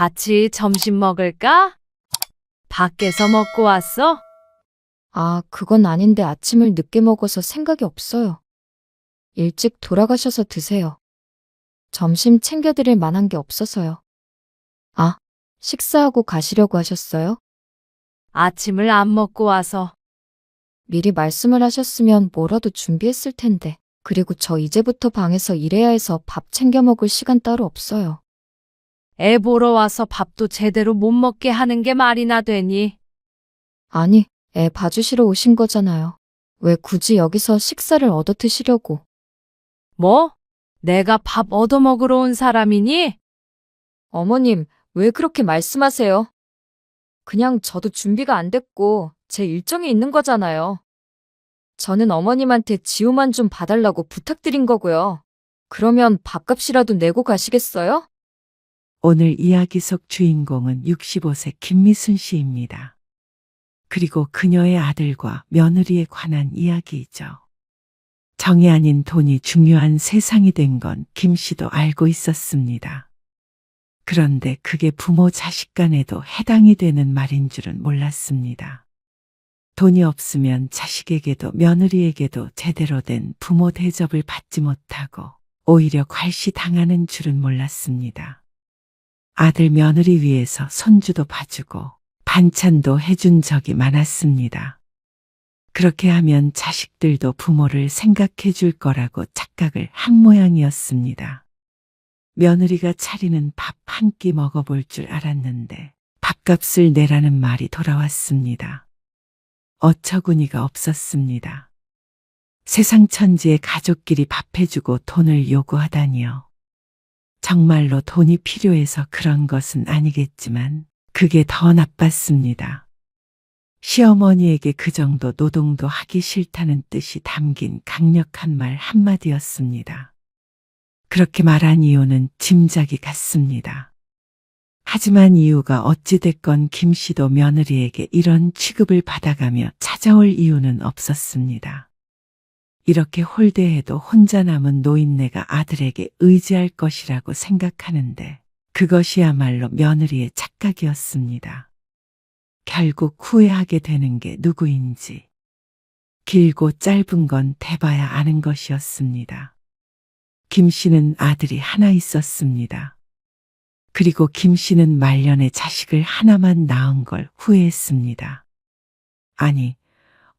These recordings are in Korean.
같이 점심 먹을까? 밖에서 먹고 왔어? 아, 그건 아닌데 아침을 늦게 먹어서 생각이 없어요. 일찍 돌아가셔서 드세요. 점심 챙겨드릴 만한 게 없어서요. 아, 식사하고 가시려고 하셨어요? 아침을 안 먹고 와서. 미리 말씀을 하셨으면 뭐라도 준비했을 텐데. 그리고 저 이제부터 방에서 일해야 해서 밥 챙겨 먹을 시간 따로 없어요. 애 보러 와서 밥도 제대로 못 먹게 하는 게 말이나 되니? 아니, 애 봐주시러 오신 거잖아요. 왜 굳이 여기서 식사를 얻어 드시려고? 뭐? 내가 밥 얻어먹으러 온 사람이니? 어머님, 왜 그렇게 말씀하세요? 그냥 저도 준비가 안 됐고 제 일정이 있는 거잖아요. 저는 어머님한테 지호만 좀 봐달라고 부탁드린 거고요. 그러면 밥값이라도 내고 가시겠어요? 오늘 이야기 속 주인공은 65세 김미순 씨입니다. 그리고 그녀의 아들과 며느리에 관한 이야기이죠. 정이 아닌 돈이 중요한 세상이 된 건 김 씨도 알고 있었습니다. 그런데 그게 부모 자식 간에도 해당이 되는 말인 줄은 몰랐습니다. 돈이 없으면 자식에게도 며느리에게도 제대로 된 부모 대접을 받지 못하고 오히려 괄시당하는 줄은 몰랐습니다. 아들 며느리 위해서 손주도 봐주고 반찬도 해준 적이 많았습니다. 그렇게 하면 자식들도 부모를 생각해 줄 거라고 착각을 한 모양이었습니다. 며느리가 차리는 밥 한 끼 먹어볼 줄 알았는데 밥값을 내라는 말이 돌아왔습니다. 어처구니가 없었습니다. 세상 천지에 가족끼리 밥해주고 돈을 요구하다니요. 정말로 돈이 필요해서 그런 것은 아니겠지만 그게 더 나빴습니다. 시어머니에게 그 정도 노동도 하기 싫다는 뜻이 담긴 강력한 말 한마디였습니다. 그렇게 말한 이유는 짐작이 갔습니다. 하지만 이유가 어찌됐건 김 씨도 며느리에게 이런 취급을 받아가며 찾아올 이유는 없었습니다. 이렇게 홀대해도 혼자 남은 노인네가 아들에게 의지할 것이라고 생각하는데 그것이야말로 며느리의 착각이었습니다. 결국 후회하게 되는 게 누구인지 길고 짧은 건 대봐야 아는 것이었습니다. 김 씨는 아들이 하나 있었습니다. 그리고 김 씨는 말년에 자식을 하나만 낳은 걸 후회했습니다. 아니,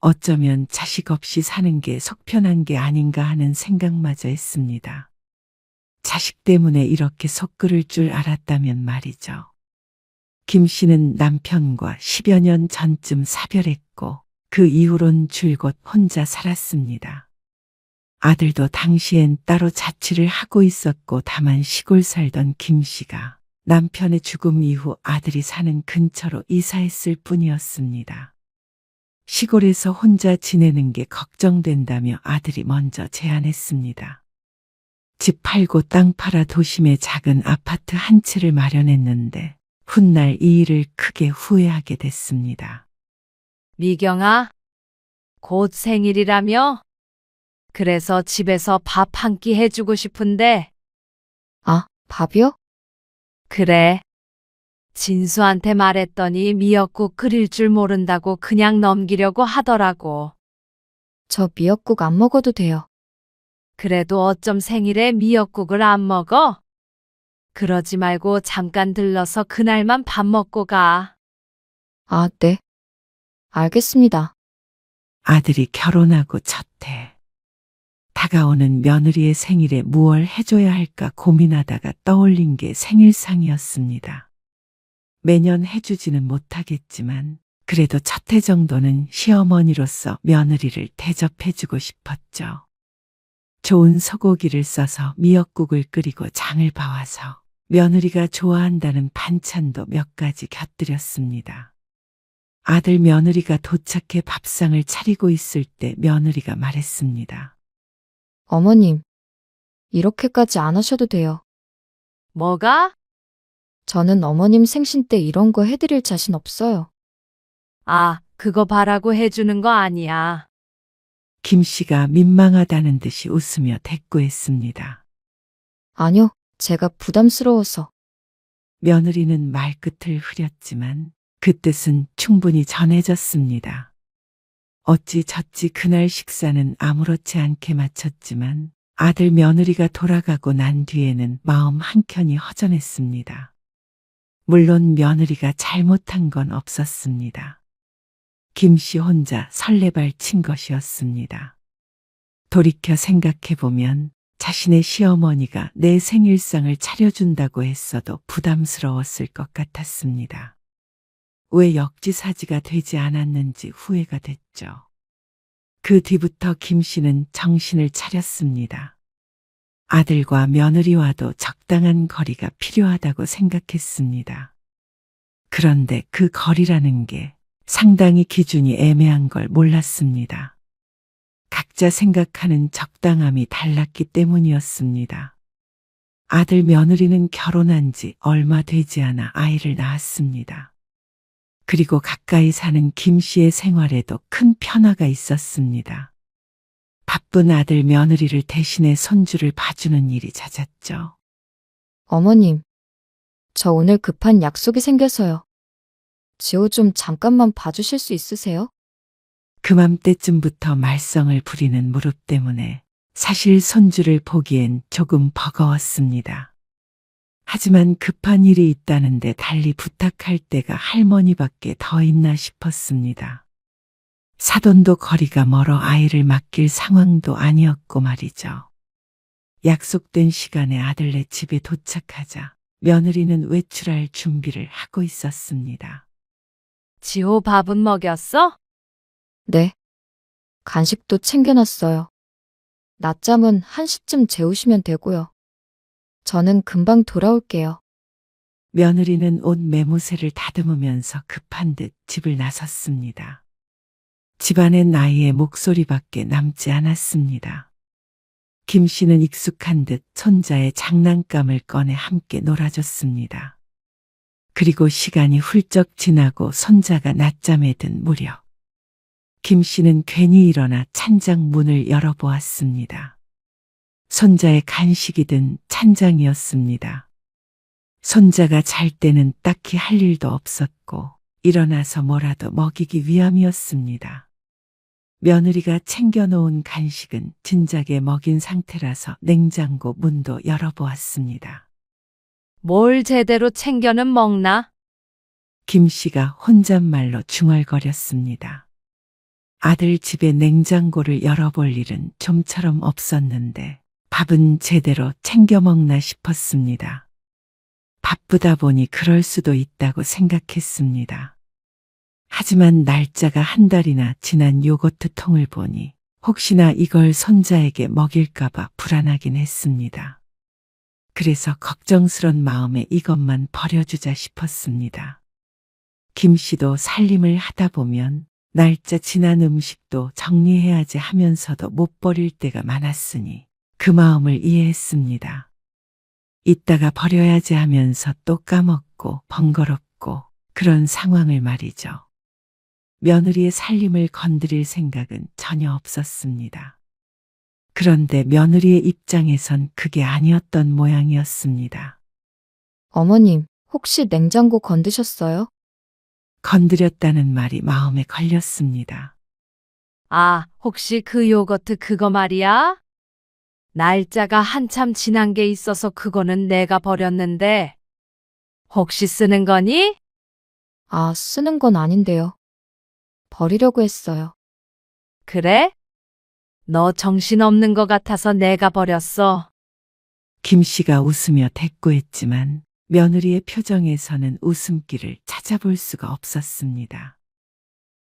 어쩌면 자식 없이 사는 게 속편한 게 아닌가 하는 생각마저 했습니다. 자식 때문에 이렇게 속 끓을 줄 알았다면 말이죠. 김 씨는 남편과 10여 년 전쯤 사별했고 그 이후론 줄곧 혼자 살았습니다. 아들도 당시엔 따로 자취를 하고 있었고 다만 시골 살던 김 씨가 남편의 죽음 이후 아들이 사는 근처로 이사했을 뿐이었습니다. 시골에서 혼자 지내는 게 걱정된다며 아들이 먼저 제안했습니다. 집 팔고 땅 팔아 도심에 작은 아파트 한 채를 마련했는데 훗날 이 일을 크게 후회하게 됐습니다. 미경아, 곧 생일이라며? 그래서 집에서 밥 한 끼 해주고 싶은데. 아, 밥이요? 그래. 진수한테 말했더니 미역국 끓일 줄 모른다고 그냥 넘기려고 하더라고. 저 미역국 안 먹어도 돼요. 그래도 어쩜 생일에 미역국을 안 먹어? 그러지 말고 잠깐 들러서 그날만 밥 먹고 가. 아, 네. 알겠습니다. 아들이 결혼하고 첫 해. 다가오는 며느리의 생일에 무얼 해줘야 할까 고민하다가 떠올린 게 생일상이었습니다. 매년 해주지는 못하겠지만 그래도 첫 해 정도는 시어머니로서 며느리를 대접해주고 싶었죠. 좋은 소고기를 써서 미역국을 끓이고 장을 봐와서 며느리가 좋아한다는 반찬도 몇 가지 곁들였습니다. 아들 며느리가 도착해 밥상을 차리고 있을 때 며느리가 말했습니다. 어머님, 이렇게까지 안 하셔도 돼요. 뭐가? 저는 어머님 생신 때 이런 거 해드릴 자신 없어요. 아, 그거 바라고 해주는 거 아니야. 김 씨가 민망하다는 듯이 웃으며 대꾸했습니다. 아니요, 제가 부담스러워서. 며느리는 말끝을 흐렸지만 그 뜻은 충분히 전해졌습니다. 어찌저찌 그날 식사는 아무렇지 않게 마쳤지만 아들 며느리가 돌아가고 난 뒤에는 마음 한켠이 허전했습니다. 물론 며느리가 잘못한 건 없었습니다. 김씨 혼자 설레발 친 것이었습니다. 돌이켜 생각해보면 자신의 시어머니가 내 생일상을 차려준다고 했어도 부담스러웠을 것 같았습니다. 왜 역지사지가 되지 않았는지 후회가 됐죠. 그 뒤부터 김씨는 정신을 차렸습니다. 아들과 며느리와도 적당한 거리가 필요하다고 생각했습니다. 그런데 그 거리라는 게 상당히 기준이 애매한 걸 몰랐습니다. 각자 생각하는 적당함이 달랐기 때문이었습니다. 아들 며느리는 결혼한 지 얼마 되지 않아 아이를 낳았습니다. 그리고 가까이 사는 김 씨의 생활에도 큰 변화가 있었습니다. 바쁜 아들 며느리를 대신해 손주를 봐주는 일이 잦았죠. 어머님, 저 오늘 급한 약속이 생겨서요. 지호 좀 잠깐만 봐주실 수 있으세요? 그맘때쯤부터 말썽을 부리는 무릎 때문에 사실 손주를 보기엔 조금 버거웠습니다. 하지만 급한 일이 있다는데 달리 부탁할 때가 할머니밖에 더 있나 싶었습니다. 사돈도 거리가 멀어 아이를 맡길 상황도 아니었고 말이죠. 약속된 시간에 아들네 집에 도착하자 며느리는 외출할 준비를 하고 있었습니다. 지호 밥은 먹였어? 네. 간식도 챙겨놨어요. 낮잠은 1시쯤 재우시면 되고요. 저는 금방 돌아올게요. 며느리는 옷 매무새를 다듬으면서 급한 듯 집을 나섰습니다. 집안엔 아이의 목소리밖에 남지 않았습니다. 김 씨는 익숙한 듯 손자의 장난감을 꺼내 함께 놀아줬습니다. 그리고 시간이 훌쩍 지나고 손자가 낮잠에 든 무렵 김 씨는 괜히 일어나 찬장 문을 열어보았습니다. 손자의 간식이든 찬장이었습니다. 손자가 잘 때는 딱히 할 일도 없었고 일어나서 뭐라도 먹이기 위함이었습니다. 며느리가 챙겨놓은 간식은 진작에 먹인 상태라서 냉장고 문도 열어보았습니다. 뭘 제대로 챙겨는 먹나? 김 씨가 혼잣말로 중얼거렸습니다. 아들 집에 냉장고를 열어볼 일은 좀처럼 없었는데 밥은 제대로 챙겨 먹나 싶었습니다. 바쁘다 보니 그럴 수도 있다고 생각했습니다. 하지만 날짜가 한 달이나 지난 요거트 통을 보니 혹시나 이걸 손자에게 먹일까봐 불안하긴 했습니다. 그래서 걱정스런 마음에 이것만 버려주자 싶었습니다. 김 씨도 살림을 하다 보면 날짜 지난 음식도 정리해야지 하면서도 못 버릴 때가 많았으니 그 마음을 이해했습니다. 이따가 버려야지 하면서 또 까먹고 번거롭고 그런 상황을 말이죠. 며느리의 살림을 건드릴 생각은 전혀 없었습니다. 그런데 며느리의 입장에선 그게 아니었던 모양이었습니다. 어머님, 혹시 냉장고 건드셨어요? 건드렸다는 말이 마음에 걸렸습니다. 아, 혹시 그 요거트 그거 말이야? 날짜가 한참 지난 게 있어서 그거는 내가 버렸는데. 혹시 쓰는 거니? 아, 쓰는 건 아닌데요. 버리려고 했어요. 그래? 너 정신없는 것 같아서 내가 버렸어. 김 씨가 웃으며 대꾸했지만 며느리의 표정에서는 웃음기를 찾아볼 수가 없었습니다.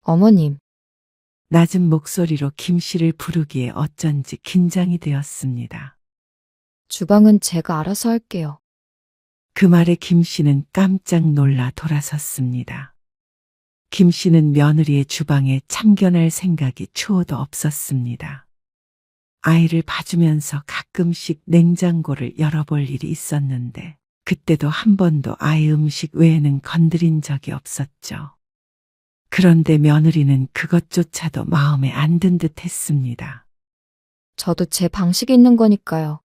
어머님, 낮은 목소리로 김 씨를 부르기에 어쩐지 긴장이 되었습니다. 주방은 제가 알아서 할게요. 그 말에 김 씨는 깜짝 놀라 돌아섰습니다. 김 씨는 며느리의 주방에 참견할 생각이 추호도 없었습니다. 아이를 봐주면서 가끔씩 냉장고를 열어볼 일이 있었는데 그때도 한 번도 아이 음식 외에는 건드린 적이 없었죠. 그런데 며느리는 그것조차도 마음에 안 든 듯 했습니다. 저도 제 방식이 있는 거니까요.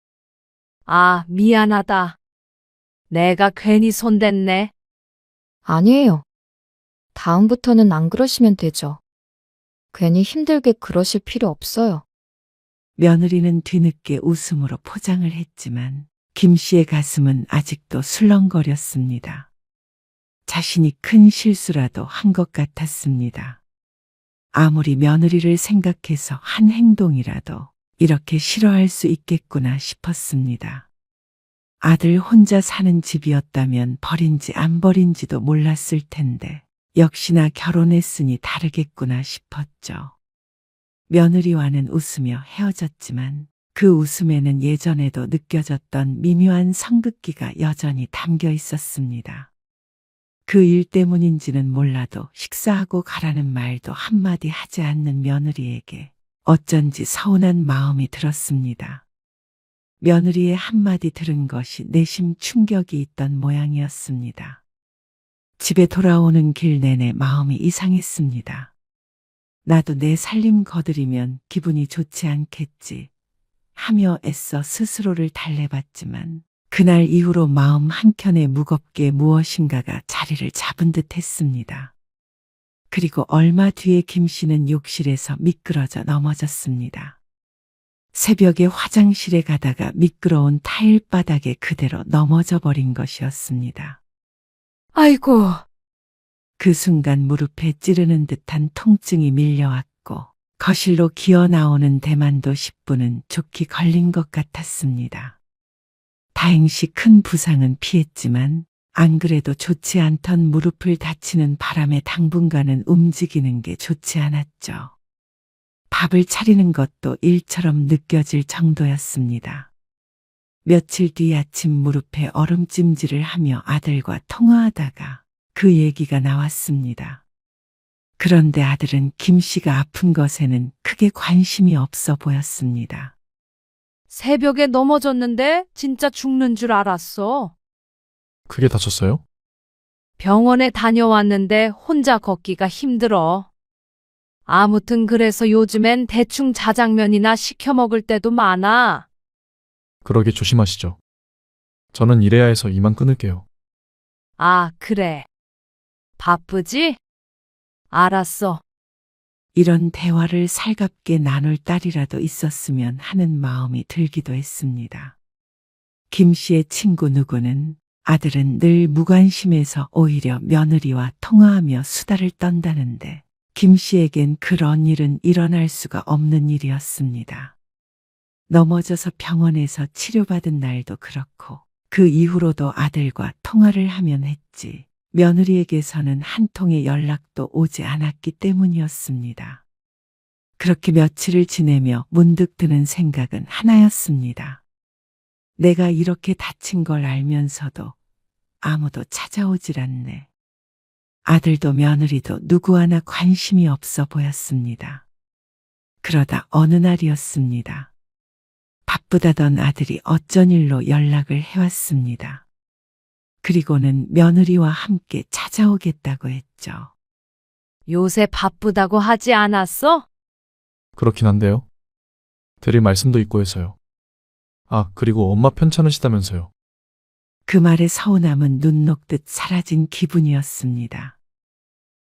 아, 미안하다. 내가 괜히 손댔네. 아니에요. 다음부터는 안 그러시면 되죠. 괜히 힘들게 그러실 필요 없어요. 며느리는 뒤늦게 웃음으로 포장을 했지만 김 씨의 가슴은 아직도 술렁거렸습니다. 자신이 큰 실수라도 한 것 같았습니다. 아무리 며느리를 생각해서 한 행동이라도 이렇게 싫어할 수 있겠구나 싶었습니다. 아들 혼자 사는 집이었다면 버린지 안 버린지도 몰랐을 텐데 역시나 결혼했으니 다르겠구나 싶었죠. 며느리와는 웃으며 헤어졌지만 그 웃음에는 예전에도 느껴졌던 미묘한 성급기가 여전히 담겨 있었습니다. 그 일 때문인지는 몰라도 식사하고 가라는 말도 한마디 하지 않는 며느리에게 어쩐지 서운한 마음이 들었습니다. 며느리의 한마디 들은 것이 내심 충격이 있던 모양이었습니다. 집에 돌아오는 길 내내 마음이 이상했습니다. 나도 내 살림 거들이면 기분이 좋지 않겠지 하며 애써 스스로를 달래봤지만 그날 이후로 마음 한켠에 무겁게 무엇인가가 자리를 잡은 듯 했습니다. 그리고 얼마 뒤에 김 씨는 욕실에서 미끄러져 넘어졌습니다. 새벽에 화장실에 가다가 미끄러운 타일 바닥에 그대로 넘어져 버린 것이었습니다. 아이고, 그 순간 무릎에 찌르는 듯한 통증이 밀려왔고 거실로 기어 나오는 대만도 10분은 좋게 걸린 것 같았습니다. 다행시 큰 부상은 피했지만 안 그래도 좋지 않던 무릎을 다치는 바람에 당분간은 움직이는 게 좋지 않았죠. 밥을 차리는 것도 일처럼 느껴질 정도였습니다. 며칠 뒤 아침 무릎에 얼음찜질을 하며 아들과 통화하다가 그 얘기가 나왔습니다. 그런데 아들은 김 씨가 아픈 것에는 크게 관심이 없어 보였습니다. 새벽에 넘어졌는데 진짜 죽는 줄 알았어. 크게 다쳤어요? 병원에 다녀왔는데 혼자 걷기가 힘들어. 아무튼 그래서 요즘엔 대충 자장면이나 시켜 먹을 때도 많아. 그러게 조심하시죠. 저는 일해야 해서 이만 끊을게요. 아, 그래. 바쁘지? 알았어. 이런 대화를 살갑게 나눌 딸이라도 있었으면 하는 마음이 들기도 했습니다. 김 씨의 친구 누구는 아들은 늘 무관심해서 오히려 며느리와 통화하며 수다를 떤다는데 김 씨에겐 그런 일은 일어날 수가 없는 일이었습니다. 넘어져서 병원에서 치료받은 날도 그렇고 그 이후로도 아들과 통화를 하면 했지 며느리에게서는 한 통의 연락도 오지 않았기 때문이었습니다. 그렇게 며칠을 지내며 문득 드는 생각은 하나였습니다. 내가 이렇게 다친 걸 알면서도 아무도 찾아오질 않네. 아들도 며느리도 누구 하나 관심이 없어 보였습니다. 그러다 어느 날이었습니다. 바쁘다던 아들이 어쩐 일로 연락을 해왔습니다. 그리고는 며느리와 함께 찾아오겠다고 했죠. 요새 바쁘다고 하지 않았어? 그렇긴 한데요. 드릴 말씀도 있고 해서요. 아, 그리고 엄마 편찮으시다면서요. 그 말에 서운함은 눈 녹듯 사라진 기분이었습니다.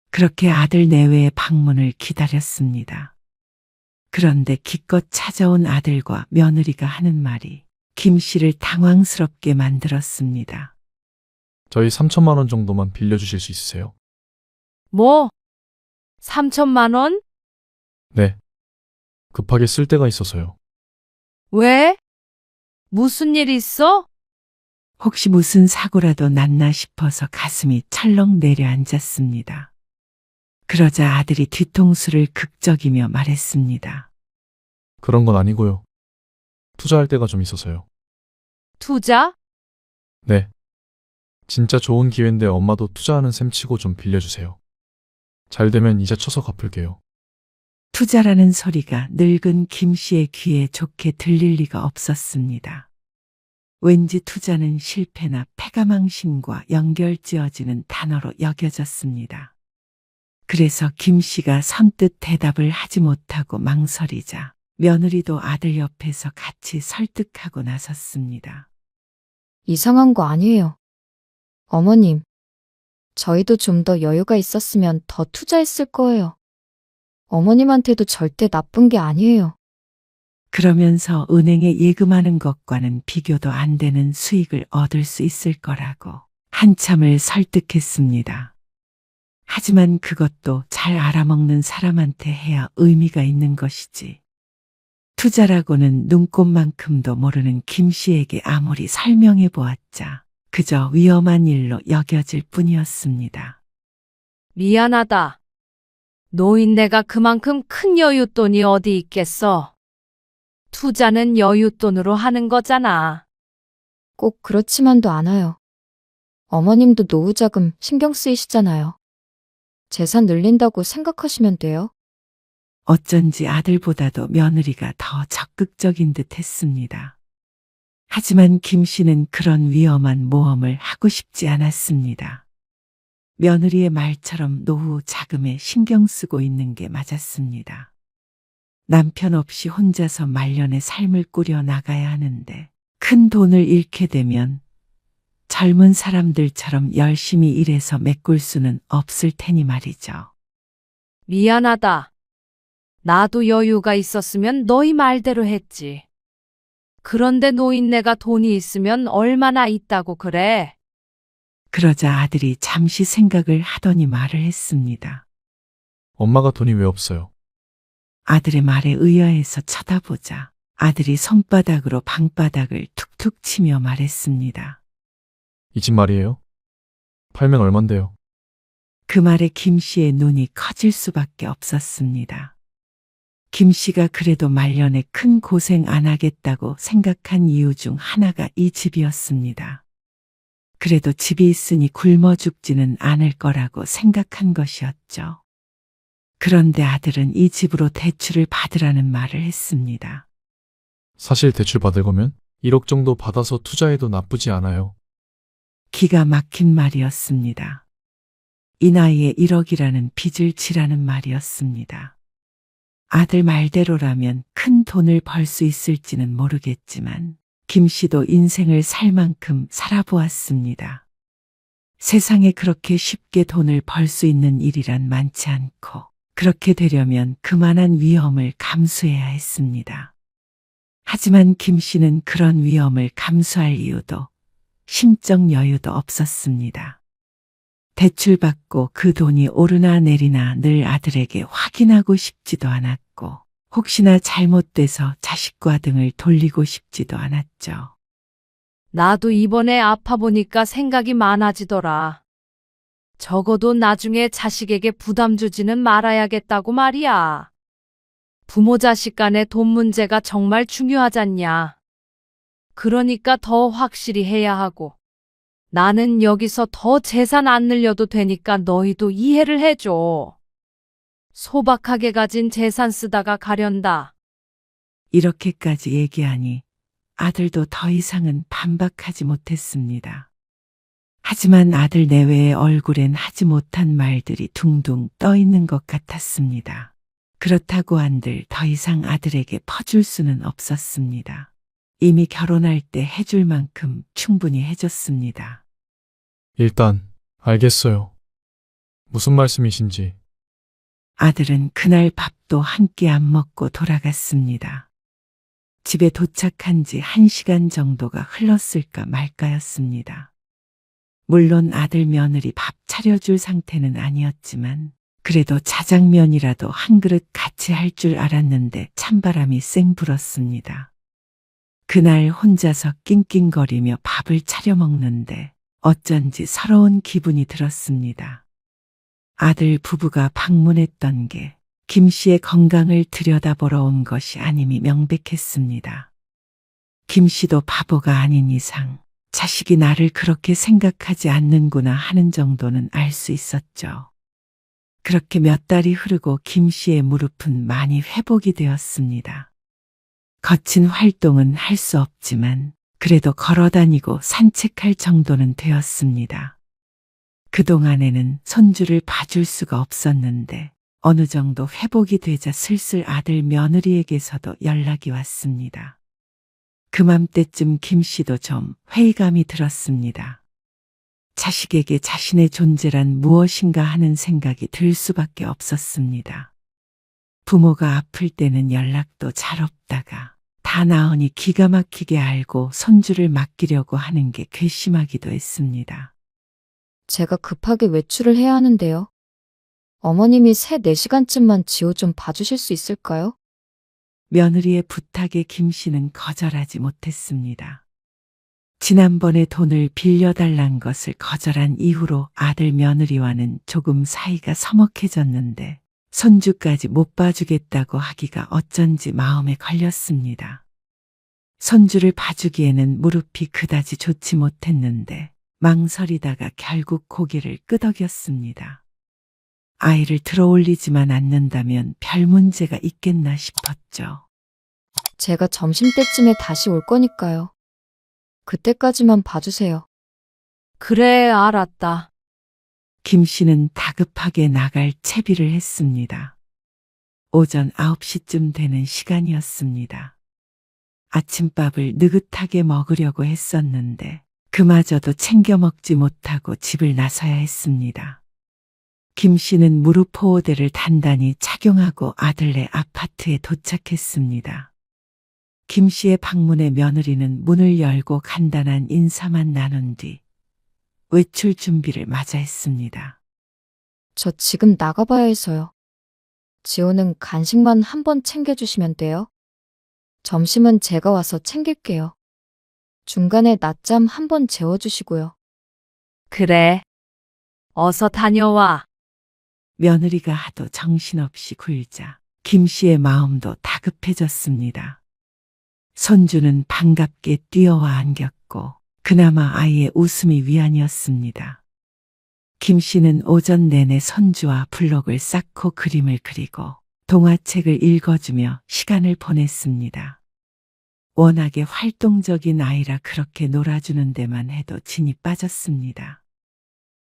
그렇게 아들 내외의 방문을 기다렸습니다. 그런데 기껏 찾아온 아들과 며느리가 하는 말이 김 씨를 당황스럽게 만들었습니다. 저희 3천만 원 정도만 빌려주실 수 있으세요? 뭐? 3천만 원? 네. 급하게 쓸 데가 있어서요. 왜? 무슨 일 있어? 혹시 무슨 사고라도 났나 싶어서 가슴이 철렁 내려앉았습니다. 그러자 아들이 뒤통수를 극적이며 말했습니다. 그런 건 아니고요. 투자할 데가 좀 있어서요. 투자? 네. 진짜 좋은 기회인데 엄마도 투자하는 셈 치고 좀 빌려주세요. 잘 되면 이자 쳐서 갚을게요. 투자라는 소리가 늙은 김 씨의 귀에 좋게 들릴 리가 없었습니다. 왠지 투자는 실패나 패가망신과 연결지어지는 단어로 여겨졌습니다. 그래서 김 씨가 선뜻 대답을 하지 못하고 망설이자 며느리도 아들 옆에서 같이 설득하고 나섰습니다. 이상한 거 아니에요. 어머님, 저희도 좀 더 여유가 있었으면 더 투자했을 거예요. 어머님한테도 절대 나쁜 게 아니에요. 그러면서 은행에 예금하는 것과는 비교도 안 되는 수익을 얻을 수 있을 거라고 한참을 설득했습니다. 하지만 그것도 잘 알아먹는 사람한테 해야 의미가 있는 것이지. 투자라고는 눈꼽만큼도 모르는 김 씨에게 아무리 설명해 보았자 그저 위험한 일로 여겨질 뿐이었습니다. 미안하다. 노인네가 그만큼 큰 여윳돈이 어디 있겠어. 투자는 여윳돈으로 하는 거잖아. 꼭 그렇지만도 않아요. 어머님도 노후자금 신경 쓰이시잖아요. 재산 늘린다고 생각하시면 돼요. 어쩐지 아들보다도 며느리가 더 적극적인 듯 했습니다. 하지만 김 씨는 그런 위험한 모험을 하고 싶지 않았습니다. 며느리의 말처럼 노후 자금에 신경 쓰고 있는 게 맞았습니다. 남편 없이 혼자서 말년의 삶을 꾸려 나가야 하는데 큰 돈을 잃게 되면 젊은 사람들처럼 열심히 일해서 메꿀 수는 없을 테니 말이죠. 미안하다. 나도 여유가 있었으면 너희 말대로 했지. 그런데 노인네가 돈이 있으면 얼마나 있다고 그래? 그러자 아들이 잠시 생각을 하더니 말을 했습니다. 엄마가 돈이 왜 없어요? 아들의 말에 의아해서 쳐다보자 아들이 손바닥으로 방바닥을 툭툭 치며 말했습니다. 이 집 말이에요? 팔면 얼만데요? 그 말에 김 씨의 눈이 커질 수밖에 없었습니다. 김 씨가 그래도 말년에 큰 고생 안 하겠다고 생각한 이유 중 하나가 이 집이었습니다. 그래도 집이 있으니 굶어 죽지는 않을 거라고 생각한 것이었죠. 그런데 아들은 이 집으로 대출을 받으라는 말을 했습니다. 사실 대출 받을 거면 1억 정도 받아서 투자해도 나쁘지 않아요. 기가 막힌 말이었습니다. 이 나이에 1억이라는 빚을 지라는 말이었습니다. 아들 말대로라면 큰 돈을 벌 수 있을지는 모르겠지만 김 씨도 인생을 살 만큼 살아보았습니다. 세상에 그렇게 쉽게 돈을 벌 수 있는 일이란 많지 않고 그렇게 되려면 그만한 위험을 감수해야 했습니다. 하지만 김 씨는 그런 위험을 감수할 이유도 심적 여유도 없었습니다. 대출받고 그 돈이 오르나 내리나 늘 아들에게 확인하고 싶지도 않았고 혹시나 잘못돼서 자식과 등을 돌리고 싶지도 않았죠. 나도 이번에 아파 보니까 생각이 많아지더라. 적어도 나중에 자식에게 부담 주지는 말아야겠다고 말이야. 부모 자식 간의 돈 문제가 정말 중요하잖냐. 그러니까 더 확실히 해야 하고. 나는 여기서 더 재산 안 늘려도 되니까 너희도 이해를 해줘. 소박하게 가진 재산 쓰다가 가련다. 이렇게까지 얘기하니 아들도 더 이상은 반박하지 못했습니다. 하지만 아들 내외의 얼굴엔 하지 못한 말들이 둥둥 떠 있는 것 같았습니다. 그렇다고 한들 더 이상 아들에게 퍼줄 수는 없었습니다. 이미 결혼할 때 해줄 만큼 충분히 해줬습니다. 일단 알겠어요. 무슨 말씀이신지. 아들은 그날 밥도 한 끼 안 먹고 돌아갔습니다. 집에 도착한 지 1시간 정도가 흘렀을까 말까였습니다. 물론 아들 며느리 밥 차려줄 상태는 아니었지만 그래도 자장면이라도 한 그릇 같이 할 줄 알았는데 찬바람이 쌩 불었습니다. 그날 혼자서 낑낑거리며 밥을 차려 먹는데 어쩐지 서러운 기분이 들었습니다. 아들 부부가 방문했던 게 김 씨의 건강을 들여다보러 온 것이 아님이 명백했습니다. 김 씨도 바보가 아닌 이상 자식이 나를 그렇게 생각하지 않는구나 하는 정도는 알 수 있었죠. 그렇게 몇 달이 흐르고 김 씨의 무릎은 많이 회복이 되었습니다. 거친 활동은 할 수 없지만 그래도 걸어다니고 산책할 정도는 되었습니다. 그동안에는 손주를 봐줄 수가 없었는데 어느 정도 회복이 되자 슬슬 아들 며느리에게서도 연락이 왔습니다. 그맘때쯤 김 씨도 좀 회의감이 들었습니다. 자식에게 자신의 존재란 무엇인가 하는 생각이 들 수밖에 없었습니다. 부모가 아플 때는 연락도 잘 없다가 다 나으니 기가 막히게 알고 손주를 맡기려고 하는 게 괘씸하기도 했습니다. 제가 급하게 외출을 해야 하는데요. 어머님이 3, 4시간쯤만 지호 좀 봐주실 수 있을까요? 며느리의 부탁에 김 씨는 거절하지 못했습니다. 지난번에 돈을 빌려달란 것을 거절한 이후로 아들 며느리와는 조금 사이가 서먹해졌는데 손주까지 못 봐주겠다고 하기가 어쩐지 마음에 걸렸습니다. 손주를 봐주기에는 무릎이 그다지 좋지 못했는데 망설이다가 결국 고개를 끄덕였습니다. 아이를 들어올리지만 않는다면 별 문제가 있겠나 싶었죠. 제가 점심때쯤에 다시 올 거니까요. 그때까지만 봐주세요. 그래, 알았다. 김 씨는 다급하게 나갈 채비를 했습니다. 오전 9시쯤 되는 시간이었습니다. 아침밥을 느긋하게 먹으려고 했었는데 그마저도 챙겨 먹지 못하고 집을 나서야 했습니다. 김 씨는 무릎 보호대를 단단히 착용하고 아들네 아파트에 도착했습니다. 김 씨의 방문에 며느리는 문을 열고 간단한 인사만 나눈 뒤 외출 준비를 마저 했습니다. 저 지금 나가봐야 해서요. 지호는 간식만 한번 챙겨주시면 돼요. 점심은 제가 와서 챙길게요. 중간에 낮잠 한번 재워주시고요. 그래. 어서 다녀와. 며느리가 하도 정신없이 굴자 김 씨의 마음도 다급해졌습니다. 손주는 반갑게 뛰어와 안겼고 그나마 아이의 웃음이 위안이었습니다. 김 씨는 오전 내내 손주와 블록을 쌓고 그림을 그리고 동화책을 읽어주며 시간을 보냈습니다. 워낙에 활동적인 아이라 그렇게 놀아주는 데만 해도 진이 빠졌습니다.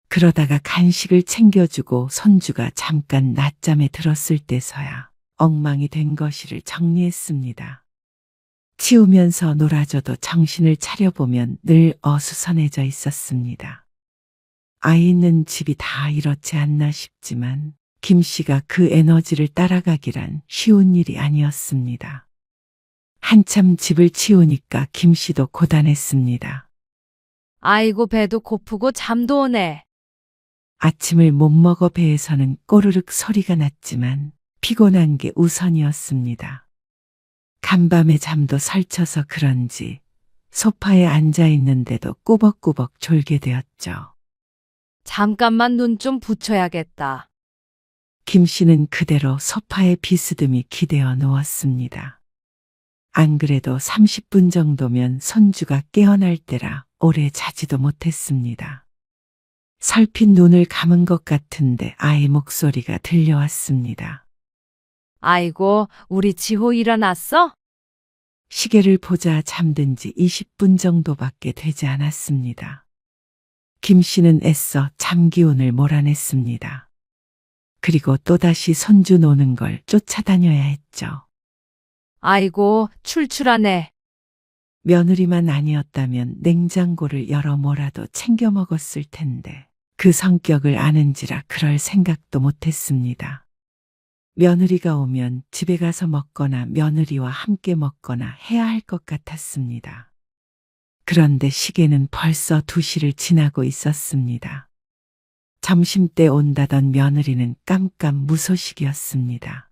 그러다가 간식을 챙겨주고 손주가 잠깐 낮잠에 들었을 때서야 엉망이 된 것이를 정리했습니다. 치우면서 놀아줘도 정신을 차려보면 늘 어수선해져 있었습니다. 아이 있는 집이 다 이렇지 않나 싶지만 김 씨가 그 에너지를 따라가기란 쉬운 일이 아니었습니다. 한참 집을 치우니까 김 씨도 고단했습니다. 아이고, 배도 고프고 잠도 오네. 아침을 못 먹어 배에서는 꼬르륵 소리가 났지만 피곤한 게 우선이었습니다. 간밤에 잠도 설쳐서 그런지 소파에 앉아 있는데도 꾸벅꾸벅 졸게 되었죠. 잠깐만 눈 좀 붙여야겠다. 김 씨는 그대로 소파에 비스듬히 기대어 누웠습니다. 안 그래도 30분 정도면 손주가 깨어날 때라 오래 자지도 못했습니다. 설핏 눈을 감은 것 같은데 아이 목소리가 들려왔습니다. 아이고, 우리 지호 일어났어? 시계를 보자 잠든 지 20분 정도밖에 되지 않았습니다. 김 씨는 애써 잠기운을 몰아냈습니다. 그리고 또다시 손주 노는 걸 쫓아다녀야 했죠. 아이고, 출출하네. 며느리만 아니었다면 냉장고를 열어 뭐라도 챙겨 먹었을 텐데 그 성격을 아는지라 그럴 생각도 못했습니다. 며느리가 오면 집에 가서 먹거나 며느리와 함께 먹거나 해야 할 것 같았습니다. 그런데 시계는 벌써 2시를 지나고 있었습니다. 점심때 온다던 며느리는 깜깜무소식이었습니다.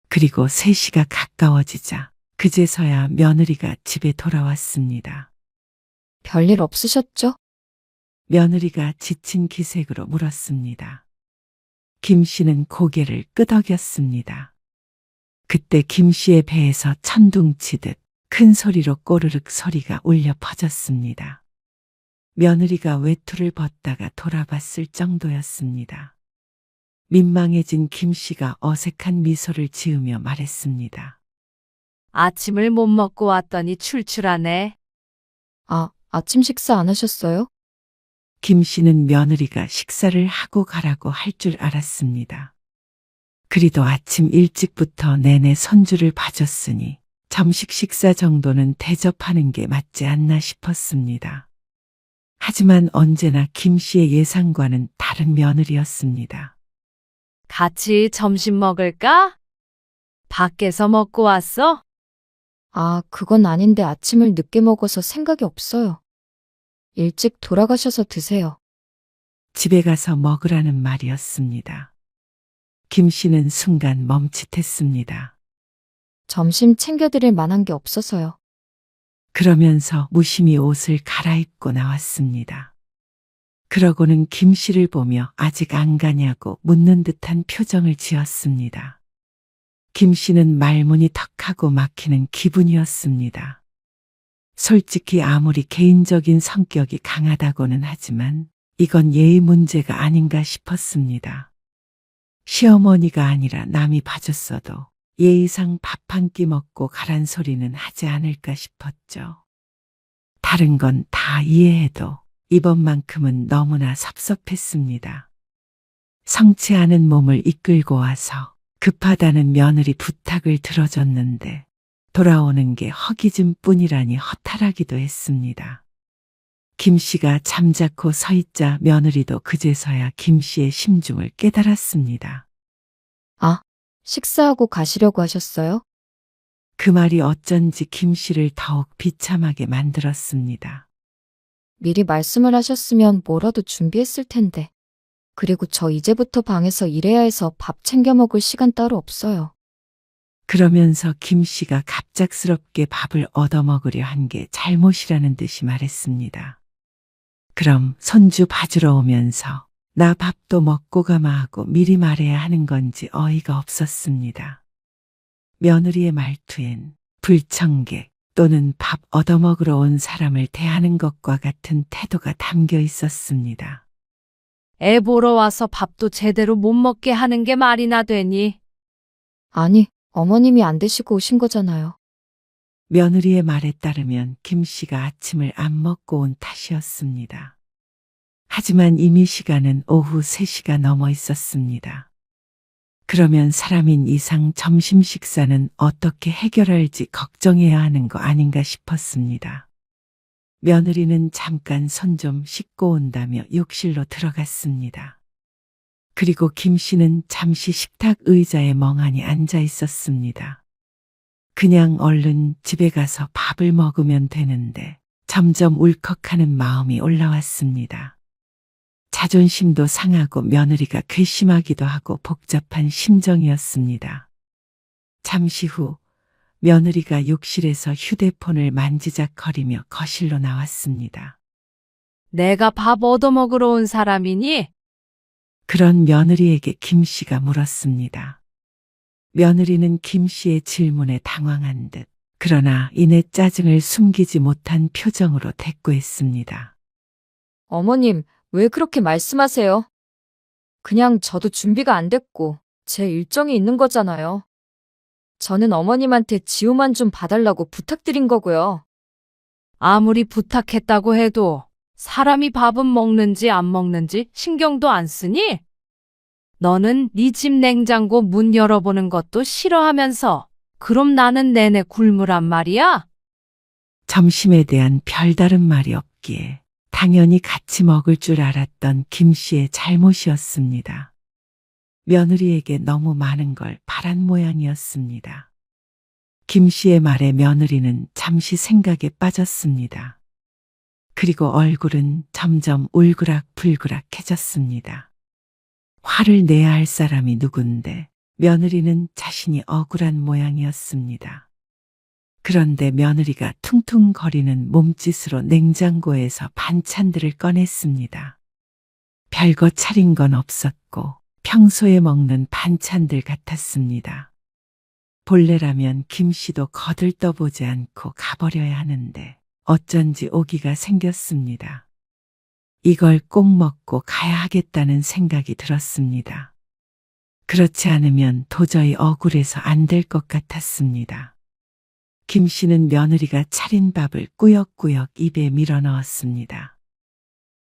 그리고 3시가 가까워지자 그제서야 며느리가 집에 돌아왔습니다. 별일 없으셨죠? 며느리가 지친 기색으로 물었습니다. 김 씨는 고개를 끄덕였습니다. 그때 김 씨의 배에서 천둥치듯 큰 소리로 꼬르륵 소리가 울려 퍼졌습니다. 며느리가 외투를 벗다가 돌아봤을 정도였습니다. 민망해진 김 씨가 어색한 미소를 지으며 말했습니다. 아침을 못 먹고 왔더니 출출하네. 아침 식사 안 하셨어요? 김 씨는 며느리가 식사를 하고 가라고 할 줄 알았습니다. 그리도 아침 일찍부터 내내 손주를 봐줬으니 점식 식사 정도는 대접하는 게 맞지 않나 싶었습니다. 하지만 언제나 김 씨의 예상과는 다른 며느리였습니다. 같이 점심 먹을까? 밖에서 먹고 왔어? 아, 그건 아닌데 아침을 늦게 먹어서 생각이 없어요. 일찍 돌아가셔서 드세요. 집에 가서 먹으라는 말이었습니다. 김 씨는 순간 멈칫했습니다. 점심 챙겨드릴 만한 게 없어서요. 그러면서 무심히 옷을 갈아입고 나왔습니다. 그러고는 김 씨를 보며 아직 안 가냐고 묻는 듯한 표정을 지었습니다. 김 씨는 말문이 턱하고 막히는 기분이었습니다. 솔직히 아무리 개인적인 성격이 강하다고는 하지만 이건 예의 문제가 아닌가 싶었습니다. 시어머니가 아니라 남이 봐줬어도 예의상 밥 한 끼 먹고 가란 소리는 하지 않을까 싶었죠. 다른 건 다 이해해도 이번만큼은 너무나 섭섭했습니다. 성치 않은 몸을 이끌고 와서 급하다는 며느리 부탁을 들어줬는데 돌아오는 게 허기짐 뿐이라니 허탈하기도 했습니다. 김 씨가 잠자코 서 있자 며느리도 그제서야 김 씨의 심중을 깨달았습니다. 아, 식사하고 가시려고 하셨어요? 그 말이 어쩐지 김 씨를 더욱 비참하게 만들었습니다. 미리 말씀을 하셨으면 뭐라도 준비했을 텐데. 그리고 저 이제부터 방에서 일해야 해서 밥 챙겨 먹을 시간 따로 없어요. 그러면서 김 씨가 갑작스럽게 밥을 얻어먹으려 한 게 잘못이라는 듯이 말했습니다. 그럼 손주 봐주러 오면서 나 밥도 먹고 가마 하고 미리 말해야 하는 건지 어이가 없었습니다. 며느리의 말투엔 불청객 또는 밥 얻어먹으러 온 사람을 대하는 것과 같은 태도가 담겨 있었습니다. 애 보러 와서 밥도 제대로 못 먹게 하는 게 말이나 되니? 아니, 어머님이 안 드시고 오신 거잖아요. 며느리의 말에 따르면 김 씨가 아침을 안 먹고 온 탓이었습니다. 하지만 이미 시간은 오후 3시가 넘어 있었습니다. 그러면 사람인 이상 점심 식사는 어떻게 해결할지 걱정해야 하는 거 아닌가 싶었습니다. 며느리는 잠깐 손 좀 씻고 온다며 욕실로 들어갔습니다. 그리고 김 씨는 잠시 식탁 의자에 멍하니 앉아 있었습니다. 그냥 얼른 집에 가서 밥을 먹으면 되는데 점점 울컥하는 마음이 올라왔습니다. 자존심도 상하고 며느리가 괘씸하기도 하고 복잡한 심정이었습니다. 잠시 후 며느리가 욕실에서 휴대폰을 만지작거리며 거실로 나왔습니다. 내가 밥 얻어먹으러 온 사람이니? 그런 며느리에게 김 씨가 물었습니다. 며느리는 김 씨의 질문에 당황한 듯 그러나 이내 짜증을 숨기지 못한 표정으로 대꾸했습니다. 어머님, 왜 그렇게 말씀하세요? 그냥 저도 준비가 안 됐고 제 일정이 있는 거잖아요. 저는 어머님한테 지우만 좀 봐달라고 부탁드린 거고요. 아무리 부탁했다고 해도 사람이 밥은 먹는지 안 먹는지 신경도 안 쓰니? 너는 네 집 냉장고 문 열어보는 것도 싫어하면서 그럼 나는 내내 굶으란 말이야? 점심에 대한 별다른 말이 없기에 당연히 같이 먹을 줄 알았던 김 씨의 잘못이었습니다. 며느리에게 너무 많은 걸 바란 모양이었습니다. 김 씨의 말에 며느리는 잠시 생각에 빠졌습니다. 그리고 얼굴은 점점 울그락불그락해졌습니다. 화를 내야 할 사람이 누군데 며느리는 자신이 억울한 모양이었습니다. 그런데 며느리가 퉁퉁거리는 몸짓으로 냉장고에서 반찬들을 꺼냈습니다. 별거 차린 건 없었고 평소에 먹는 반찬들 같았습니다. 본래라면 김 씨도 거들떠보지 않고 가버려야 하는데 어쩐지 오기가 생겼습니다. 이걸 꼭 먹고 가야 하겠다는 생각이 들었습니다. 그렇지 않으면 도저히 억울해서 안 될 것 같았습니다. 김 씨는 며느리가 차린 밥을 꾸역꾸역 입에 밀어넣었습니다.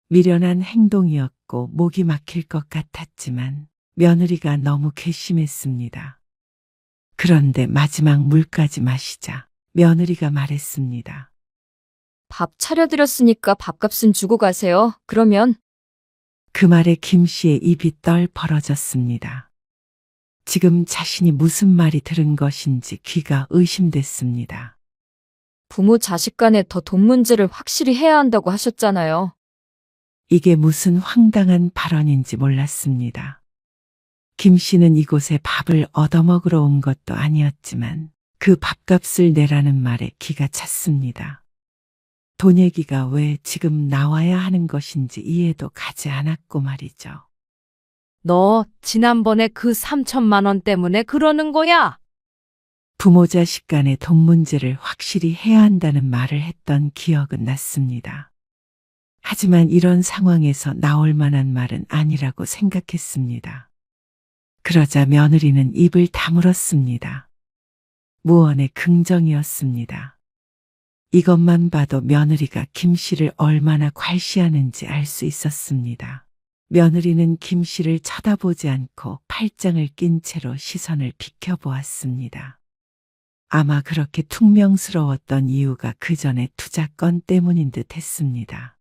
미련한 행동이었고 목이 막힐 것 같았지만 며느리가 너무 괘씸했습니다. 그런데 마지막 물까지 마시자 며느리가 말했습니다. 밥 차려드렸으니까 밥값은 주고 가세요. 그러면 그 말에 김 씨의 입이 떨 벌어졌습니다. 지금 자신이 무슨 말이 들은 것인지 귀가 의심됐습니다. 부모 자식 간에 더 돈 문제를 확실히 해야 한다고 하셨잖아요. 이게 무슨 황당한 발언인지 몰랐습니다. 김 씨는 이곳에 밥을 얻어먹으러 온 것도 아니었지만 그 밥값을 내라는 말에 기가 찼습니다. 돈 얘기가 왜 지금 나와야 하는 것인지 이해도 가지 않았고 말이죠. 너 지난번에 그 3천만 원 때문에 그러는 거야? 부모 자식 간의 돈 문제를 확실히 해야 한다는 말을 했던 기억은 났습니다. 하지만 이런 상황에서 나올 만한 말은 아니라고 생각했습니다. 그러자 며느리는 입을 다물었습니다. 무언의 긍정이었습니다. 이것만 봐도 며느리가 김 씨를 얼마나 괄시하는지 알 수 있었습니다. 며느리는 김 씨를 쳐다보지 않고 팔짱을 낀 채로 시선을 비켜보았습니다. 아마 그렇게 퉁명스러웠던 이유가 그 전에 투자 건 때문인 듯 했습니다.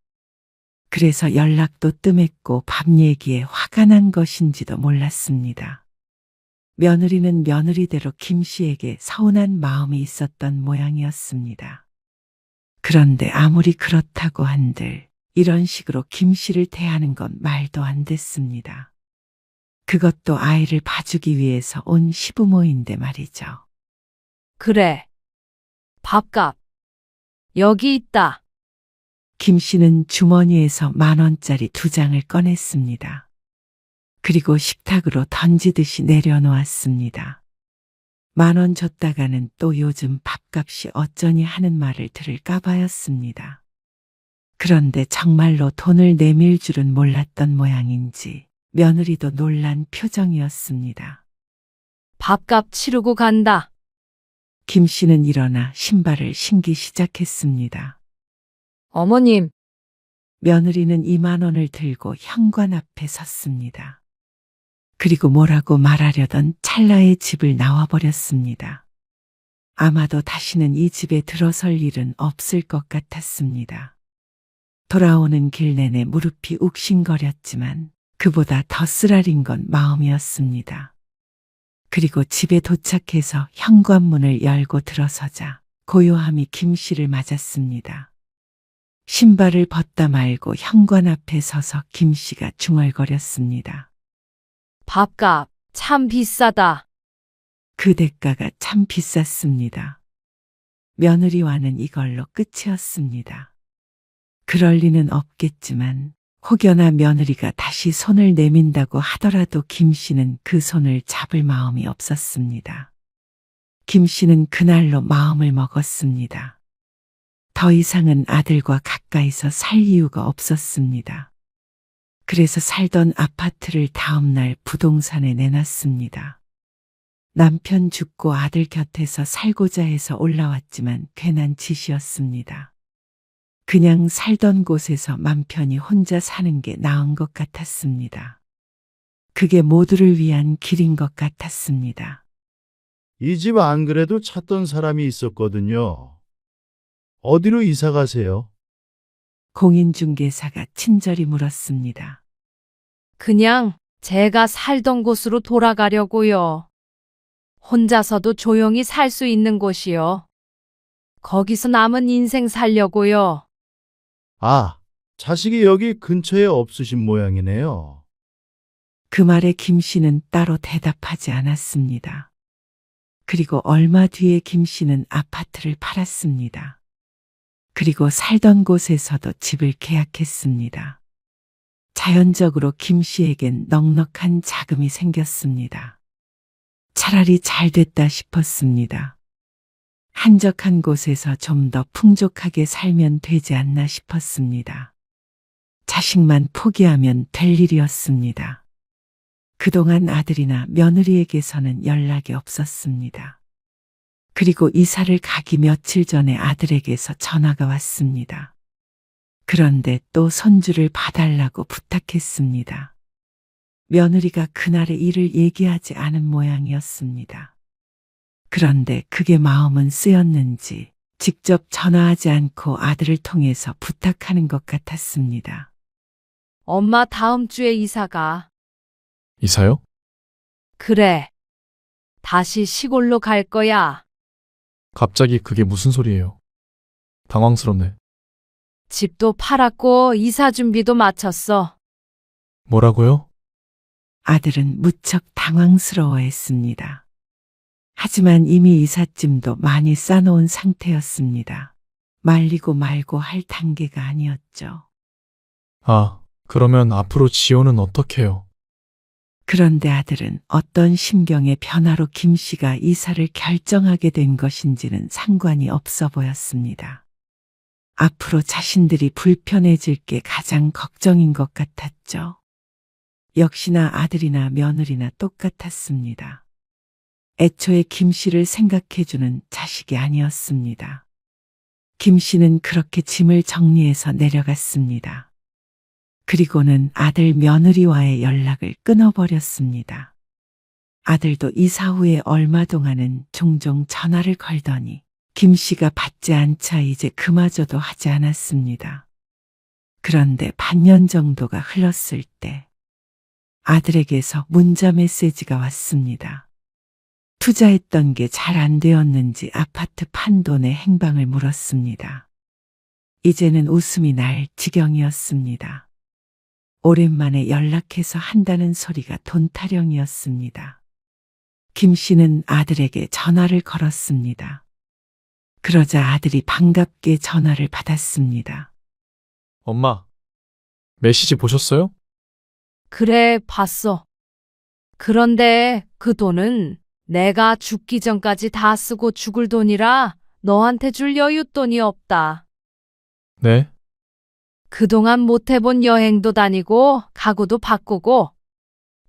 그래서 연락도 뜸했고 밥 얘기에 화가 난 것인지도 몰랐습니다. 며느리는 며느리대로 김 씨에게 서운한 마음이 있었던 모양이었습니다. 그런데 아무리 그렇다고 한들 이런 식으로 김 씨를 대하는 건 말도 안 됐습니다. 그것도 아이를 봐주기 위해서 온 시부모인데 말이죠. 그래. 밥값. 여기 있다. 김 씨는 주머니에서 10,000원짜리 2장을 꺼냈습니다. 그리고 식탁으로 던지듯이 내려놓았습니다. 10,000원 줬다가는 또 요즘 밥값이 어쩌니 하는 말을 들을까 봐였습니다. 그런데 정말로 돈을 내밀 줄은 몰랐던 모양인지 며느리도 놀란 표정이었습니다. 밥값 치르고 간다. 김 씨는 일어나 신발을 신기 시작했습니다. 어머님, 며느리는 20,000원을 들고 현관 앞에 섰습니다. 그리고 뭐라고 말하려던 찰나에 집을 나와버렸습니다. 아마도 다시는 이 집에 들어설 일은 없을 것 같았습니다. 돌아오는 길 내내 무릎이 욱신거렸지만 그보다 더 쓰라린 건 마음이었습니다. 그리고 집에 도착해서 현관문을 열고 들어서자 고요함이 김 씨를 맞았습니다. 신발을 벗다 말고 현관 앞에 서서 김 씨가 중얼거렸습니다. 밥값 참 비싸다. 그 대가가 참 비쌌습니다. 며느리와는 이걸로 끝이었습니다. 그럴 리는 없겠지만 혹여나 며느리가 다시 손을 내민다고 하더라도 김 씨는 그 손을 잡을 마음이 없었습니다. 김 씨는 그날로 마음을 먹었습니다. 더 이상은 아들과 가까이서 살 이유가 없었습니다. 그래서 살던 아파트를 다음날 부동산에 내놨습니다. 남편 죽고 아들 곁에서 살고자 해서 올라왔지만 괜한 짓이었습니다. 그냥 살던 곳에서 맘 편히 혼자 사는 게 나은 것 같았습니다. 그게 모두를 위한 길인 것 같았습니다. 이 집 안 그래도 찾던 사람이 있었거든요. 어디로 이사 가세요? 공인중개사가 친절히 물었습니다. 그냥 제가 살던 곳으로 돌아가려고요. 혼자서도 조용히 살 수 있는 곳이요. 거기서 남은 인생 살려고요. 아, 자식이 여기 근처에 없으신 모양이네요. 그 말에 김 씨는 따로 대답하지 않았습니다. 그리고 얼마 뒤에 김 씨는 아파트를 팔았습니다. 그리고 살던 곳에서도 집을 계약했습니다. 자연적으로 김 씨에겐 넉넉한 자금이 생겼습니다. 차라리 잘 됐다 싶었습니다. 한적한 곳에서 좀 더 풍족하게 살면 되지 않나 싶었습니다. 자식만 포기하면 될 일이었습니다. 그동안 아들이나 며느리에게서는 연락이 없었습니다. 그리고 이사를 가기 며칠 전에 아들에게서 전화가 왔습니다. 그런데 또 손주를 봐달라고 부탁했습니다. 며느리가 그날의 일을 얘기하지 않은 모양이었습니다. 그런데 그게 마음은 쓰였는지 직접 전화하지 않고 아들을 통해서 부탁하는 것 같았습니다. 엄마 다음 주에 이사가. 이사요? 그래. 다시 시골로 갈 거야. 갑자기 그게 무슨 소리예요? 당황스럽네. 집도 팔았고 이사 준비도 마쳤어. 뭐라고요? 아들은 무척 당황스러워했습니다. 하지만 이미 이삿짐도 많이 싸놓은 상태였습니다. 말리고 말고 할 단계가 아니었죠. 아, 그러면 앞으로 지호는 어떻게 해요? 그런데 아들은 어떤 심경의 변화로 김 씨가 이사를 결정하게 된 것인지는 상관이 없어 보였습니다. 앞으로 자신들이 불편해질 게 가장 걱정인 것 같았죠. 역시나 아들이나 며느리나 똑같았습니다. 애초에 김 씨를 생각해주는 자식이 아니었습니다. 김 씨는 그렇게 짐을 정리해서 내려갔습니다. 그리고는 아들 며느리와의 연락을 끊어버렸습니다. 아들도 이사 후에 얼마 동안은 종종 전화를 걸더니 김 씨가 받지 않자 이제 그마저도 하지 않았습니다. 그런데 반년 정도가 흘렀을 때 아들에게서 문자 메시지가 왔습니다. 투자했던 게 잘 안 되었는지 아파트 판돈의 행방을 물었습니다. 이제는 웃음이 날 지경이었습니다. 오랜만에 연락해서 한다는 소리가 돈 타령이었습니다. 김 씨는 아들에게 전화를 걸었습니다. 그러자 아들이 반갑게 전화를 받았습니다. 엄마, 메시지 보셨어요? 그래, 봤어. 그런데 그 돈은 내가 죽기 전까지 다 쓰고 죽을 돈이라 너한테 줄 여윳돈이 없다. 네. 그동안 못 해본 여행도 다니고 가구도 바꾸고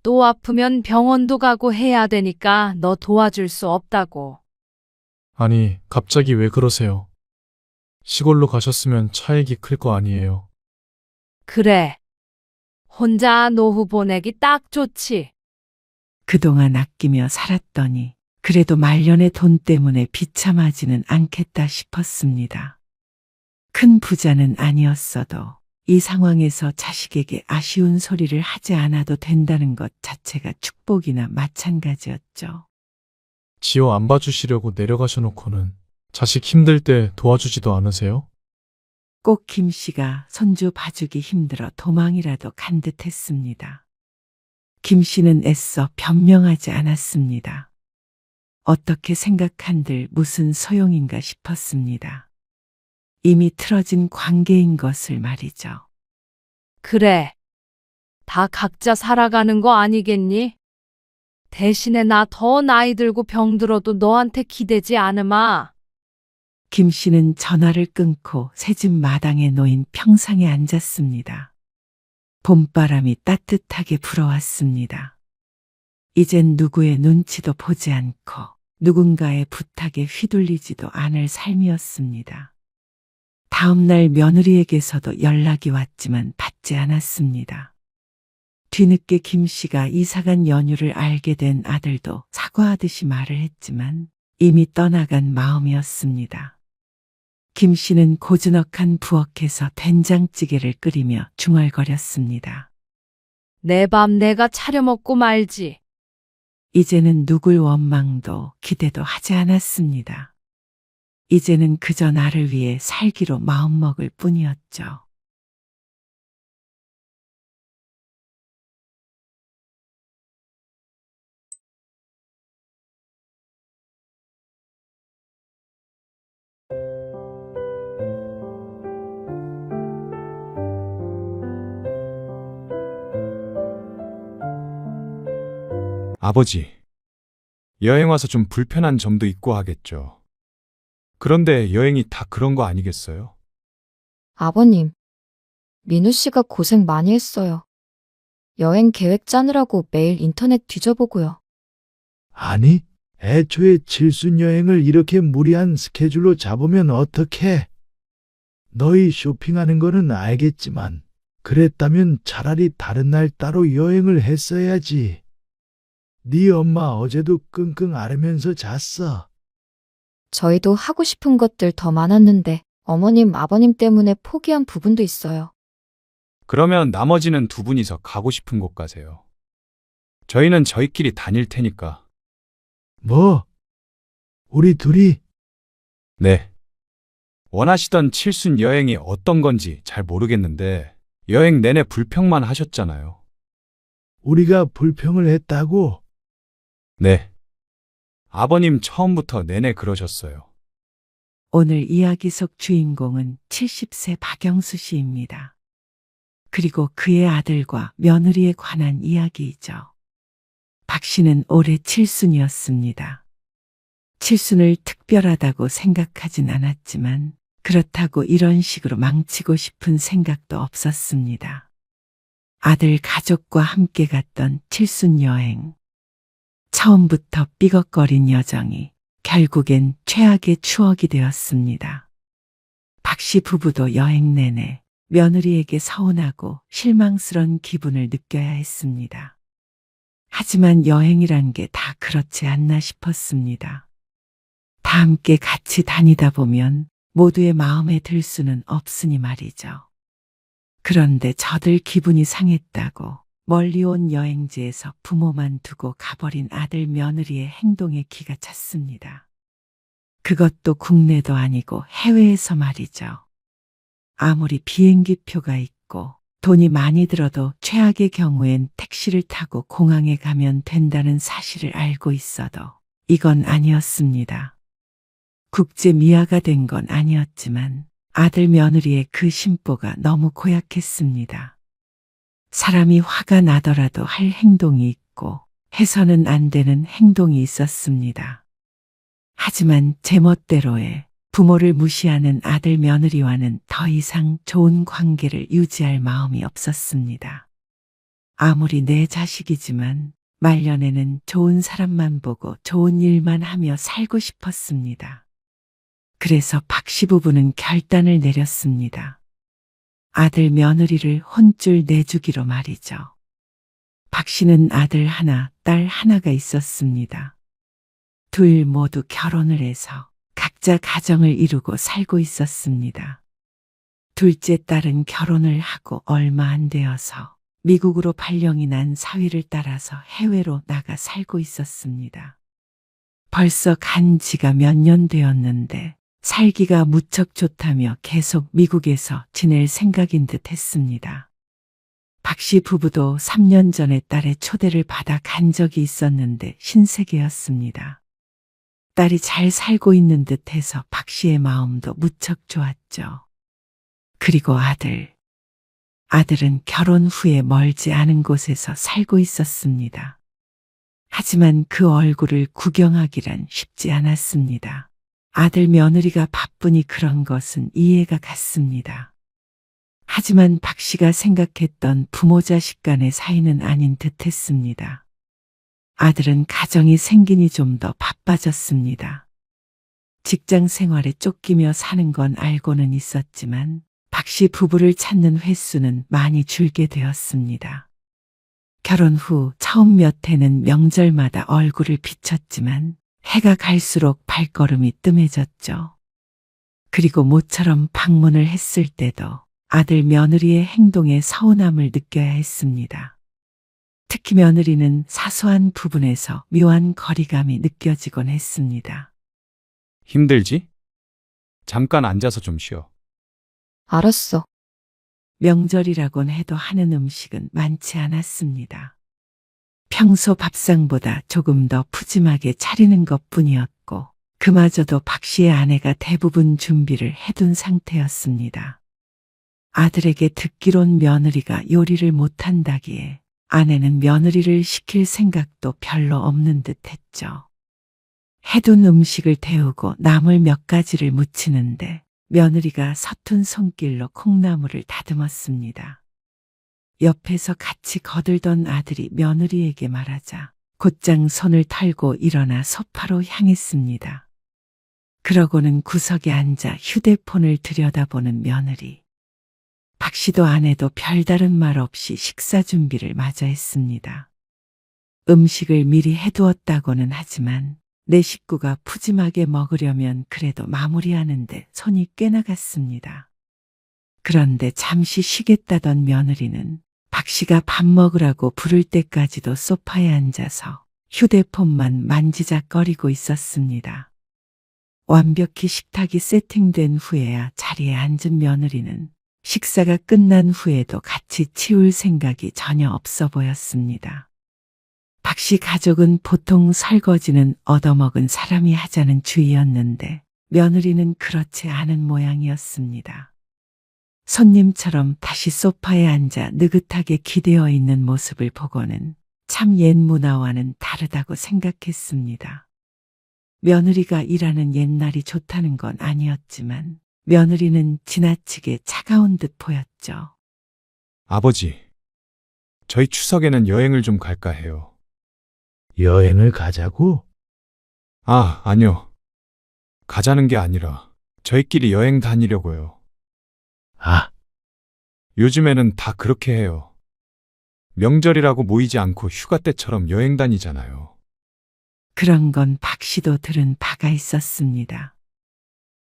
또 아프면 병원도 가고 해야 되니까 너 도와줄 수 없다고. 아니, 갑자기 왜 그러세요? 시골로 가셨으면 차익이 클 거 아니에요. 그래. 혼자 노후 보내기 딱 좋지. 그동안 아끼며 살았더니 그래도 말년의 돈 때문에 비참하지는 않겠다 싶었습니다. 큰 부자는 아니었어도 이 상황에서 자식에게 아쉬운 소리를 하지 않아도 된다는 것 자체가 축복이나 마찬가지였죠. 지호 안 봐주시려고 내려가셔놓고는 자식 힘들 때 도와주지도 않으세요? 꼭 김 씨가 손주 봐주기 힘들어 도망이라도 간 듯했습니다. 김 씨는 애써 변명하지 않았습니다. 어떻게 생각한들 무슨 소용인가 싶었습니다. 이미 틀어진 관계인 것을 말이죠. 그래. 다 각자 살아가는 거 아니겠니? 대신에 나 더 나이 들고 병들어도 너한테 기대지 않으마. 김 씨는 전화를 끊고 새집 마당에 놓인 평상에 앉았습니다. 봄바람이 따뜻하게 불어왔습니다. 이젠 누구의 눈치도 보지 않고 누군가의 부탁에 휘둘리지도 않을 삶이었습니다. 다음 날 며느리에게서도 연락이 왔지만 받지 않았습니다. 뒤늦게 김 씨가 이사간 연유를 알게 된 아들도 사과하듯이 말을 했지만 이미 떠나간 마음이었습니다. 김 씨는 고즈넉한 부엌에서 된장찌개를 끓이며 중얼거렸습니다. 내 밥 내가 차려 먹고 말지. 이제는 누굴 원망도 기대도 하지 않았습니다. 이제는 그저 나를 위해 살기로 마음먹을 뿐이었죠. 아버지, 여행 와서 좀 불편한 점도 있고 하겠죠. 그런데 여행이 다 그런 거 아니겠어요? 아버님, 민우 씨가 고생 많이 했어요. 여행 계획 짜느라고 매일 인터넷 뒤져보고요. 아니, 애초에 칠순 여행을 이렇게 무리한 스케줄로 잡으면 어떡해? 너희 쇼핑하는 거는 알겠지만 그랬다면 차라리 다른 날 따로 여행을 했어야지. 네 엄마 어제도 끙끙 앓으면서 잤어. 저희도 하고 싶은 것들 더 많았는데 어머님, 아버님 때문에 포기한 부분도 있어요. 그러면 나머지는 두 분이서 가고 싶은 곳 가세요. 저희는 저희끼리 다닐 테니까. 뭐? 우리 둘이? 네. 원하시던 칠순 여행이 어떤 건지 잘 모르겠는데 여행 내내 불평만 하셨잖아요. 우리가 불평을 했다고? 네. 아버님 처음부터 내내 그러셨어요. 오늘 이야기 속 주인공은 70세 박영수 씨입니다. 그리고 그의 아들과 며느리에 관한 이야기이죠. 박 씨는 올해 칠순이었습니다. 칠순을 특별하다고 생각하진 않았지만 그렇다고 이런 식으로 망치고 싶은 생각도 없었습니다. 아들 가족과 함께 갔던 칠순 여행. 처음부터 삐걱거린 여정이 결국엔 최악의 추억이 되었습니다. 박 씨 부부도 여행 내내 며느리에게 서운하고 실망스런 기분을 느껴야 했습니다. 하지만 여행이란 게 다 그렇지 않나 싶었습니다. 다 함께 같이 다니다 보면 모두의 마음에 들 수는 없으니 말이죠. 그런데 저들 기분이 상했다고 멀리 온 여행지에서 부모만 두고 가버린 아들 며느리의 행동에 기가 찼습니다. 그것도 국내도 아니고 해외에서 말이죠. 아무리 비행기 표가 있고 돈이 많이 들어도 최악의 경우엔 택시를 타고 공항에 가면 된다는 사실을 알고 있어도 이건 아니었습니다. 국제 미아가 된 건 아니었지만 아들 며느리의 그 심보가 너무 고약했습니다. 사람이 화가 나더라도 할 행동이 있고 해서는 안 되는 행동이 있었습니다. 하지만 제멋대로의 부모를 무시하는 아들 며느리와는 더 이상 좋은 관계를 유지할 마음이 없었습니다. 아무리 내 자식이지만 말년에는 좋은 사람만 보고 좋은 일만 하며 살고 싶었습니다. 그래서 박 씨 부부는 결단을 내렸습니다. 아들 며느리를 혼쭐 내주기로 말이죠. 박 씨는 아들 하나, 딸 하나가 있었습니다. 둘 모두 결혼을 해서 각자 가정을 이루고 살고 있었습니다. 둘째 딸은 결혼을 하고 얼마 안 되어서 미국으로 발령이 난 사위를 따라서 해외로 나가 살고 있었습니다. 벌써 간 지가 몇 년 되었는데 살기가 무척 좋다며 계속 미국에서 지낼 생각인 듯 했습니다. 박 씨 부부도 3년 전에 딸의 초대를 받아 간 적이 있었는데 신세계였습니다. 딸이 잘 살고 있는 듯 해서 박 씨의 마음도 무척 좋았죠. 그리고 아들은 결혼 후에 멀지 않은 곳에서 살고 있었습니다. 하지만 그 얼굴을 구경하기란 쉽지 않았습니다. 아들 며느리가 바쁘니 그런 것은 이해가 갔습니다. 하지만 박 씨가 생각했던 부모 자식 간의 사이는 아닌 듯 했습니다. 아들은 가정이 생기니 좀 더 바빠졌습니다. 직장 생활에 쫓기며 사는 건 알고는 있었지만 박 씨 부부를 찾는 횟수는 많이 줄게 되었습니다. 결혼 후 처음 몇 해는 명절마다 얼굴을 비쳤지만 해가 갈수록 발걸음이 뜸해졌죠. 그리고 모처럼 방문을 했을 때도 아들 며느리의 행동에 서운함을 느껴야 했습니다. 특히 며느리는 사소한 부분에서 묘한 거리감이 느껴지곤 했습니다. 힘들지? 잠깐 앉아서 좀 쉬어. 알았어. 명절이라곤 해도 하는 음식은 많지 않았습니다. 평소 밥상보다 조금 더 푸짐하게 차리는 것뿐이었고 그마저도 박 씨의 아내가 대부분 준비를 해둔 상태였습니다. 아들에게 듣기론 며느리가 요리를 못한다기에 아내는 며느리를 시킬 생각도 별로 없는 듯 했죠. 해둔 음식을 데우고 나물 몇 가지를 무치는데 며느리가 서툰 손길로 콩나물을 다듬었습니다. 옆에서 같이 거들던 아들이 며느리에게 말하자 곧장 손을 털고 일어나 소파로 향했습니다. 그러고는 구석에 앉아 휴대폰을 들여다보는 며느리. 박 씨도 아내도 별다른 말 없이 식사 준비를 마저 했습니다. 음식을 미리 해두었다고는 하지만 내 식구가 푸짐하게 먹으려면 그래도 마무리하는데 손이 꽤나 갔습니다. 그런데 잠시 쉬겠다던 며느리는 박 씨가 밥 먹으라고 부를 때까지도 소파에 앉아서 휴대폰만 만지작거리고 있었습니다. 완벽히 식탁이 세팅된 후에야 자리에 앉은 며느리는 식사가 끝난 후에도 같이 치울 생각이 전혀 없어 보였습니다. 박 씨 가족은 보통 설거지는 얻어먹은 사람이 하자는 주의였는데 며느리는 그렇지 않은 모양이었습니다. 손님처럼 다시 소파에 앉아 느긋하게 기대어 있는 모습을 보고는 참 옛 문화와는 다르다고 생각했습니다. 며느리가 일하는 옛날이 좋다는 건 아니었지만 며느리는 지나치게 차가운 듯 보였죠. 아버지, 저희 추석에는 여행을 좀 갈까 해요. 여행을 가자고? 아, 아니요. 가자는 게 아니라 저희끼리 여행 다니려고요. 아, 요즘에는 다 그렇게 해요. 명절이라고 모이지 않고 휴가 때처럼 여행 다니잖아요. 그런 건 박 씨도 들은 바가 있었습니다.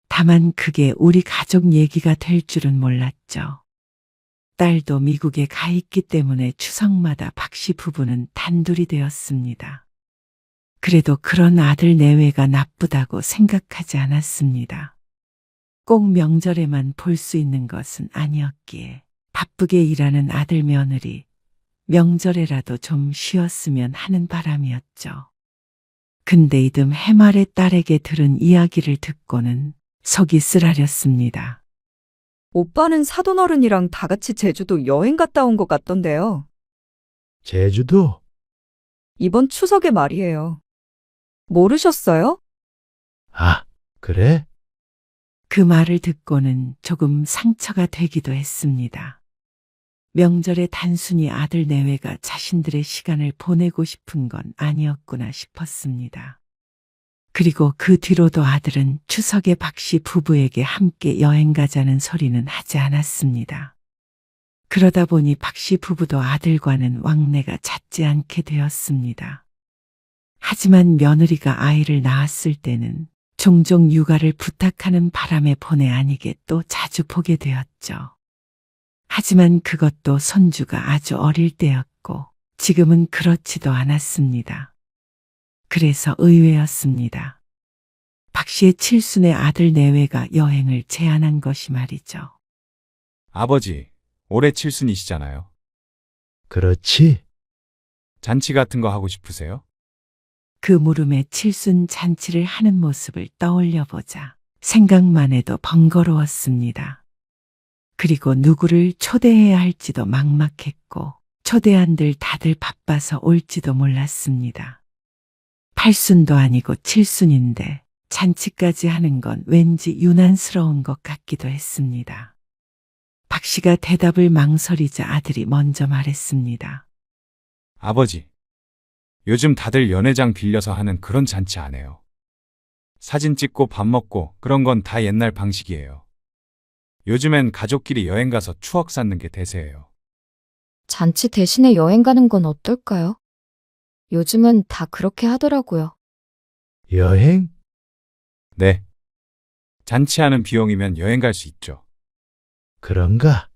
다만 그게 우리 가족 얘기가 될 줄은 몰랐죠. 딸도 미국에 가 있기 때문에 추석마다 박 씨 부부는 단둘이 되었습니다. 그래도 그런 아들 내외가 나쁘다고 생각하지 않았습니다. 꼭 명절에만 볼 수 있는 것은 아니었기에 바쁘게 일하는 아들 며느리, 명절에라도 좀 쉬었으면 하는 바람이었죠. 근데 이듬 해말의 딸에게 들은 이야기를 듣고는 속이 쓰라렸습니다. 오빠는 사돈어른이랑 다 같이 제주도 여행 갔다 온 것 같던데요. 제주도? 이번 추석에 말이에요. 모르셨어요? 아, 그래? 그 말을 듣고는 조금 상처가 되기도 했습니다. 명절에 단순히 아들 내외가 자신들의 시간을 보내고 싶은 건 아니었구나 싶었습니다. 그리고 그 뒤로도 아들은 추석에 박 씨 부부에게 함께 여행 가자는 소리는 하지 않았습니다. 그러다 보니 박 씨 부부도 아들과는 왕래가 잦지 않게 되었습니다. 하지만 며느리가 아이를 낳았을 때는 종종 육아를 부탁하는 바람에 본의 아니게 또 자주 보게 되었죠. 하지만 그것도 손주가 아주 어릴 때였고 지금은 그렇지도 않았습니다. 그래서 의외였습니다. 박 씨의 칠순의 아들 내외가 여행을 제안한 것이 말이죠. 아버지, 올해 칠순이시잖아요. 그렇지? 잔치 같은 거 하고 싶으세요? 그 물음에 칠순 잔치를 하는 모습을 떠올려 보자 생각만 해도 번거로웠습니다. 그리고 누구를 초대해야 할지도 막막했고 초대한들 다들 바빠서 올지도 몰랐습니다. 8순도 아니고 7순인데 잔치까지 하는 건 왠지 유난스러운 것 같기도 했습니다. 박 씨가 대답을 망설이자 아들이 먼저 말했습니다. 아버지, 요즘 다들 연회장 빌려서 하는 그런 잔치 안 해요. 사진 찍고 밥 먹고 그런 건 다 옛날 방식이에요. 요즘엔 가족끼리 여행 가서 추억 쌓는 게 대세예요. 잔치 대신에 여행 가는 건 어떨까요? 요즘은 다 그렇게 하더라고요. 여행? 네. 잔치하는 비용이면 여행 갈 수 있죠. 그런가?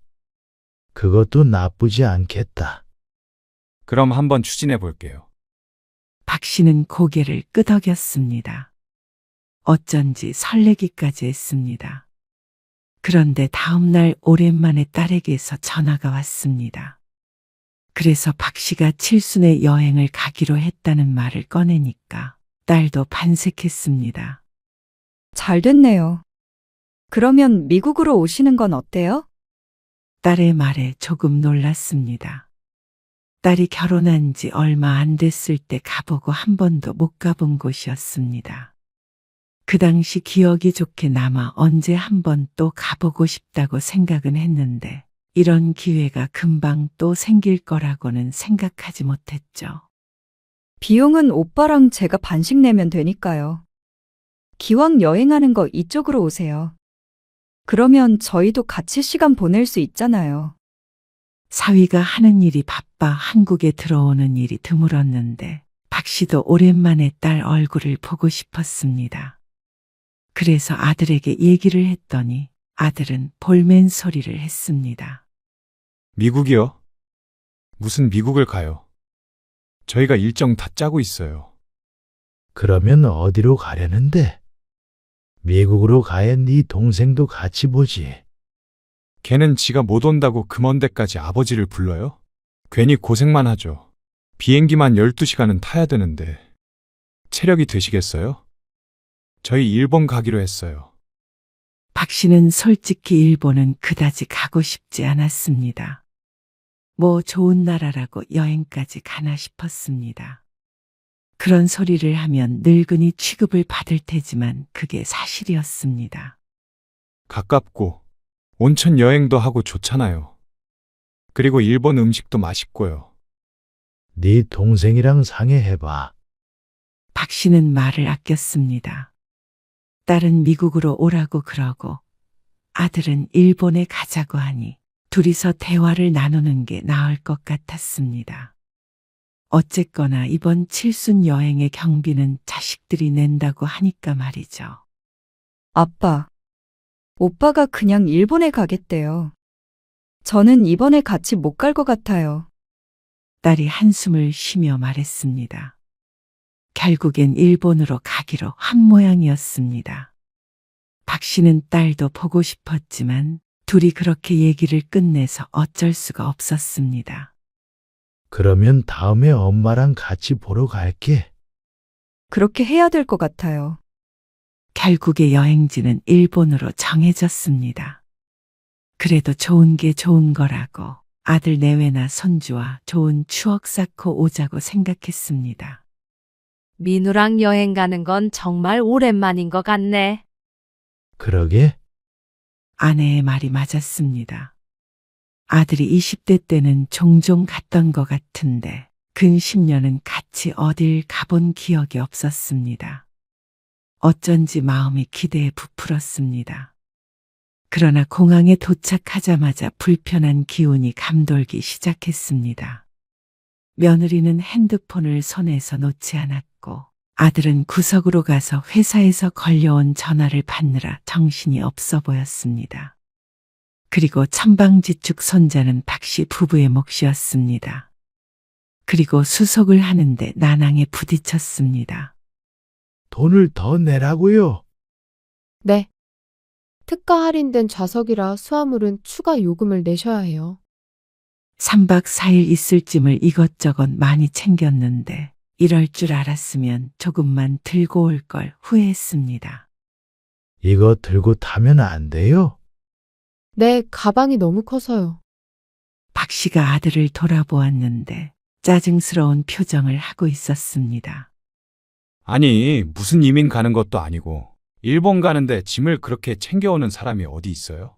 그것도 나쁘지 않겠다. 그럼 한번 추진해 볼게요. 박 씨는 고개를 끄덕였습니다. 어쩐지 설레기까지 했습니다. 그런데 다음 날 오랜만에 딸에게서 전화가 왔습니다. 그래서 박 씨가 칠순에 여행을 가기로 했다는 말을 꺼내니까 딸도 반색했습니다. 잘 됐네요. 그러면 미국으로 오시는 건 어때요? 딸의 말에 조금 놀랐습니다. 딸이 결혼한 지 얼마 안 됐을 때 가보고 한 번도 못 가본 곳이었습니다. 그 당시 기억이 좋게 남아 언제 한 번 또 가보고 싶다고 생각은 했는데 이런 기회가 금방 또 생길 거라고는 생각하지 못했죠. 비용은 오빠랑 제가 반씩 내면 되니까요. 기왕 여행하는 거 이쪽으로 오세요. 그러면 저희도 같이 시간 보낼 수 있잖아요. 사위가 하는 일이 바빠 한국에 들어오는 일이 드물었는데 박 박 씨도 오랜만에 딸 얼굴을 보고 싶었습니다. 그래서 아들에게 얘기를 했더니 아들은 볼멘 소리를 했습니다. 미국이요? 무슨 미국을 가요? 저희가 일정 다 짜고 있어요. 그러면 어디로 가려는데? 미국으로 가야 네 동생도 같이 보지. 걔는 지가 못 온다고 그 먼 데까지 아버지를 불러요? 괜히 고생만 하죠. 비행기만 12시간은 타야 되는데 체력이 되시겠어요? 저희 일본 가기로 했어요. 박 씨는 솔직히 일본은 그다지 가고 싶지 않았습니다. 뭐 좋은 나라라고 여행까지 가나 싶었습니다. 그런 소리를 하면 늙은이 취급을 받을 테지만 그게 사실이었습니다. 가깝고 온천 여행도 하고 좋잖아요. 그리고 일본 음식도 맛있고요. 네 동생이랑 상의해봐. 박 씨는 말을 아꼈습니다. 딸은 미국으로 오라고 그러고 아들은 일본에 가자고 하니 둘이서 대화를 나누는 게 나을 것 같았습니다. 어쨌거나 이번 칠순 여행의 경비는 자식들이 낸다고 하니까 말이죠. 아빠, 오빠가 그냥 일본에 가겠대요. 저는 이번에 같이 못 갈 것 같아요. 딸이 한숨을 쉬며 말했습니다. 결국엔 일본으로 가기로 한 모양이었습니다. 박 씨는 딸도 보고 싶었지만 둘이 그렇게 얘기를 끝내서 어쩔 수가 없었습니다. 그러면 다음에 엄마랑 같이 보러 갈게. 그렇게 해야 될 것 같아요. 결국에 여행지는 일본으로 정해졌습니다. 그래도 좋은 게 좋은 거라고 아들 내외나 손주와 좋은 추억 쌓고 오자고 생각했습니다. 민우랑 여행 가는 건 정말 오랜만인 것 같네. 그러게? 아내의 말이 맞았습니다. 아들이 20대 때는 종종 갔던 것 같은데 근 10년은 같이 어딜 가본 기억이 없었습니다. 어쩐지 마음이 기대에 부풀었습니다. 그러나 공항에 도착하자마자 불편한 기운이 감돌기 시작했습니다. 며느리는 핸드폰을 손에서 놓지 않았고 아들은 구석으로 가서 회사에서 걸려온 전화를 받느라 정신이 없어 보였습니다. 그리고 천방지축 손자는 박 씨 부부의 몫이었습니다. 그리고 수속을 하는데 난항에 부딪혔습니다. 돈을 더 내라고요. 네. 특가 할인된 좌석이라 수화물은 추가 요금을 내셔야 해요. 3박 4일 있을 짐을 이것저것 많이 챙겼는데 이럴 줄 알았으면 조금만 들고 올 걸 후회했습니다. 이거 들고 타면 안 돼요? 네, 가방이 너무 커서요. 박 씨가 아들을 돌아보았는데 짜증스러운 표정을 하고 있었습니다. 아니, 무슨 이민 가는 것도 아니고 일본 가는데 짐을 그렇게 챙겨오는 사람이 어디 있어요?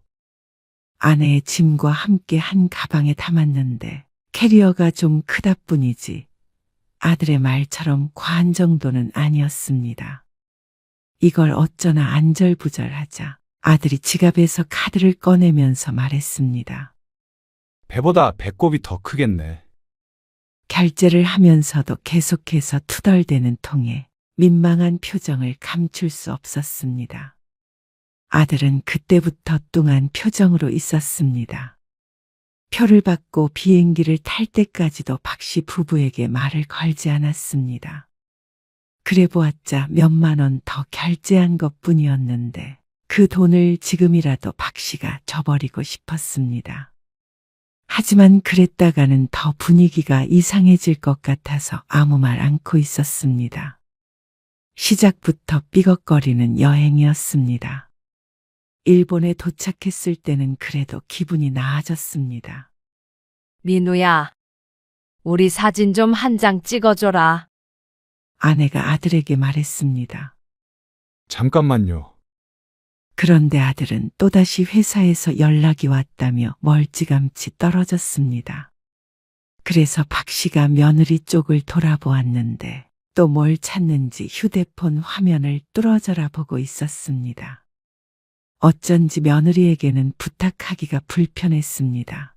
아내의 짐과 함께 한 가방에 담았는데 캐리어가 좀 크다 뿐이지 아들의 말처럼 과한 정도는 아니었습니다. 이걸 어쩌나 안절부절하자 아들이 지갑에서 카드를 꺼내면서 말했습니다. 배보다 배꼽이 더 크겠네. 결제를 하면서도 계속해서 투덜대는 통에 민망한 표정을 감출 수 없었습니다. 아들은 그때부터 뚱한 표정으로 있었습니다. 표를 받고 비행기를 탈 때까지도 박 씨 부부에게 말을 걸지 않았습니다. 그래 보았자 몇만 원 더 결제한 것뿐이었는데 그 돈을 지금이라도 박 씨가 줘버리고 싶었습니다. 하지만 그랬다가는 더 분위기가 이상해질 것 같아서 아무 말 않고 있었습니다. 시작부터 삐걱거리는 여행이었습니다. 일본에 도착했을 때는 그래도 기분이 나아졌습니다. 민우야, 우리 사진 좀 한 장 찍어줘라. 아내가 아들에게 말했습니다. 잠깐만요. 그런데 아들은 또다시 회사에서 연락이 왔다며 멀찌감치 떨어졌습니다. 그래서 박 씨가 며느리 쪽을 돌아보았는데 또 뭘 찾는지 휴대폰 화면을 뚫어져라 보고 있었습니다. 어쩐지 며느리에게는 부탁하기가 불편했습니다.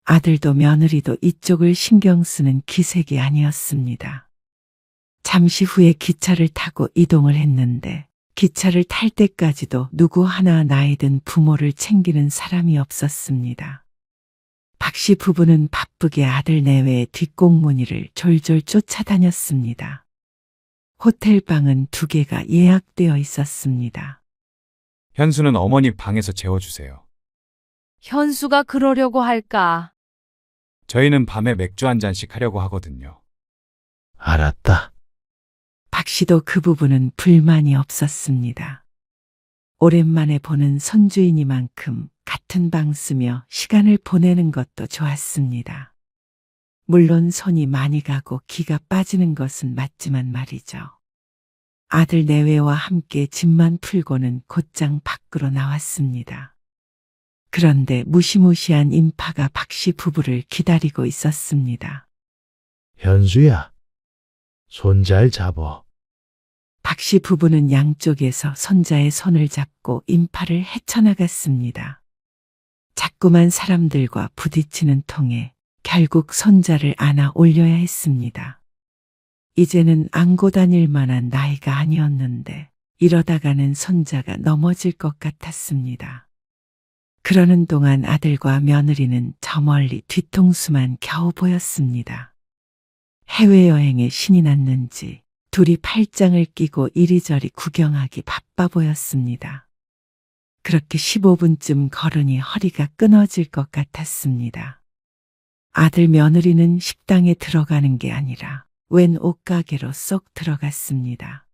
아들도 며느리도 이쪽을 신경 쓰는 기색이 아니었습니다. 잠시 후에 기차를 타고 이동을 했는데 기차를 탈 때까지도 누구 하나 나이 든 부모를 챙기는 사람이 없었습니다. 박 씨 부부는 바쁘게 아들 내외의 뒷공무니를 졸졸 쫓아다녔습니다. 호텔방은 2개가 예약되어 있었습니다. 현수는 어머니 방에서 재워주세요. 현수가 그러려고 할까? 저희는 밤에 맥주 한 잔씩 하려고 하거든요. 알았다. 박 씨도 그 부분은 불만이 없었습니다. 오랜만에 보는 손주이니만큼 같은 방 쓰며 시간을 보내는 것도 좋았습니다. 물론 손이 많이 가고 기가 빠지는 것은 맞지만 말이죠. 아들 내외와 함께 짐만 풀고는 곧장 밖으로 나왔습니다. 그런데 무시무시한 인파가 박 씨 부부를 기다리고 있었습니다. 현수야, 손 잘 잡어. 박 씨 부부는 양쪽에서 손자의 손을 잡고 인파를 헤쳐나갔습니다. 자꾸만 사람들과 부딪히는 통에 결국 손자를 안아 올려야 했습니다. 이제는 안고 다닐 만한 나이가 아니었는데 이러다가는 손자가 넘어질 것 같았습니다. 그러는 동안 아들과 며느리는 저 멀리 뒤통수만 겨우 보였습니다. 해외여행에 신이 났는지 둘이 팔짱을 끼고 이리저리 구경하기 바빠 보였습니다. 그렇게 15분쯤 걸으니 허리가 끊어질 것 같았습니다. 아들 며느리는 식당에 들어가는 게 아니라 웬 옷가게로 쏙 들어갔습니다.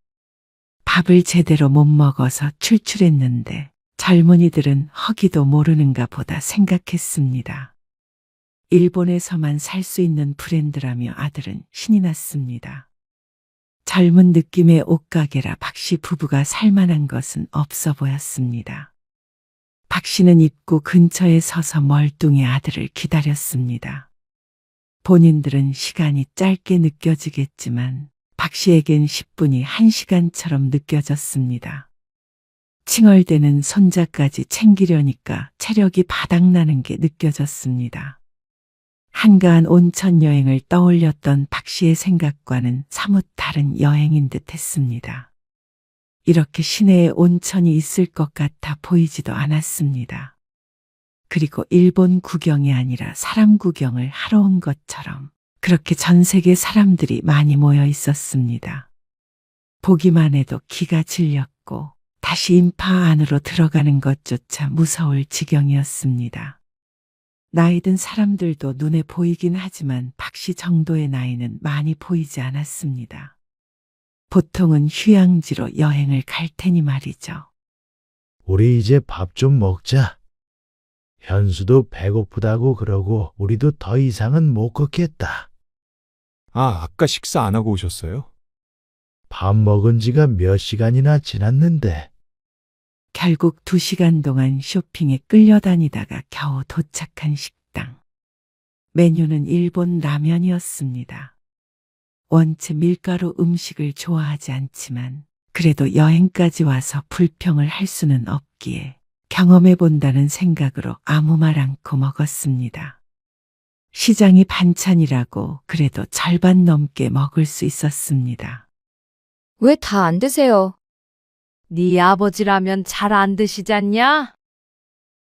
밥을 제대로 못 먹어서 출출했는데 젊은이들은 허기도 모르는가 보다 생각했습니다. 일본에서만 살 수 있는 브랜드라며 아들은 신이 났습니다. 젊은 느낌의 옷가게라 박 씨 부부가 살만한 것은 없어 보였습니다. 박 씨는 입구 근처에 서서 멀뚱히 아들을 기다렸습니다. 본인들은 시간이 짧게 느껴지겠지만 박 씨에겐 10분이 1시간처럼 느껴졌습니다. 칭얼대는 손자까지 챙기려니까 체력이 바닥나는 게 느껴졌습니다. 한가한 온천 여행을 떠올렸던 박 씨의 생각과는 사뭇 다른 여행인 듯 했습니다. 이렇게 시내에 온천이 있을 것 같아 보이지도 않았습니다. 그리고 일본 구경이 아니라 사람 구경을 하러 온 것처럼 그렇게 전 세계 사람들이 많이 모여 있었습니다. 보기만 해도 기가 질렸고 다시 인파 안으로 들어가는 것조차 무서울 지경이었습니다. 나이든 사람들도 눈에 보이긴 하지만 박 씨 정도의 나이는 많이 보이지 않았습니다. 보통은 휴양지로 여행을 갈 테니 말이죠. 우리 이제 밥 좀 먹자. 현수도 배고프다고 그러고 우리도 더 이상은 못 걷겠다. 아, 아까 식사 안 하고 오셨어요? 밥 먹은 지가 몇 시간이나 지났는데. 결국 2시간 동안 쇼핑에 끌려다니다가 겨우 도착한 식당. 메뉴는 일본 라면이었습니다. 원체 밀가루 음식을 좋아하지 않지만 그래도 여행까지 와서 불평을 할 수는 없기에 경험해 본다는 생각으로 아무 말 않고 먹었습니다. 시장이 반찬이라고 그래도 절반 넘게 먹을 수 있었습니다. 왜 다 안 드세요? 네 아버지라면 잘 안 드시잖냐?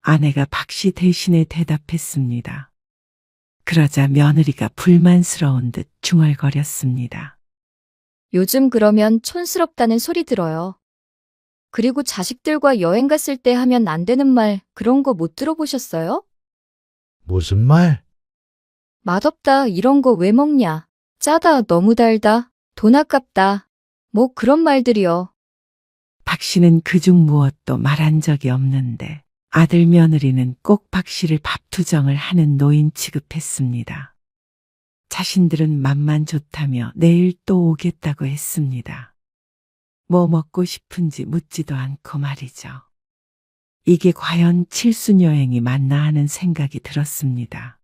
아내가 박 씨 대신에 대답했습니다. 그러자 며느리가 불만스러운 듯 중얼거렸습니다. 요즘 그러면 촌스럽다는 소리 들어요. 그리고 자식들과 여행 갔을 때 하면 안 되는 말 그런 거 못 들어보셨어요? 무슨 말? 맛없다 이런 거 왜 먹냐? 짜다 너무 달다 돈 아깝다 뭐 그런 말들이요. 박 씨는 그중 무엇도 말한 적이 없는데 아들 며느리는 꼭 박 씨를 밥투정을 하는 노인 취급했습니다. 자신들은 맛만 좋다며 내일 또 오겠다고 했습니다. 뭐 먹고 싶은지 묻지도 않고 말이죠. 이게 과연 칠순 여행이 맞나 하는 생각이 들었습니다.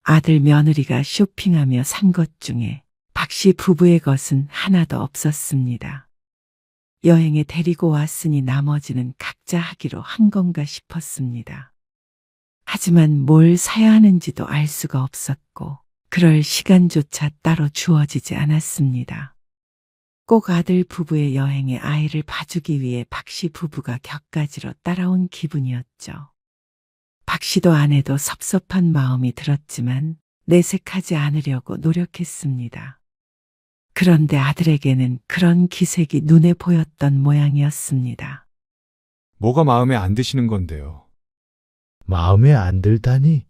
아들 며느리가 쇼핑하며 산 것 중에 박 씨 부부의 것은 하나도 없었습니다. 여행에 데리고 왔으니 나머지는 각자 하기로 한 건가 싶었습니다. 하지만 뭘 사야 하는지도 알 수가 없었고 그럴 시간조차 따로 주어지지 않았습니다. 꼭 아들 부부의 여행에 아이를 봐주기 위해 박 씨 부부가 격가지로 따라온 기분이었죠. 박 씨도 아내도 섭섭한 마음이 들었지만 내색하지 않으려고 노력했습니다. 그런데 아들에게는 그런 기색이 눈에 보였던 모양이었습니다. 뭐가 마음에 안 드시는 건데요? 마음에 안 들다니?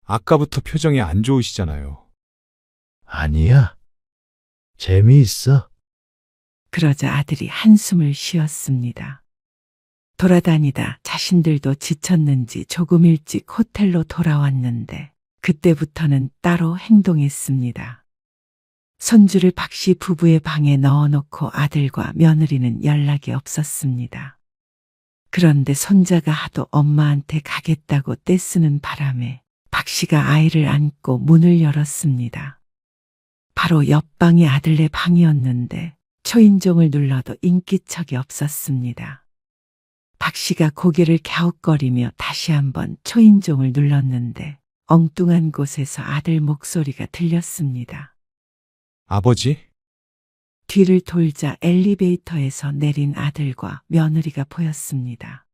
아까부터 표정이 안 좋으시잖아요. 아니야. 재미있어. 그러자 아들이 한숨을 쉬었습니다. 돌아다니다 자신들도 지쳤는지 조금 일찍 호텔로 돌아왔는데 그때부터는 따로 행동했습니다. 손주를 박 씨 부부의 방에 넣어놓고 아들과 며느리는 연락이 없었습니다. 그런데 손자가 하도 엄마한테 가겠다고 떼쓰는 바람에 박 씨가 아이를 안고 문을 열었습니다. 바로 옆방이 아들네 방이었는데 초인종을 눌러도 인기척이 없었습니다. 박 씨가 고개를 갸웃거리며 다시 한번 초인종을 눌렀는데 엉뚱한 곳에서 아들 목소리가 들렸습니다. 아버지? 뒤를 돌자 엘리베이터에서 내린 아들과 며느리가 보였습니다.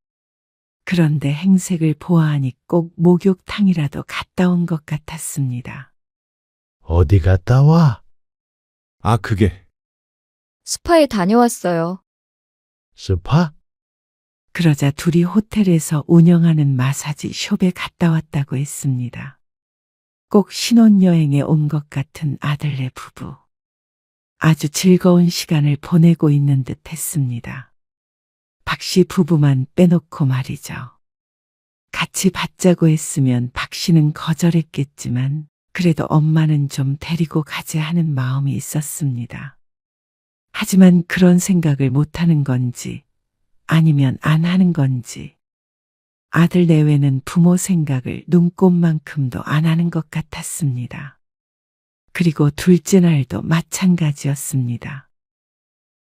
그런데 행색을 보아하니 꼭 목욕탕이라도 갔다 온 것 같았습니다. 어디 갔다 와? 아, 그게. 스파에 다녀왔어요. 스파? 그러자 둘이 호텔에서 운영하는 마사지 숍에 갔다 왔다고 했습니다. 꼭 신혼여행에 온 것 같은 아들네 부부. 아주 즐거운 시간을 보내고 있는 듯 했습니다. 박 씨 부부만 빼놓고 말이죠. 같이 받자고 했으면 박 씨는 거절했겠지만 그래도 엄마는 좀 데리고 가지 하는 마음이 있었습니다. 하지만 그런 생각을 못하는 건지 아니면 안 하는 건지 아들 내외는 부모 생각을 눈꼽만큼도 안 하는 것 같았습니다. 그리고 둘째 날도 마찬가지였습니다.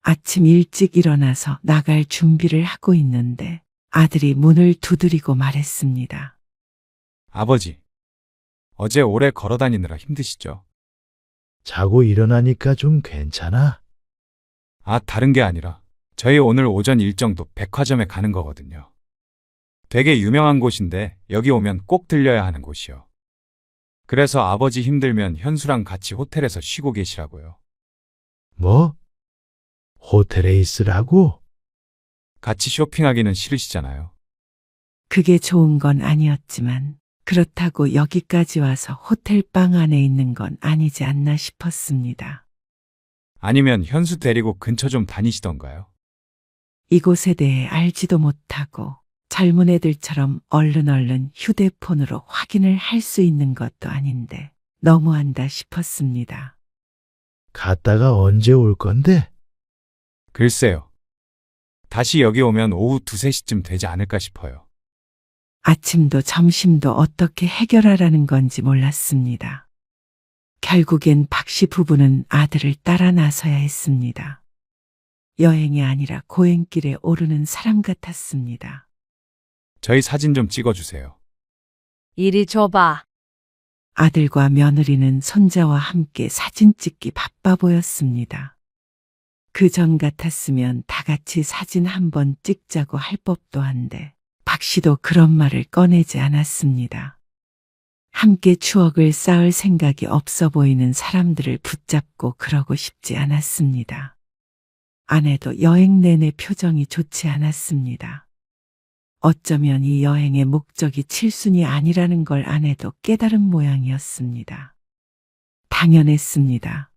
아침 일찍 일어나서 나갈 준비를 하고 있는데 아들이 문을 두드리고 말했습니다. 아버지. 어제 오래 걸어 다니느라 힘드시죠? 자고 일어나니까 좀 괜찮아? 아, 다른 게 아니라 저희 오늘 오전 일정도 백화점에 가는 거거든요. 되게 유명한 곳인데 여기 오면 꼭 들려야 하는 곳이요. 그래서 아버지 힘들면 현수랑 같이 호텔에서 쉬고 계시라고요. 뭐? 호텔에 있으라고? 같이 쇼핑하기는 싫으시잖아요. 그게 좋은 건 아니었지만 그렇다고 여기까지 와서 호텔 방 안에 있는 건 아니지 않나 싶었습니다. 아니면 현수 데리고 근처 좀 다니시던가요? 이곳에 대해 알지도 못하고 젊은 애들처럼 얼른 휴대폰으로 확인을 할 수 있는 것도 아닌데 너무한다 싶었습니다. 갔다가 언제 올 건데? 글쎄요. 다시 여기 오면 오후 2, 3시쯤 되지 않을까 싶어요. 아침도 점심도 어떻게 해결하라는 건지 몰랐습니다. 결국엔 박 씨 부부는 아들을 따라 나서야 했습니다. 여행이 아니라 고행길에 오르는 사람 같았습니다. 저희 사진 좀 찍어주세요. 이리 줘봐. 아들과 며느리는 손자와 함께 사진 찍기 바빠 보였습니다. 그 전 같았으면 다 같이 사진 한번 찍자고 할 법도 한데 박 씨도 그런 말을 꺼내지 않았습니다. 함께 추억을 쌓을 생각이 없어 보이는 사람들을 붙잡고 그러고 싶지 않았습니다. 아내도 여행 내내 표정이 좋지 않았습니다. 어쩌면 이 여행의 목적이 칠순이 아니라는 걸 아내도 깨달은 모양이었습니다. 당연했습니다.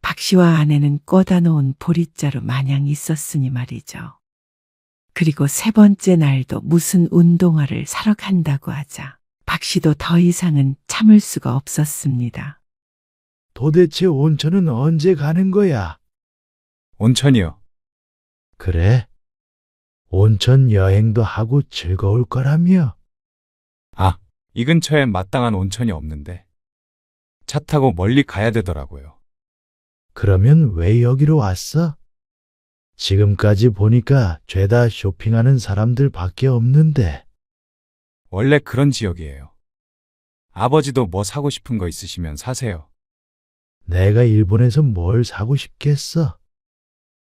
박 씨와 아내는 꽂아 놓은 보릿자루 마냥 있었으니 말이죠. 그리고 세 번째 날도 무슨 운동화를 사러 간다고 하자 박 씨도 더 이상은 참을 수가 없었습니다. 도대체 온천은 언제 가는 거야? 온천이요. 그래? 온천 여행도 하고 즐거울 거라며? 아, 이 근처엔 마땅한 온천이 없는데 차 타고 멀리 가야 되더라고요. 그러면 왜 여기로 왔어? 지금까지 보니까 죄다 쇼핑하는 사람들 밖에 없는데. 원래 그런 지역이에요. 아버지도 뭐 사고 싶은 거 있으시면 사세요. 내가 일본에서 뭘 사고 싶겠어?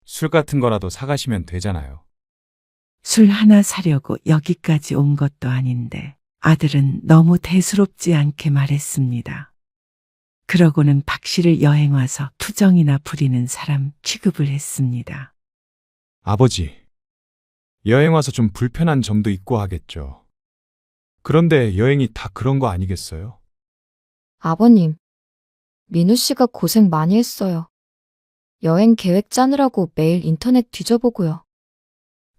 술 같은 거라도 사가시면 되잖아요. 술 하나 사려고 여기까지 온 것도 아닌데 아들은 너무 대수롭지 않게 말했습니다. 그러고는 박 씨를 여행 와서 투정이나 부리는 사람 취급을 했습니다. 아버지, 여행 와서 좀 불편한 점도 있고 하겠죠. 그런데 여행이 다 그런 거 아니겠어요? 아버님, 민우 씨가 고생 많이 했어요. 여행 계획 짜느라고 매일 인터넷 뒤져보고요.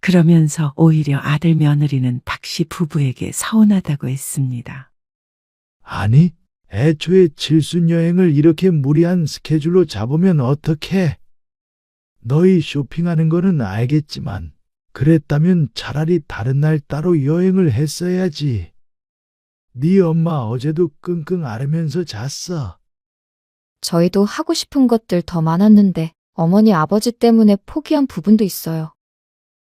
그러면서 오히려 아들 며느리는 박 씨 부부에게 서운하다고 했습니다. 아니, 애초에 칠순 여행을 이렇게 무리한 스케줄로 잡으면 어떡해? 너희 쇼핑하는 거는 알겠지만 그랬다면 차라리 다른 날 따로 여행을 했어야지. 네 엄마 어제도 끙끙 앓으면서 잤어. 저희도 하고 싶은 것들 더 많았는데 어머니 아버지 때문에 포기한 부분도 있어요.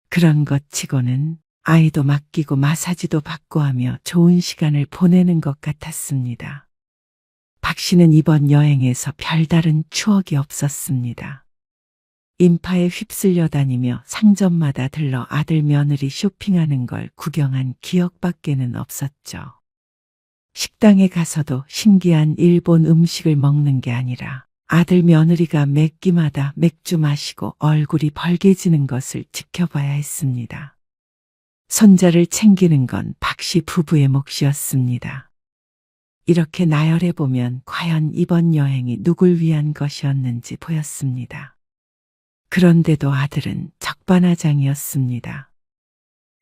그런 것 치고는 아이도 맡기고 마사지도 받고 하며 좋은 시간을 보내는 것 같았습니다. 박 씨는 이번 여행에서 별다른 추억이 없었습니다. 인파에 휩쓸려 다니며 상점마다 들러 아들 며느리 쇼핑하는 걸 구경한 기억밖에는 없었죠. 식당에 가서도 신기한 일본 음식을 먹는 게 아니라 아들 며느리가 몇 끼마다 맥주 마시고 얼굴이 벌개지는 것을 지켜봐야 했습니다. 손자를 챙기는 건 박 씨 부부의 몫이었습니다. 이렇게 나열해 보면 과연 이번 여행이 누굴 위한 것이었는지 보였습니다. 그런데도 아들은 적반하장이었습니다.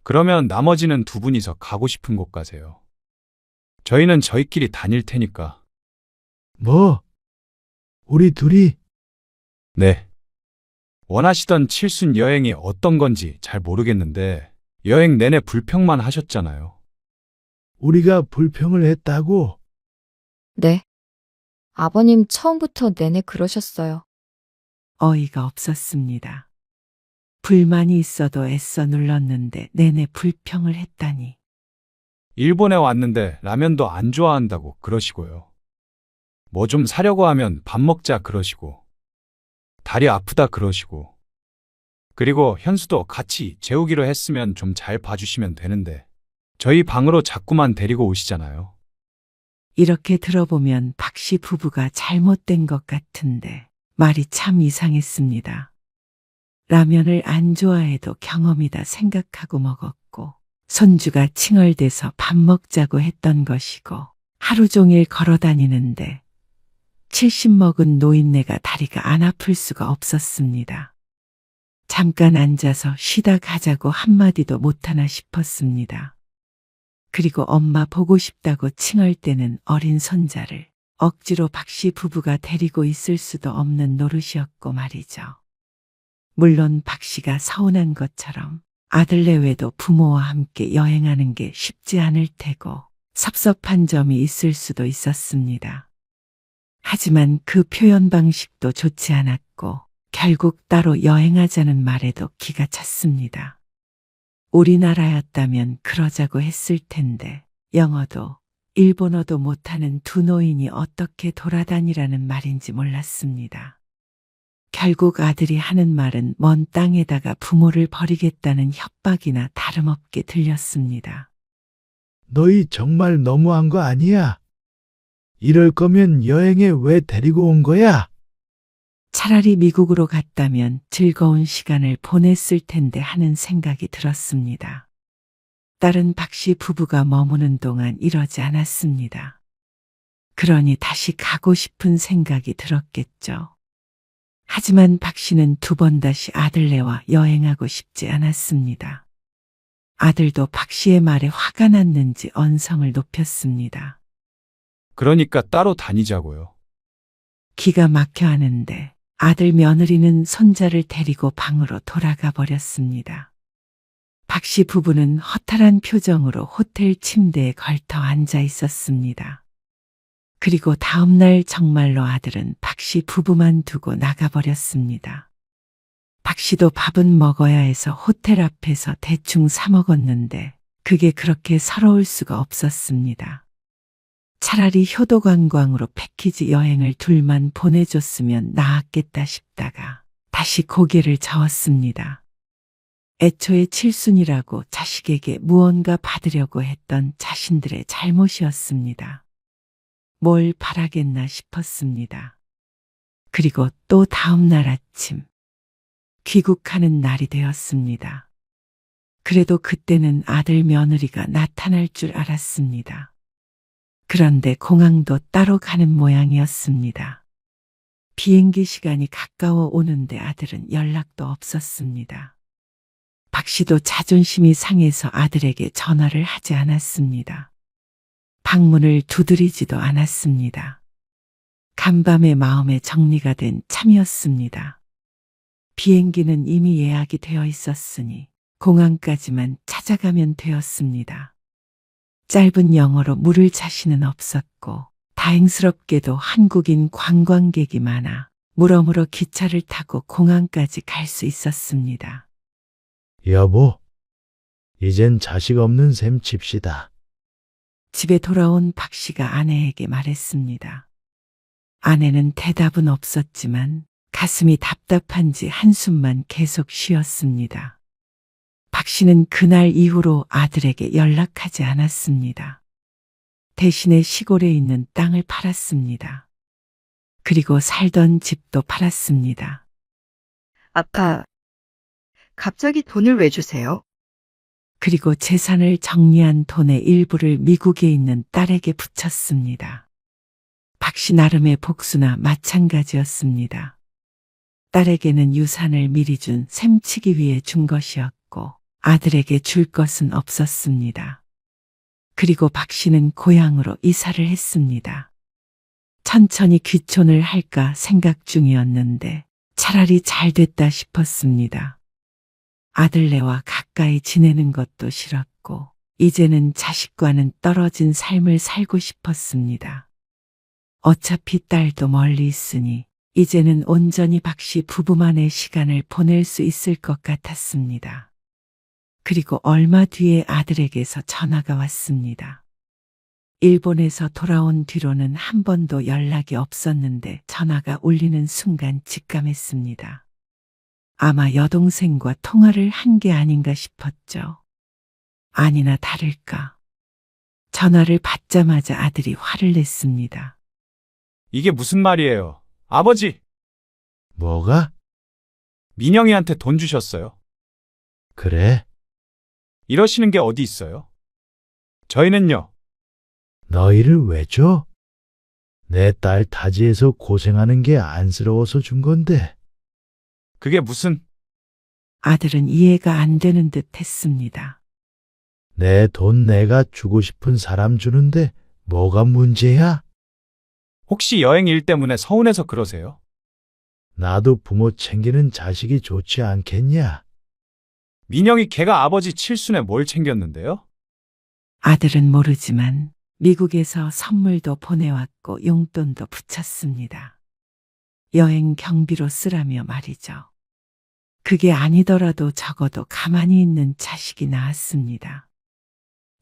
그러면 나머지는 두 분이서 가고 싶은 곳 가세요. 저희는 저희끼리 다닐 테니까. 뭐? 우리 둘이? 네. 원하시던 칠순 여행이 어떤 건지 잘 모르겠는데 여행 내내 불평만 하셨잖아요. 우리가 불평을 했다고? 네. 아버님 처음부터 내내 그러셨어요. 어이가 없었습니다. 불만이 있어도 애써 눌렀는데 내내 불평을 했다니. 일본에 왔는데 라면도 안 좋아한다고 그러시고요. 뭐 좀 사려고 하면 밥 먹자 그러시고. 다리 아프다 그러시고. 그리고 현수도 같이 재우기로 했으면 좀 잘 봐주시면 되는데 저희 방으로 자꾸만 데리고 오시잖아요. 이렇게 들어보면 박 씨 부부가 잘못된 것 같은데 말이 참 이상했습니다. 라면을 안 좋아해도 경험이다 생각하고 먹었고 손주가 칭얼대서 밥 먹자고 했던 것이고 하루 종일 걸어 다니는데 70 먹은 노인네가 다리가 안 아플 수가 없었습니다. 잠깐 앉아서 쉬다 가자고 한마디도 못하나 싶었습니다. 그리고 엄마 보고 싶다고 칭얼대는 어린 손자를 억지로 박 씨 부부가 데리고 있을 수도 없는 노릇이었고 말이죠. 물론 박 씨가 서운한 것처럼 아들 내외도 부모와 함께 여행하는 게 쉽지 않을 테고 섭섭한 점이 있을 수도 있었습니다. 하지만 그 표현 방식도 좋지 않았고 결국 따로 여행하자는 말에도 기가 찼습니다. 우리나라였다면 그러자고 했을 텐데 영어도 일본어도 못하는 두 노인이 어떻게 돌아다니라는 말인지 몰랐습니다. 결국 아들이 하는 말은 먼 땅에다가 부모를 버리겠다는 협박이나 다름없게 들렸습니다. 너희 정말 너무한 거 아니야? 이럴 거면 여행에 왜 데리고 온 거야? 차라리 미국으로 갔다면 즐거운 시간을 보냈을 텐데 하는 생각이 들었습니다. 딸은 박 씨 부부가 머무는 동안 이러지 않았습니다. 그러니 다시 가고 싶은 생각이 들었겠죠. 하지만 박 씨는 두 번 다시 아들네와 여행하고 싶지 않았습니다. 아들도 박 씨의 말에 화가 났는지 언성을 높였습니다. 그러니까 따로 다니자고요. 기가 막혀 하는데 아들 며느리는 손자를 데리고 방으로 돌아가 버렸습니다. 박 씨 부부는 허탈한 표정으로 호텔 침대에 걸터 앉아 있었습니다. 그리고 다음 날 정말로 아들은 박 씨 부부만 두고 나가버렸습니다. 박 씨도 밥은 먹어야 해서 호텔 앞에서 대충 사 먹었는데 그게 그렇게 서러울 수가 없었습니다. 차라리 효도관광으로 패키지 여행을 둘만 보내줬으면 나았겠다 싶다가 다시 고개를 저었습니다. 애초에 칠순이라고 자식에게 무언가 받으려고 했던 자신들의 잘못이었습니다. 뭘 바라겠나 싶었습니다. 그리고 또 다음 날 아침, 귀국하는 날이 되었습니다. 그래도 그때는 아들 며느리가 나타날 줄 알았습니다. 그런데 공항도 따로 가는 모양이었습니다. 비행기 시간이 가까워 오는데 아들은 연락도 없었습니다. 박 씨도 자존심이 상해서 아들에게 전화를 하지 않았습니다. 방문을 두드리지도 않았습니다. 간밤에 마음의 정리가 된 참이었습니다. 비행기는 이미 예약이 되어 있었으니 공항까지만 찾아가면 되었습니다. 짧은 영어로 물을 자신은 없었고 다행스럽게도 한국인 관광객이 많아 물어물어 기차를 타고 공항까지 갈 수 있었습니다. 여보, 이젠 자식 없는 셈 칩시다. 집에 돌아온 박 씨가 아내에게 말했습니다. 아내는 대답은 없었지만 가슴이 답답한지 한숨만 계속 쉬었습니다. 박 씨는 그날 이후로 아들에게 연락하지 않았습니다. 대신에 시골에 있는 땅을 팔았습니다. 그리고 살던 집도 팔았습니다. 아빠, 갑자기 돈을 왜 주세요? 그리고 재산을 정리한 돈의 일부를 미국에 있는 딸에게 붙였습니다. 박 씨 나름의 복수나 마찬가지였습니다. 딸에게는 유산을 미리 준 셈치기 위해 준 것이었고 아들에게 줄 것은 없었습니다. 그리고 박 씨는 고향으로 이사를 했습니다. 천천히 귀촌을 할까 생각 중이었는데 차라리 잘 됐다 싶었습니다. 아들네와 가까이 지내는 것도 싫었고 이제는 자식과는 떨어진 삶을 살고 싶었습니다. 어차피 딸도 멀리 있으니 이제는 온전히 박 씨 부부만의 시간을 보낼 수 있을 것 같았습니다. 그리고 얼마 뒤에 아들에게서 전화가 왔습니다. 일본에서 돌아온 뒤로는 한 번도 연락이 없었는데 전화가 울리는 순간 직감했습니다. 아마 여동생과 통화를 한 게 아닌가 싶었죠. 아니나 다를까. 전화를 받자마자 아들이 화를 냈습니다. 이게 무슨 말이에요? 아버지, 뭐가? 민영이한테 돈 주셨어요. 그래? 이러시는 게 어디 있어요? 저희는요. 너희를 왜 줘? 내 딸 타지에서 고생하는 게 안쓰러워서 준 건데. 그게 무슨... 아들은 이해가 안 되는 듯 했습니다. 내 돈 내가 주고 싶은 사람 주는데 뭐가 문제야? 혹시 여행 일 때문에 서운해서 그러세요? 나도 부모 챙기는 자식이 좋지 않겠냐? 민영이 걔가 아버지 칠순에 뭘 챙겼는데요? 아들은 모르지만 미국에서 선물도 보내왔고 용돈도 붙였습니다. 여행 경비로 쓰라며 말이죠. 그게 아니더라도 적어도 가만히 있는 자식이 나았습니다.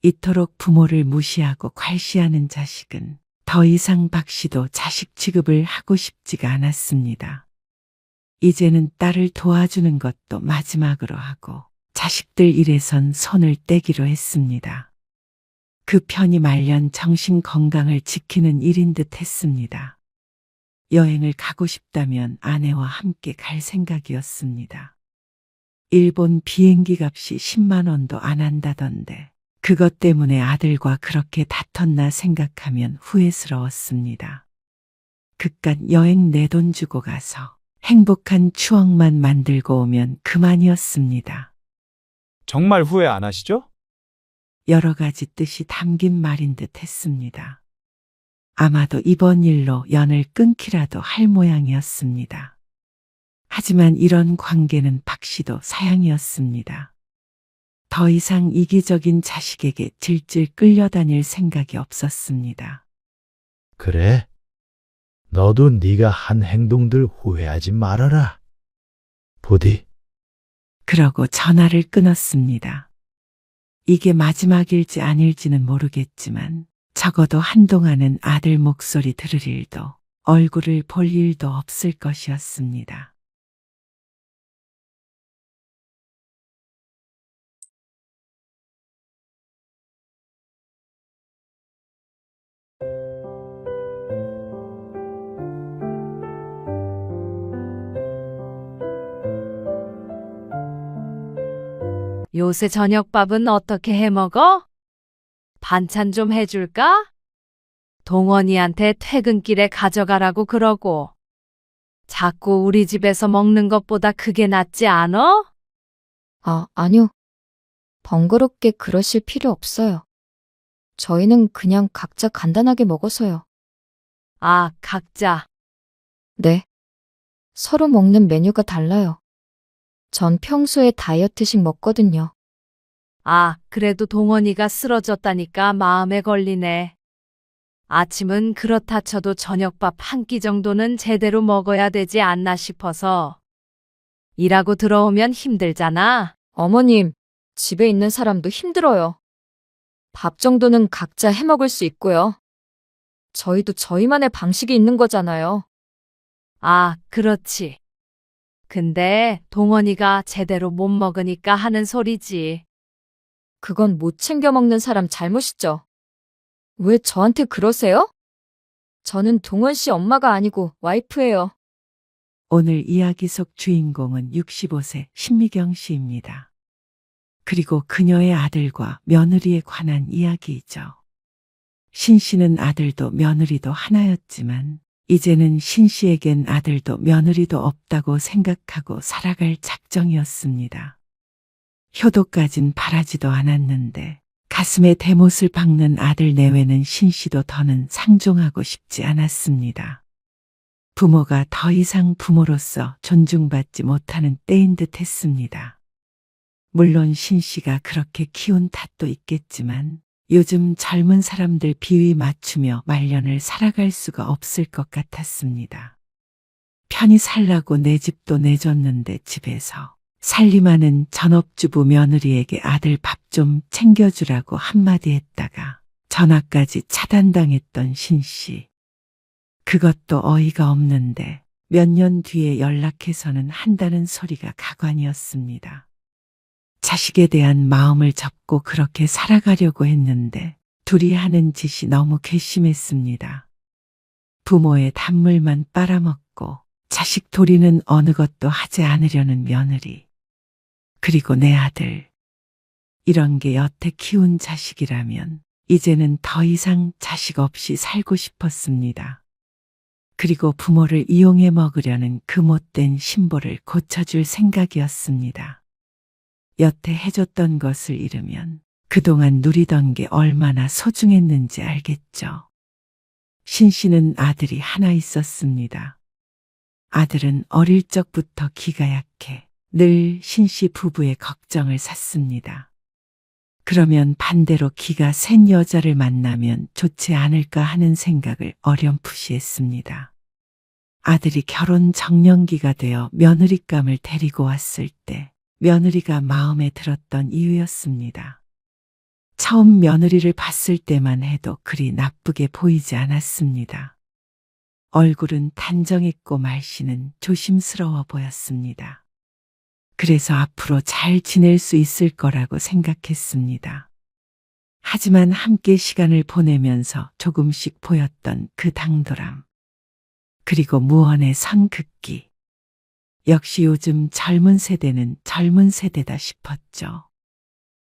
이토록 부모를 무시하고 괄시하는 자식은 더 이상 박 씨도 자식 취급을 하고 싶지가 않았습니다. 이제는 딸을 도와주는 것도 마지막으로 하고 자식들 일에선 손을 떼기로 했습니다. 그 편이 말년 정신 건강을 지키는 일인 듯 했습니다. 여행을 가고 싶다면 아내와 함께 갈 생각이었습니다. 일본 비행기 값이 10만 원도 안 한다던데 그것 때문에 아들과 그렇게 다퉜나 생각하면 후회스러웠습니다. 그깟 여행 내 돈 주고 가서 행복한 추억만 만들고 오면 그만이었습니다. 정말 후회 안 하시죠? 여러 가지 뜻이 담긴 말인 듯 했습니다. 아마도 이번 일로 연을 끊기라도 할 모양이었습니다. 하지만 이런 관계는 박 씨도 사양이었습니다. 더 이상 이기적인 자식에게 질질 끌려다닐 생각이 없었습니다. 그래? 너도 네가 한 행동들 후회하지 말아라. 부디. 그러고 전화를 끊었습니다. 이게 마지막일지 아닐지는 모르겠지만 적어도 한동안은 아들 목소리 들을 일도 얼굴을 볼 일도 없을 것이었습니다. 요새 저녁밥은 어떻게 해 먹어? 반찬 좀 해줄까? 동원이한테 퇴근길에 가져가라고 그러고. 자꾸 우리 집에서 먹는 것보다 그게 낫지 않어? 아니요. 번거롭게 그러실 필요 없어요. 저희는 그냥 각자 간단하게 먹어서요. 아, 각자. 네. 서로 먹는 메뉴가 달라요. 전 평소에 다이어트식 먹거든요. 아, 그래도 동원이가 쓰러졌다니까 마음에 걸리네. 아침은 그렇다 쳐도 저녁밥 한 끼 정도는 제대로 먹어야 되지 않나 싶어서. 일하고 들어오면 힘들잖아. 어머님, 집에 있는 사람도 힘들어요. 밥 정도는 각자 해 먹을 수 있고요. 저희도 저희만의 방식이 있는 거잖아요. 아, 그렇지. 근데 동원이가 제대로 못 먹으니까 하는 소리지. 그건 못 챙겨 먹는 사람 잘못이죠. 왜 저한테 그러세요? 저는 동원 씨 엄마가 아니고 와이프예요. 오늘 이야기 속 주인공은 65세 신미경 씨입니다. 그리고 그녀의 아들과 며느리에 관한 이야기이죠. 신 씨는 아들도 며느리도 하나였지만 이제는 신 씨에겐 아들도 며느리도 없다고 생각하고 살아갈 작정이었습니다. 효도까진 바라지도 않았는데 가슴에 대못을 박는 아들 내외는 신 씨도 더는 상종하고 싶지 않았습니다. 부모가 더 이상 부모로서 존중받지 못하는 때인 듯 했습니다. 물론 신 씨가 그렇게 키운 탓도 있겠지만 요즘 젊은 사람들 비위 맞추며 말년을 살아갈 수가 없을 것 같았습니다. 편히 살라고 내 집도 내줬는데 집에서 살림하는 전업주부 며느리에게 아들 밥 좀 챙겨주라고 한마디 했다가 전화까지 차단당했던 신 씨. 그것도 어이가 없는데 몇 년 뒤에 연락해서는 한다는 소리가 가관이었습니다. 자식에 대한 마음을 접고 그렇게 살아가려고 했는데 둘이 하는 짓이 너무 괘씸했습니다. 부모의 단물만 빨아먹고 자식 도리는 어느 것도 하지 않으려는 며느리. 그리고 내 아들. 이런 게 여태 키운 자식이라면 이제는 더 이상 자식 없이 살고 싶었습니다. 그리고 부모를 이용해 먹으려는 그 못된 신보를 고쳐줄 생각이었습니다. 여태 해줬던 것을 잃으면 그동안 누리던 게 얼마나 소중했는지 알겠죠. 신 씨는 아들이 하나 있었습니다. 아들은 어릴 적부터 기가 약해 늘 신 씨 부부의 걱정을 샀습니다. 그러면 반대로 기가 센 여자를 만나면 좋지 않을까 하는 생각을 어렴풋이 했습니다. 아들이 결혼 정년기가 되어 며느리감을 데리고 왔을 때 며느리가 마음에 들었던 이유였습니다. 처음 며느리를 봤을 때만 해도 그리 나쁘게 보이지 않았습니다. 얼굴은 단정했고 말씨는 조심스러워 보였습니다. 그래서 앞으로 잘 지낼 수 있을 거라고 생각했습니다. 하지만 함께 시간을 보내면서 조금씩 보였던 그 당돌함. 그리고 무언의 선긋기. 역시 요즘 젊은 세대는 젊은 세대다 싶었죠.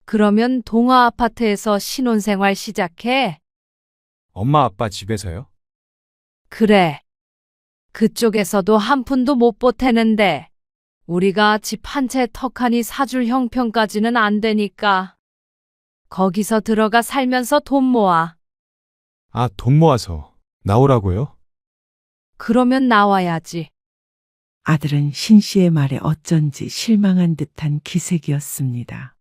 그러면 동아 아파트에서 신혼생활 시작해? 엄마 아빠 집에서요? 그래. 그쪽에서도 한 푼도 못 보태는데 우리가 집 한 채 턱하니 사줄 형편까지는 안 되니까 거기서 들어가 살면서 돈 모아. 아, 돈 모아서 나오라고요? 그러면 나와야지. 아들은 신 씨의 말에 어쩐지 실망한 듯한 기색이었습니다.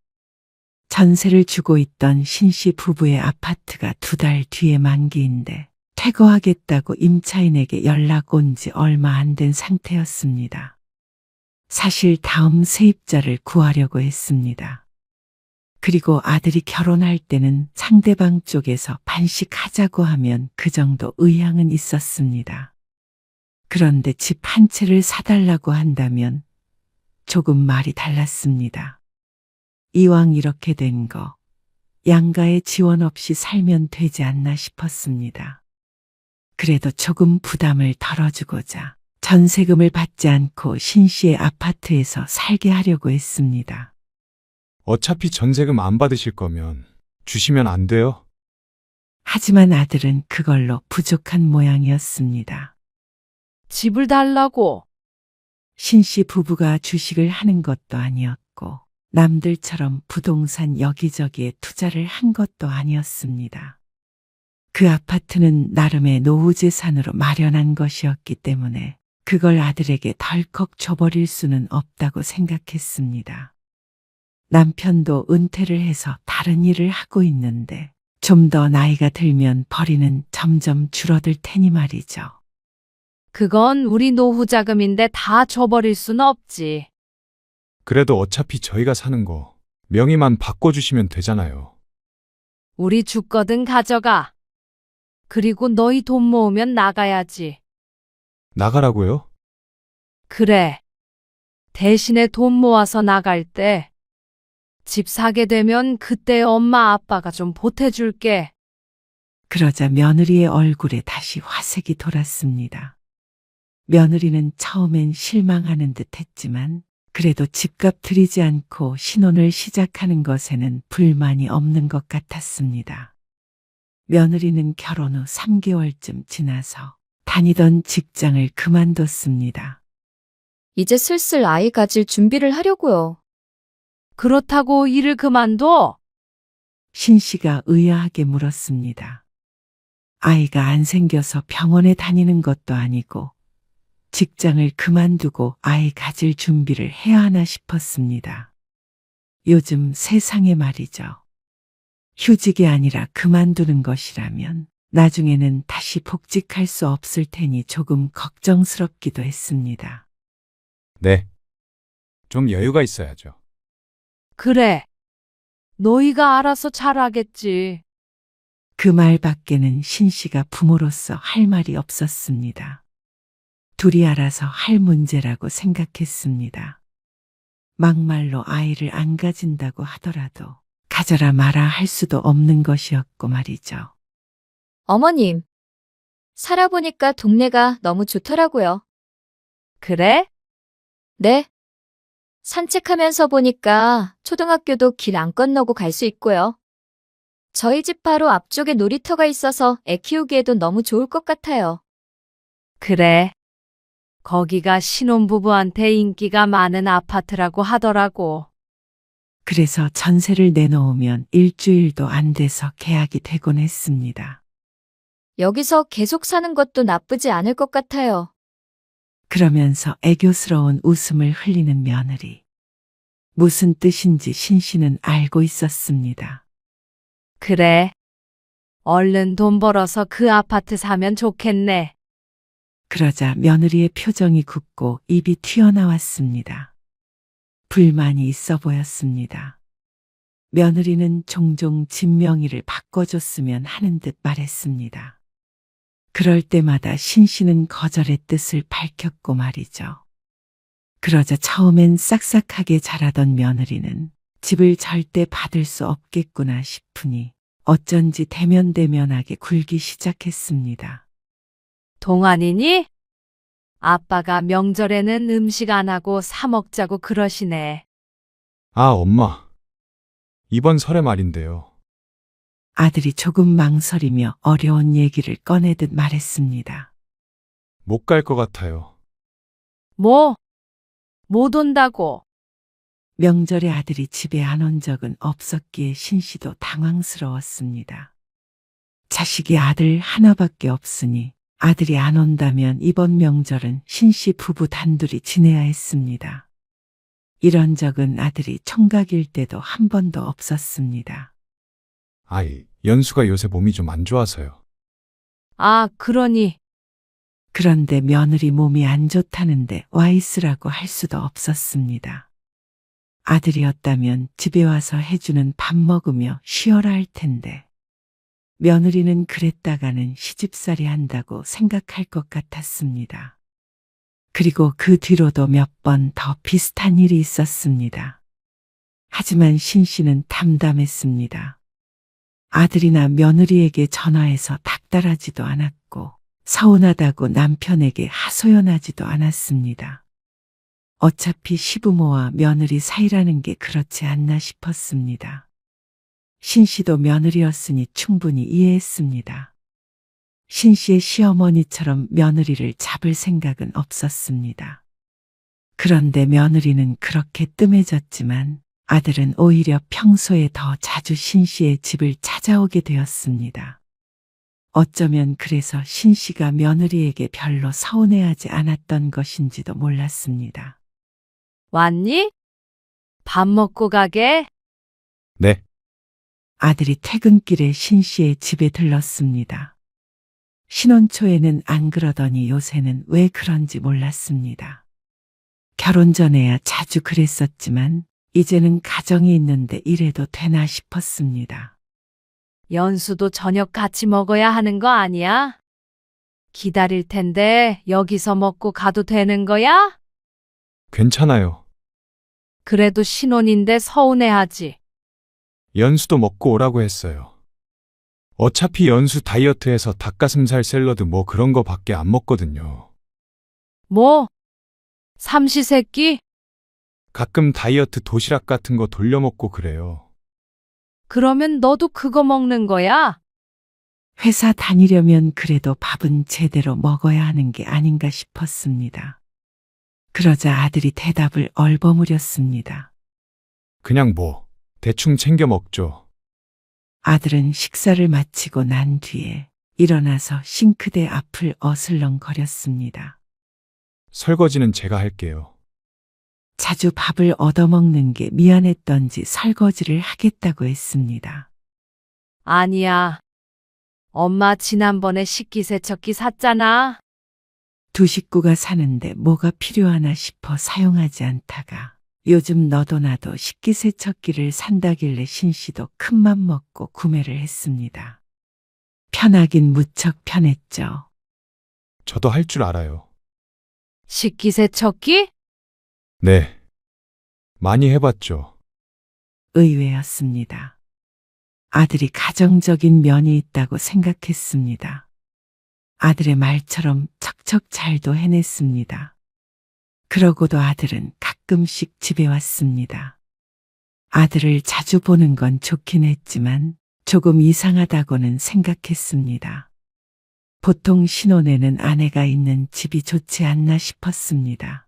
전세를 주고 있던 신 씨 부부의 아파트가 2달 뒤에 만기인데 퇴거하겠다고 임차인에게 연락 온 지 얼마 안 된 상태였습니다. 사실 다음 세입자를 구하려고 했습니다. 그리고 아들이 결혼할 때는 상대방 쪽에서 반씩하자고 하면 그 정도 의향은 있었습니다. 그런데 집 한 채를 사달라고 한다면 조금 말이 달랐습니다. 이왕 이렇게 된 거, 양가의 지원 없이 살면 되지 않나 싶었습니다. 그래도 조금 부담을 덜어주고자 전세금을 받지 않고 신 씨의 아파트에서 살게 하려고 했습니다. 어차피 전세금 안 받으실 거면 주시면 안 돼요? 하지만 아들은 그걸로 부족한 모양이었습니다. 집을 달라고. 신 씨 부부가 주식을 하는 것도 아니었고 남들처럼 부동산 여기저기에 투자를 한 것도 아니었습니다. 그 아파트는 나름의 노후재산으로 마련한 것이었기 때문에 그걸 아들에게 덜컥 줘버릴 수는 없다고 생각했습니다. 남편도 은퇴를 해서 다른 일을 하고 있는데 좀 더 나이가 들면 벌이는 점점 줄어들 테니 말이죠. 그건 우리 노후 자금인데 다 줘버릴 순 없지. 그래도 어차피 저희가 사는 거 명의만 바꿔주시면 되잖아요. 우리 죽거든 가져가. 그리고 너희 돈 모으면 나가야지. 나가라고요? 그래. 대신에 돈 모아서 나갈 때 집 사게 되면 그때 엄마 아빠가 좀 보태줄게. 그러자 며느리의 얼굴에 다시 화색이 돌았습니다. 며느리는 처음엔 실망하는 듯 했지만 그래도 집값 들이지 않고 신혼을 시작하는 것에는 불만이 없는 것 같았습니다. 며느리는 결혼 후 3개월쯤 지나서 다니던 직장을 그만뒀습니다. 이제 슬슬 아이 가질 준비를 하려고요. 그렇다고 일을 그만둬? 신 씨가 의아하게 물었습니다. 아이가 안 생겨서 병원에 다니는 것도 아니고 직장을 그만두고 아이 가질 준비를 해야 하나 싶었습니다. 요즘 세상에 말이죠. 휴직이 아니라 그만두는 것이라면 나중에는 다시 복직할 수 없을 테니 조금 걱정스럽기도 했습니다. 네. 좀 여유가 있어야죠. 그래. 너희가 알아서 잘하겠지. 그 말밖에는 신 씨가 부모로서 할 말이 없었습니다. 둘이 알아서 할 문제라고 생각했습니다. 막말로 아이를 안 가진다고 하더라도 가져라 마라 할 수도 없는 것이었고 말이죠. 어머님, 살아보니까 동네가 너무 좋더라고요. 그래? 네. 산책하면서 보니까 초등학교도 길 안 건너고 갈 수 있고요. 저희 집 바로 앞쪽에 놀이터가 있어서 애 키우기에도 너무 좋을 것 같아요. 그래. 거기가 신혼부부한테 인기가 많은 아파트라고 하더라고. 그래서 전세를 내놓으면 일주일도 안 돼서 계약이 되곤 했습니다. 여기서 계속 사는 것도 나쁘지 않을 것 같아요. 그러면서 애교스러운 웃음을 흘리는 며느리. 무슨 뜻인지 신 씨는 알고 있었습니다. 그래. 얼른 돈 벌어서 그 아파트 사면 좋겠네. 그러자 며느리의 표정이 굳고 입이 튀어나왔습니다. 불만이 있어 보였습니다. 며느리는 종종 집 명의를 바꿔줬으면 하는 듯 말했습니다. 그럴 때마다 신 씨는 거절의 뜻을 밝혔고 말이죠. 그러자 처음엔 싹싹하게 자라던 며느리는 집을 절대 받을 수 없겠구나 싶으니 어쩐지 대면대면하게 굴기 시작했습니다. 동안이니? 아빠가 명절에는 음식 안 하고 사 먹자고 그러시네. 아, 엄마. 이번 설의 말인데요. 아들이 조금 망설이며 어려운 얘기를 꺼내듯 말했습니다. 못 갈 것 같아요. 뭐? 못 온다고? 명절에 아들이 집에 안 온 적은 없었기에 신 씨도 당황스러웠습니다. 자식이 아들 하나밖에 없으니 아들이 안 온다면 이번 명절은 신 씨 부부 단둘이 지내야 했습니다. 이런 적은 아들이 총각일 때도 한 번도 없었습니다. 아이, 연수가 요새 몸이 좀 안 좋아서요. 아, 그러니. 그런데 며느리 몸이 안 좋다는데 와 있으라고 할 수도 없었습니다. 아들이었다면 집에 와서 해주는 밥 먹으며 쉬어라 할 텐데 며느리는 그랬다가는 시집살이 한다고 생각할 것 같았습니다. 그리고 그 뒤로도 몇 번 더 비슷한 일이 있었습니다. 하지만 신 씨는 담담했습니다. 아들이나 며느리에게 전화해서 닥달하지도 않았고 서운하다고 남편에게 하소연하지도 않았습니다. 어차피 시부모와 며느리 사이라는 게 그렇지 않나 싶었습니다. 신 씨도 며느리였으니 충분히 이해했습니다. 신 씨의 시어머니처럼 며느리를 잡을 생각은 없었습니다. 그런데 며느리는 그렇게 뜸해졌지만 아들은 오히려 평소에 더 자주 신 씨의 집을 찾아오게 되었습니다. 어쩌면 그래서 신 씨가 며느리에게 별로 서운해하지 않았던 것인지도 몰랐습니다. 왔니? 밥 먹고 가게? 네, 아들이 퇴근길에 신 씨의 집에 들렀습니다. 신혼 초에는 안 그러더니 요새는 왜 그런지 몰랐습니다. 결혼 전에야 자주 그랬었지만 이제는 가정이 있는데 이래도 되나 싶었습니다. 연수도 저녁 같이 먹어야 하는 거 아니야? 기다릴 텐데 여기서 먹고 가도 되는 거야? 괜찮아요. 그래도 신혼인데 서운해하지. 연수도 먹고 오라고 했어요. 어차피 연수 다이어트해서 닭가슴살 샐러드 뭐 그런 거 밖에 안 먹거든요. 뭐? 삼시세끼? 가끔 다이어트 도시락 같은 거 돌려 먹고 그래요. 그러면 너도 그거 먹는 거야? 회사 다니려면 그래도 밥은 제대로 먹어야 하는 게 아닌가 싶었습니다. 그러자 아들이 대답을 얼버무렸습니다. 그냥 뭐 대충 챙겨 먹죠. 아들은 식사를 마치고 난 뒤에 일어나서 싱크대 앞을 어슬렁거렸습니다. 설거지는 제가 할게요. 자주 밥을 얻어먹는 게 미안했던지 설거지를 하겠다고 했습니다. 아니야. 엄마 지난번에 식기세척기 샀잖아. 두 식구가 사는데 뭐가 필요하나 싶어 사용하지 않다가 요즘 너도 나도 식기세척기를 산다길래 신씨도 큰맘 먹고 구매를 했습니다. 편하긴 무척 편했죠. 저도 할 줄 알아요. 식기세척기? 네. 많이 해봤죠. 의외였습니다. 아들이 가정적인 면이 있다고 생각했습니다. 아들의 말처럼 척척 잘도 해냈습니다. 그러고도 아들은 가끔씩 집에 왔습니다. 아들을 자주 보는 건 좋긴 했지만 조금 이상하다고는 생각했습니다. 보통 신혼에는 아내가 있는 집이 좋지 않나 싶었습니다.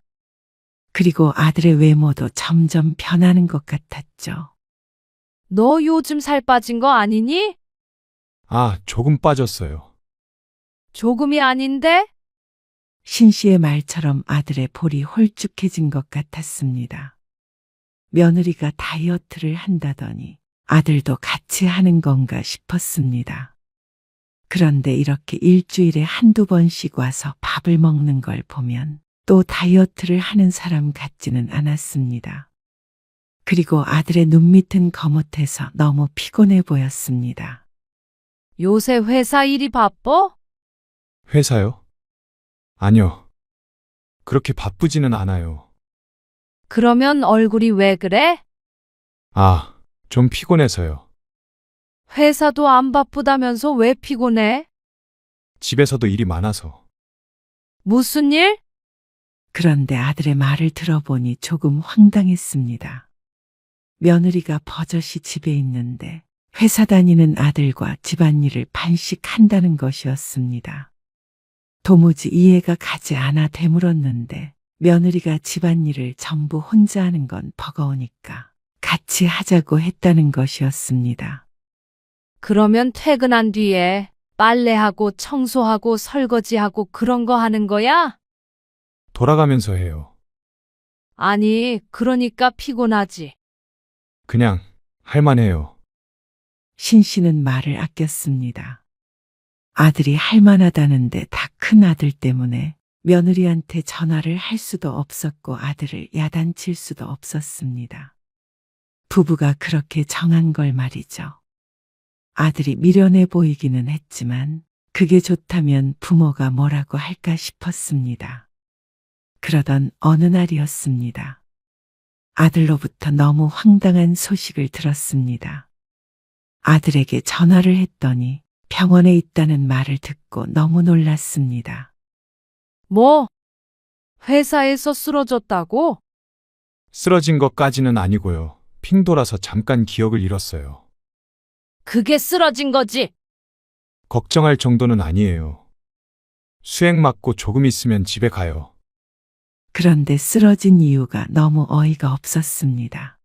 그리고 아들의 외모도 점점 변하는 것 같았죠. 너 요즘 살 빠진 거 아니니? 아, 조금 빠졌어요. 조금이 아닌데? 신 씨의 말처럼 아들의 볼이 홀쭉해진 것 같았습니다. 며느리가 다이어트를 한다더니 아들도 같이 하는 건가 싶었습니다. 그런데 이렇게 일주일에 한두 번씩 와서 밥을 먹는 걸 보면 또 다이어트를 하는 사람 같지는 않았습니다. 그리고 아들의 눈 밑은 거뭇해서 너무 피곤해 보였습니다. 요새 회사 일이 바빠? 회사요? 아니요. 그렇게 바쁘지는 않아요. 그러면 얼굴이 왜 그래? 아, 좀 피곤해서요. 회사도 안 바쁘다면서 왜 피곤해? 집에서도 일이 많아서. 무슨 일? 그런데 아들의 말을 들어보니 조금 황당했습니다. 며느리가 버젓이 집에 있는데 회사 다니는 아들과 집안일을 반씩 한다는 것이었습니다. 도무지 이해가 가지 않아 되물었는데 며느리가 집안일을 전부 혼자 하는 건 버거우니까 같이 하자고 했다는 것이었습니다. 그러면 퇴근한 뒤에 빨래하고 청소하고 설거지하고 그런 거 하는 거야? 돌아가면서 해요. 아니, 그러니까 피곤하지. 그냥 할만해요. 신 씨는 말을 아꼈습니다. 아들이 할만하다는데 다 큰 아들 때문에 며느리한테 전화를 할 수도 없었고 아들을 야단칠 수도 없었습니다. 부부가 그렇게 정한 걸 말이죠. 아들이 미련해 보이기는 했지만 그게 좋다면 부모가 뭐라고 할까 싶었습니다. 그러던 어느 날이었습니다. 아들로부터 너무 황당한 소식을 들었습니다. 아들에게 전화를 했더니 병원에 있다는 말을 듣고 너무 놀랐습니다. 뭐? 회사에서 쓰러졌다고? 쓰러진 것까지는 아니고요. 핑 돌아서 잠깐 기억을 잃었어요. 그게 쓰러진 거지. 걱정할 정도는 아니에요. 수액 맞고 조금 있으면 집에 가요. 그런데 쓰러진 이유가 너무 어이가 없었습니다.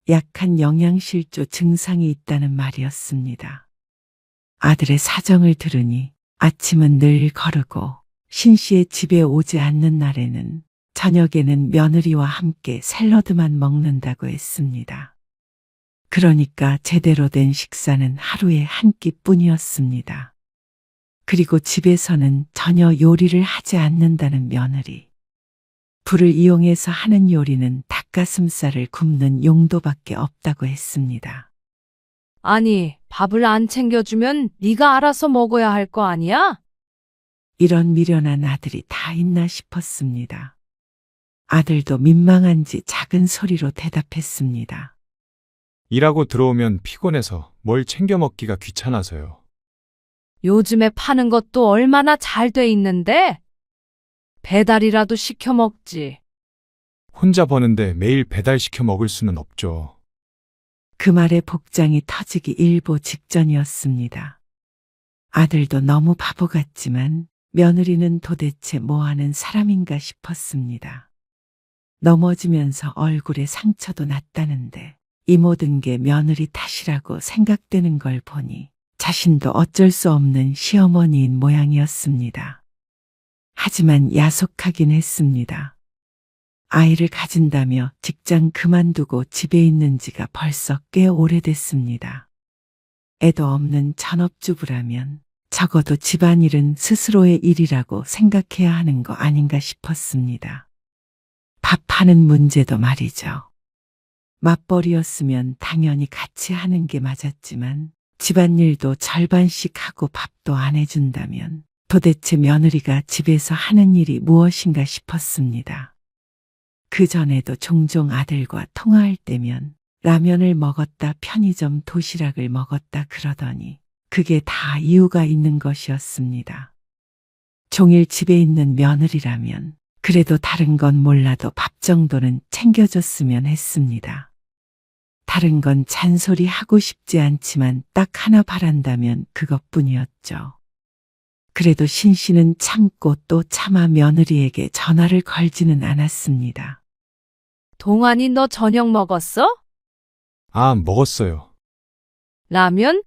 약한 영양실조 증상이 있다는 말이었습니다. 아들의 사정을 들으니 아침은 늘 거르고 신씨의 집에 오지 않는 날에는 저녁에는 며느리와 함께 샐러드만 먹는다고 했습니다. 그러니까 제대로 된 식사는 하루에 한 끼뿐이었습니다. 그리고 집에서는 전혀 요리를 하지 않는다는 며느리. 불을 이용해서 하는 요리는 닭가슴살을 굽는 용도밖에 없다고 했습니다. 아니, 밥을 안 챙겨주면 네가 알아서 먹어야 할 거 아니야? 이런 미련한 아들이 다 있나 싶었습니다. 아들도 민망한지 작은 소리로 대답했습니다. 일하고 들어오면 피곤해서 뭘 챙겨 먹기가 귀찮아서요. 요즘에 파는 것도 얼마나 잘 돼 있는데? 배달이라도 시켜 먹지. 혼자 버는데 매일 배달시켜 먹을 수는 없죠. 그 말에 복장이 터지기 일보 직전이었습니다. 아들도 너무 바보 같지만 며느리는 도대체 뭐 하는 사람인가 싶었습니다. 넘어지면서 얼굴에 상처도 났다는데 이 모든 게 며느리 탓이라고 생각되는 걸 보니 자신도 어쩔 수 없는 시어머니인 모양이었습니다. 하지만 야속하긴 했습니다. 아이를 가진다며 직장 그만두고 집에 있는 지가 벌써 꽤 오래됐습니다. 애도 없는 전업주부라면 적어도 집안일은 스스로의 일이라고 생각해야 하는 거 아닌가 싶었습니다. 밥하는 문제도 말이죠. 맞벌이였으면 당연히 같이 하는 게 맞았지만 집안일도 절반씩 하고 밥도 안 해준다면 도대체 며느리가 집에서 하는 일이 무엇인가 싶었습니다. 그전에도 종종 아들과 통화할 때면 라면을 먹었다 편의점 도시락을 먹었다 그러더니 그게 다 이유가 있는 것이었습니다. 종일 집에 있는 며느리라면 그래도 다른 건 몰라도 밥 정도는 챙겨줬으면 했습니다. 다른 건 잔소리 하고 싶지 않지만 딱 하나 바란다면 그것뿐이었죠. 그래도 신씨는 참고 또 차마 며느리에게 전화를 걸지는 않았습니다. 동안이 너 저녁 먹었어? 아, 먹었어요. 라면?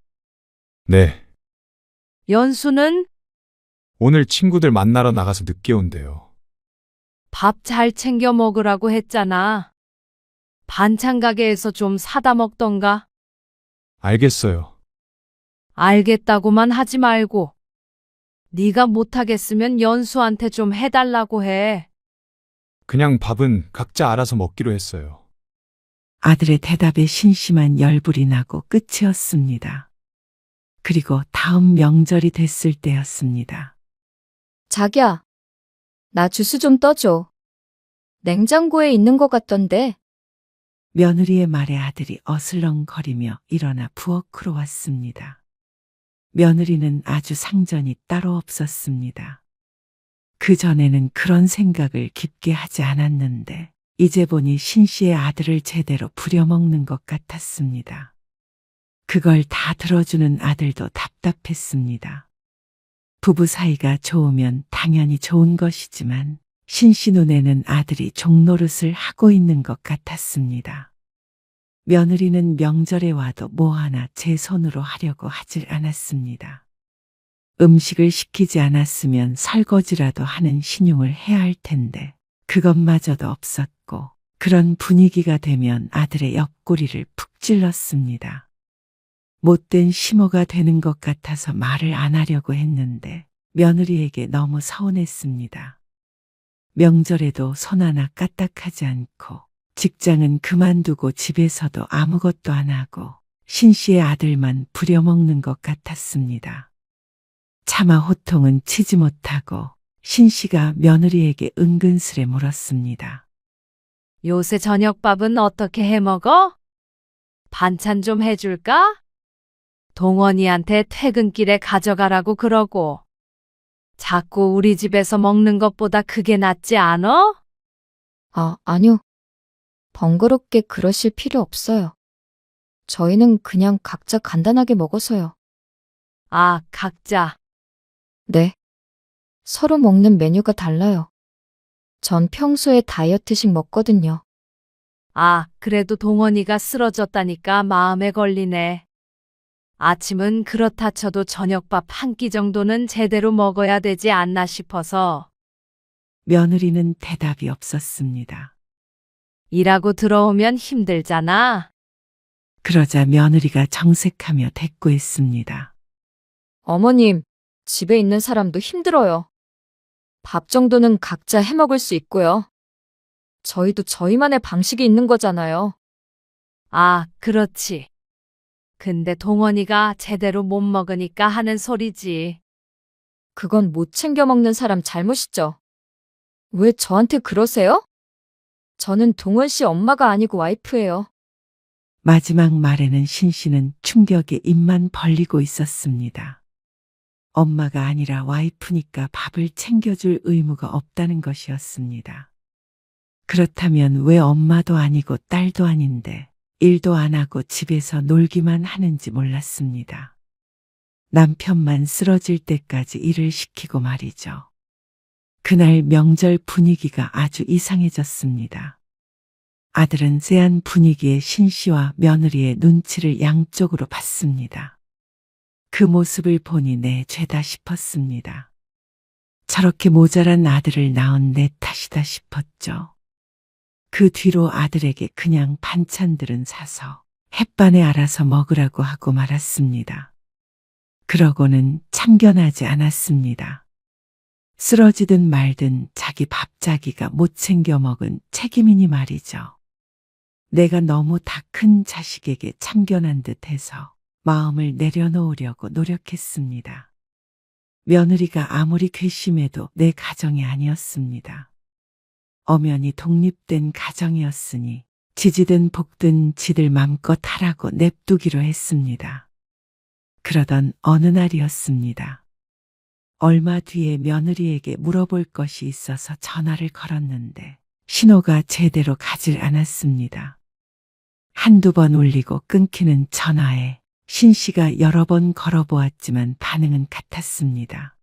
네. 연수는? 오늘 친구들 만나러 나가서 늦게 온대요. 밥 잘 챙겨 먹으라고 했잖아. 반찬 가게에서 좀 사다 먹던가. 알겠어요. 알겠다고만 하지 말고. 네가 못하겠으면 연수한테 좀 해달라고 해. 그냥 밥은 각자 알아서 먹기로 했어요. 아들의 대답에 신씨만 열불이 나고 끝이었습니다. 그리고 다음 명절이 됐을 때였습니다. 자기야, 나 주스 좀 떠줘. 냉장고에 있는 것 같던데. 며느리의 말에 아들이 어슬렁거리며 일어나 부엌으로 왔습니다. 며느리는 아주 상전이 따로 없었습니다. 그전에는 그런 생각을 깊게 하지 않았는데 이제 보니 신씨의 아들을 제대로 부려먹는 것 같았습니다. 그걸 다 들어주는 아들도 답답했습니다. 부부 사이가 좋으면 당연히 좋은 것이지만 신씨 눈에는 아들이 종노릇을 하고 있는 것 같았습니다. 며느리는 명절에 와도 뭐 하나 제 손으로 하려고 하질 않았습니다. 음식을 시키지 않았으면 설거지라도 하는 신용을 해야 할 텐데 그것마저도 없었고 그런 분위기가 되면 아들의 옆구리를 푹 찔렀습니다. 못된 시모가 되는 것 같아서 말을 안 하려고 했는데 며느리에게 너무 서운했습니다. 명절에도 손 하나 까딱하지 않고 직장은 그만두고 집에서도 아무것도 안 하고 신 씨의 아들만 부려먹는 것 같았습니다. 차마 호통은 치지 못하고 신 씨가 며느리에게 은근스레 물었습니다. 요새 저녁밥은 어떻게 해 먹어? 반찬 좀 해줄까? 동원이한테 퇴근길에 가져가라고 그러고. 자꾸 우리 집에서 먹는 것보다 그게 낫지 않어? 아니요. 번거롭게 그러실 필요 없어요. 저희는 그냥 각자 간단하게 먹어서요. 아, 각자. 네. 서로 먹는 메뉴가 달라요. 전 평소에 다이어트식 먹거든요. 아, 그래도 동원이가 쓰러졌다니까 마음에 걸리네. 아침은 그렇다 쳐도 저녁밥 한 끼 정도는 제대로 먹어야 되지 않나 싶어서. 며느리는 대답이 없었습니다. 일하고 들어오면 힘들잖아. 그러자 며느리가 정색하며 대꾸했습니다. 어머님, 집에 있는 사람도 힘들어요. 밥 정도는 각자 해 먹을 수 있고요. 저희도 저희만의 방식이 있는 거잖아요. 아, 그렇지. 근데 동원이가 제대로 못 먹으니까 하는 소리지. 그건 못 챙겨 먹는 사람 잘못이죠. 왜 저한테 그러세요? 저는 동원 씨 엄마가 아니고 와이프예요. 마지막 말에는 신 씨는 충격에 입만 벌리고 있었습니다. 엄마가 아니라 와이프니까 밥을 챙겨줄 의무가 없다는 것이었습니다. 그렇다면 왜 엄마도 아니고 딸도 아닌데 일도 안 하고 집에서 놀기만 하는지 몰랐습니다. 남편만 쓰러질 때까지 일을 시키고 말이죠. 그날 명절 분위기가 아주 이상해졌습니다. 아들은 쎄한 분위기에 신 씨와 며느리의 눈치를 양쪽으로 봤습니다. 그 모습을 보니 내 죄다 싶었습니다. 저렇게 모자란 아들을 낳은 내 탓이다 싶었죠. 그 뒤로 아들에게 그냥 반찬들은 사서 햇반에 알아서 먹으라고 하고 말았습니다. 그러고는 참견하지 않았습니다. 쓰러지든 말든 자기 밥 자기가 못 챙겨 먹은 책임이니 말이죠. 내가 너무 다 큰 자식에게 참견한 듯해서 마음을 내려놓으려고 노력했습니다. 며느리가 아무리 괘씸해도 내 가정이 아니었습니다. 엄연히 독립된 가정이었으니 지지든 볶든 지들 맘껏 하라고 냅두기로 했습니다. 그러던 어느 날이었습니다. 얼마 뒤에 며느리에게 물어볼 것이 있어서 전화를 걸었는데 신호가 제대로 가질 않았습니다. 한두 번 울리고 끊기는 전화에 신 씨가 여러 번 걸어보았지만 반응은 같았습니다.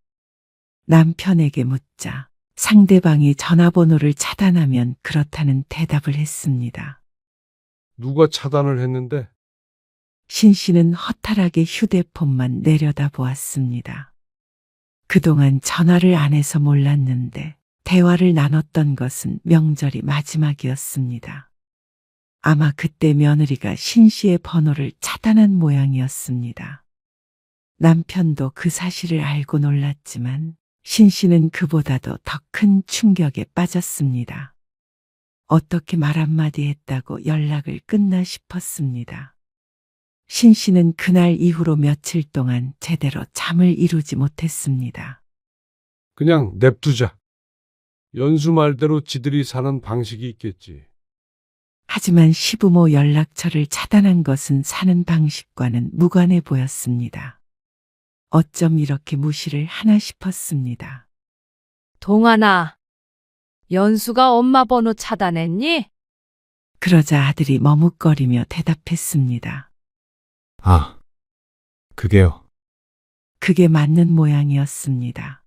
남편에게 묻자 상대방이 전화번호를 차단하면 그렇다는 대답을 했습니다. 누가 차단을 했는데? 신 씨는 허탈하게 휴대폰만 내려다보았습니다. 그동안 전화를 안 해서 몰랐는데 대화를 나눴던 것은 명절이 마지막이었습니다. 아마 그때 며느리가 신 씨의 번호를 차단한 모양이었습니다. 남편도 그 사실을 알고 놀랐지만 신 씨는 그보다도 더 큰 충격에 빠졌습니다. 어떻게 말 한마디 했다고 연락을 끊나 싶었습니다. 신 씨는 그날 이후로 며칠 동안 제대로 잠을 이루지 못했습니다. 그냥 냅두자. 연수 말대로 지들이 사는 방식이 있겠지. 하지만 시부모 연락처를 차단한 것은 사는 방식과는 무관해 보였습니다. 어쩜 이렇게 무시를 하나 싶었습니다. 동환아, 연수가 엄마 번호 차단했니? 그러자 아들이 머뭇거리며 대답했습니다. 아, 그게요. 그게 맞는 모양이었습니다.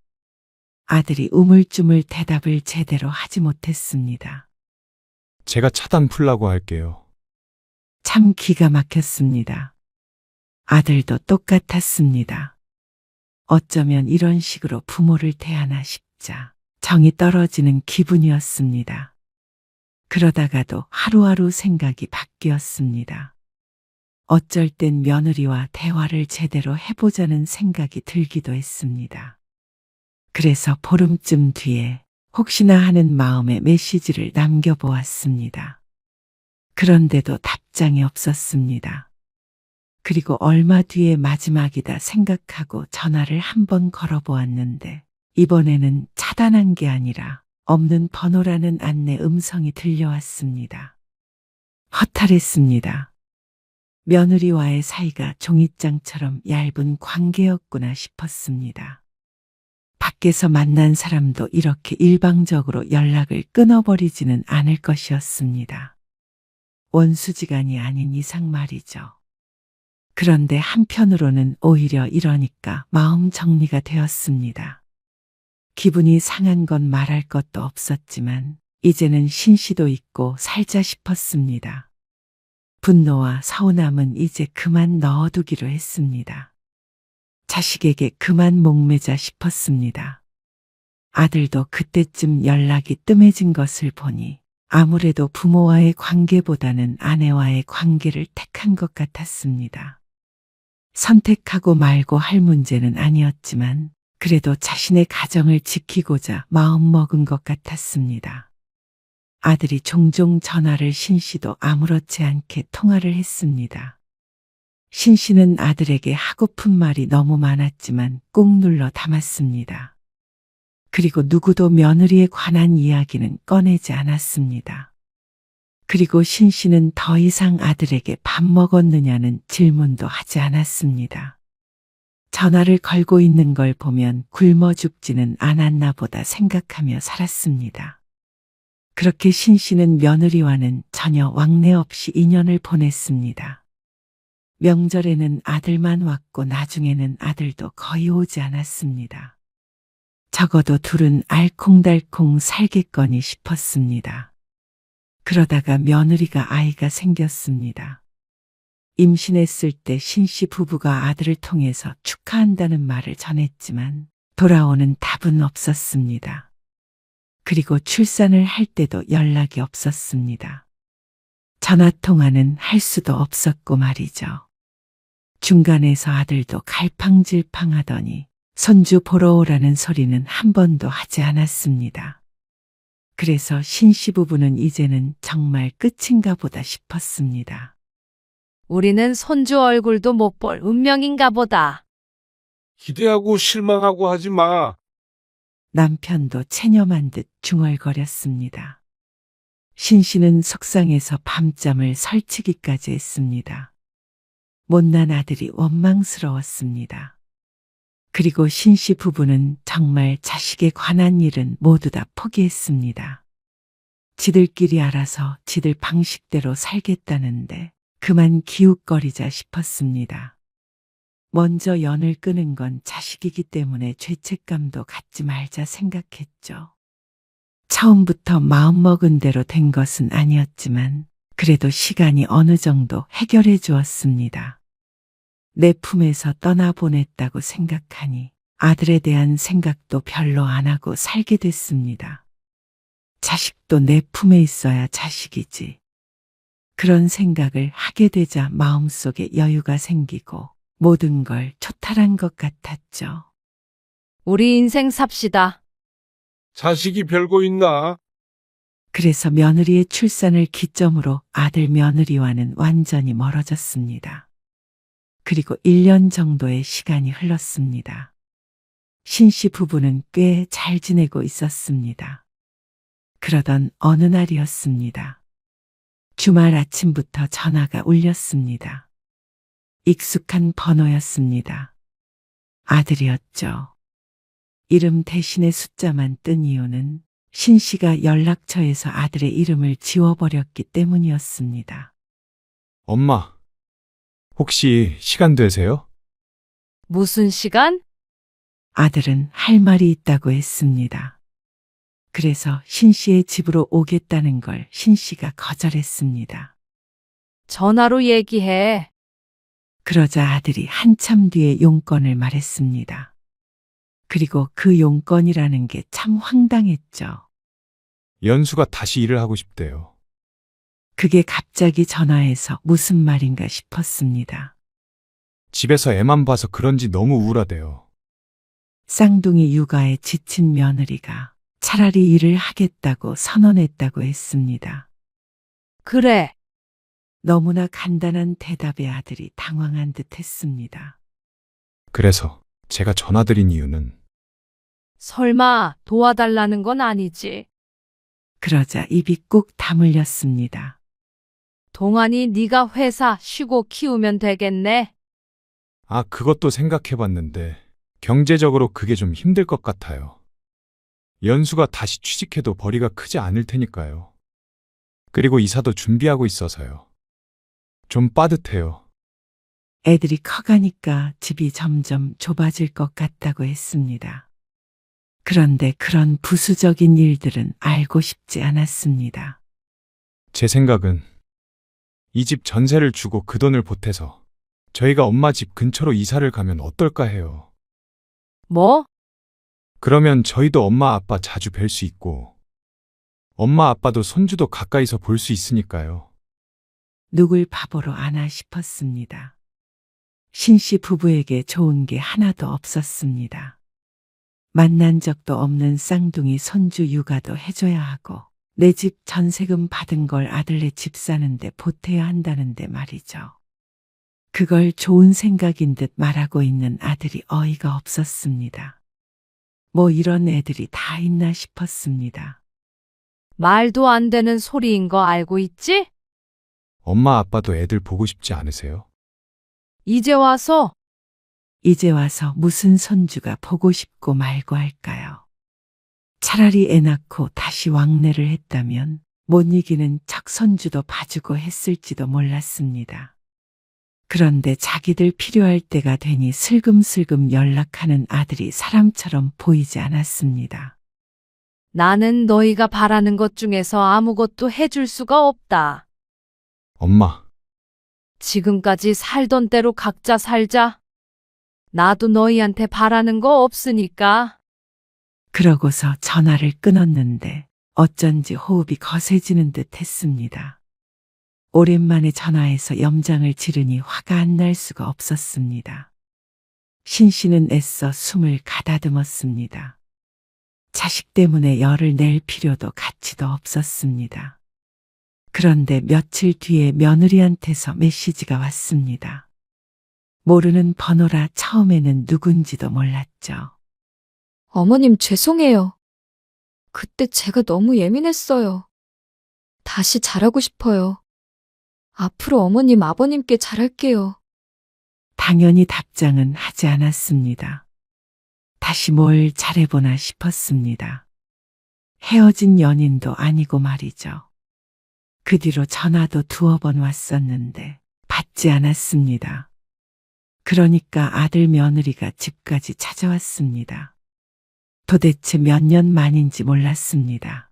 아들이 우물쭈물 대답을 제대로 하지 못했습니다. 제가 차단 풀라고 할게요. 참 기가 막혔습니다. 아들도 똑같았습니다. 어쩌면 이런 식으로 부모를 대하나 싶자 정이 떨어지는 기분이었습니다. 그러다가도 하루하루 생각이 바뀌었습니다. 어쩔 땐 며느리와 대화를 제대로 해보자는 생각이 들기도 했습니다. 그래서 보름쯤 뒤에 혹시나 하는 마음에 메시지를 남겨보았습니다. 그런데도 답장이 없었습니다. 그리고 얼마 뒤에 마지막이다 생각하고 전화를 한 번 걸어보았는데 이번에는 차단한 게 아니라 없는 번호라는 안내 음성이 들려왔습니다. 허탈했습니다. 며느리와의 사이가 종잇장처럼 얇은 관계였구나 싶었습니다. 밖에서 만난 사람도 이렇게 일방적으로 연락을 끊어버리지는 않을 것이었습니다. 원수지간이 아닌 이상 말이죠. 그런데 한편으로는 오히려 이러니까 마음 정리가 되었습니다. 기분이 상한 건 말할 것도 없었지만 이제는 신씨도 있고 살자 싶었습니다. 분노와 서운함은 이제 그만 넣어두기로 했습니다. 자식에게 그만 목매자 싶었습니다. 아들도 그때쯤 연락이 뜸해진 것을 보니 아무래도 부모와의 관계보다는 아내와의 관계를 택한 것 같았습니다. 선택하고 말고 할 문제는 아니었지만 그래도 자신의 가정을 지키고자 마음먹은 것 같았습니다. 아들이 종종 전화를 신씨도 아무렇지 않게 통화를 했습니다. 신씨는 아들에게 하고픈 말이 너무 많았지만 꾹 눌러 담았습니다. 그리고 누구도 며느리에 관한 이야기는 꺼내지 않았습니다. 그리고 신씨는 더 이상 아들에게 밥 먹었느냐는 질문도 하지 않았습니다. 전화를 걸고 있는 걸 보면 굶어 죽지는 않았나 보다 생각하며 살았습니다. 그렇게 신씨는 며느리와는 전혀 왕래 없이 인연을 보냈습니다. 명절에는 아들만 왔고 나중에는 아들도 거의 오지 않았습니다. 적어도 둘은 알콩달콩 살겠거니 싶었습니다. 그러다가 며느리가 아이가 생겼습니다. 임신했을 때 신씨 부부가 아들을 통해서 축하한다는 말을 전했지만 돌아오는 답은 없었습니다. 그리고 출산을 할 때도 연락이 없었습니다. 전화통화는 할 수도 없었고 말이죠. 중간에서 아들도 갈팡질팡하더니 손주 보러 오라는 소리는 한 번도 하지 않았습니다. 그래서 신씨 부부는 이제는 정말 끝인가 보다 싶었습니다. 우리는 손주 얼굴도 못 볼 운명인가 보다. 기대하고 실망하고 하지 마. 남편도 체념한 듯 중얼거렸습니다. 신씨는 속상해서 밤잠을 설치기까지 했습니다. 못난 아들이 원망스러웠습니다. 그리고 신씨 부부는 정말 자식에 관한 일은 모두 다 포기했습니다. 지들끼리 알아서 지들 방식대로 살겠다는데 그만 기웃거리자 싶었습니다. 먼저 연을 끄는 건 자식이기 때문에 죄책감도 갖지 말자 생각했죠. 처음부터 마음먹은 대로 된 것은 아니었지만 그래도 시간이 어느 정도 해결해 주었습니다. 내 품에서 떠나보냈다고 생각하니 아들에 대한 생각도 별로 안 하고 살게 됐습니다. 자식도 내 품에 있어야 자식이지. 그런 생각을 하게 되자 마음속에 여유가 생기고 모든 걸 초탈한 것 같았죠. 우리 인생 삽시다. 자식이 별거 있나? 그래서 며느리의 출산을 기점으로 아들 며느리와는 완전히 멀어졌습니다. 그리고 1년 정도의 시간이 흘렀습니다. 신씨 부부는 꽤 잘 지내고 있었습니다. 그러던 어느 날이었습니다. 주말 아침부터 전화가 울렸습니다. 익숙한 번호였습니다. 아들이었죠. 이름 대신에 숫자만 뜬 이유는 신씨가 연락처에서 아들의 이름을 지워버렸기 때문이었습니다. 엄마, 혹시 시간 되세요? 무슨 시간? 아들은 할 말이 있다고 했습니다. 그래서 신씨의 집으로 오겠다는 걸 신씨가 거절했습니다. 전화로 얘기해. 그러자 아들이 한참 뒤에 용건을 말했습니다. 그리고 그 용건이라는 게 참 황당했죠. 연수가 다시 일을 하고 싶대요. 그게 갑자기 전화해서 무슨 말인가 싶었습니다. 집에서 애만 봐서 그런지 너무 우울하대요. 쌍둥이 육아에 지친 며느리가 차라리 일을 하겠다고 선언했다고 했습니다. 그래. 너무나 간단한 대답에 아들이 당황한 듯 했습니다. 그래서 제가 전화드린 이유는 설마 도와달라는 건 아니지. 그러자 입이 꾹 다물렸습니다. 동안이 네가 회사 쉬고 키우면 되겠네. 아, 그것도 생각해봤는데 경제적으로 그게 좀 힘들 것 같아요. 연수가 다시 취직해도 벌이가 크지 않을 테니까요. 그리고 이사도 준비하고 있어서요. 좀 빠듯해요. 애들이 커가니까 집이 점점 좁아질 것 같다고 했습니다. 그런데 그런 부수적인 일들은 알고 싶지 않았습니다. 제 생각은 이 집 전세를 주고 그 돈을 보태서 저희가 엄마 집 근처로 이사를 가면 어떨까 해요. 뭐? 그러면 저희도 엄마 아빠 자주 뵐 수 있고 엄마 아빠도 손주도 가까이서 볼 수 있으니까요. 누굴 바보로 아나 싶었습니다. 신씨 부부에게 좋은 게 하나도 없었습니다. 만난 적도 없는 쌍둥이 손주 육아도 해줘야 하고 내 집 전세금 받은 걸 아들네 집 사는데 보태야 한다는데 말이죠. 그걸 좋은 생각인 듯 말하고 있는 아들이 어이가 없었습니다. 뭐 이런 애들이 다 있나 싶었습니다. 말도 안 되는 소리인 거 알고 있지? 엄마 아빠도 애들 보고 싶지 않으세요? 이제 와서 이제 와서 무슨 손주가 보고 싶고 말고 할까요? 차라리 애 낳고 다시 왕래를 했다면 못 이기는 척 손주도 봐주고 했을지도 몰랐습니다. 그런데 자기들 필요할 때가 되니 슬금슬금 연락하는 아들이 사람처럼 보이지 않았습니다. 나는 너희가 바라는 것 중에서 아무것도 해줄 수가 없다. 엄마, 지금까지 살던 대로 각자 살자. 나도 너희한테 바라는 거 없으니까. 그러고서 전화를 끊었는데 어쩐지 호흡이 거세지는 듯 했습니다. 오랜만에 전화해서 염장을 지르니 화가 안 날 수가 없었습니다. 신씨는 애써 숨을 가다듬었습니다. 자식 때문에 열을 낼 필요도 가치도 없었습니다. 그런데 며칠 뒤에 며느리한테서 메시지가 왔습니다. 모르는 번호라 처음에는 누군지도 몰랐죠. 어머님 죄송해요. 그때 제가 너무 예민했어요. 다시 잘하고 싶어요. 앞으로 어머님, 아버님께 잘할게요. 당연히 답장은 하지 않았습니다. 다시 뭘 잘해보나 싶었습니다. 헤어진 연인도 아니고 말이죠. 그 뒤로 전화도 2번 왔었는데 받지 않았습니다. 그러니까 아들 며느리가 집까지 찾아왔습니다. 도대체 몇 년 만인지 몰랐습니다.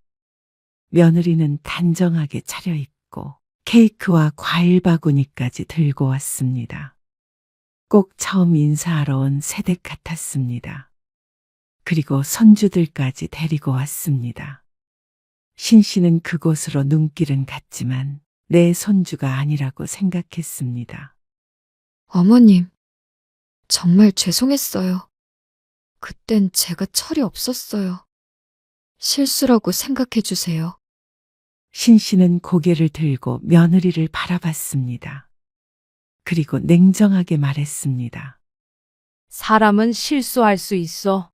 며느리는 단정하게 차려입고 케이크와 과일 바구니까지 들고 왔습니다. 꼭 처음 인사하러 온 새댁 같았습니다. 그리고 손주들까지 데리고 왔습니다. 신씨는 그곳으로 눈길은 갔지만 내 손주가 아니라고 생각했습니다. 어머님, 정말 죄송했어요. 그땐 제가 철이 없었어요. 실수라고 생각해 주세요. 신씨는 고개를 들고 며느리를 바라봤습니다. 그리고 냉정하게 말했습니다. 사람은 실수할 수 있어.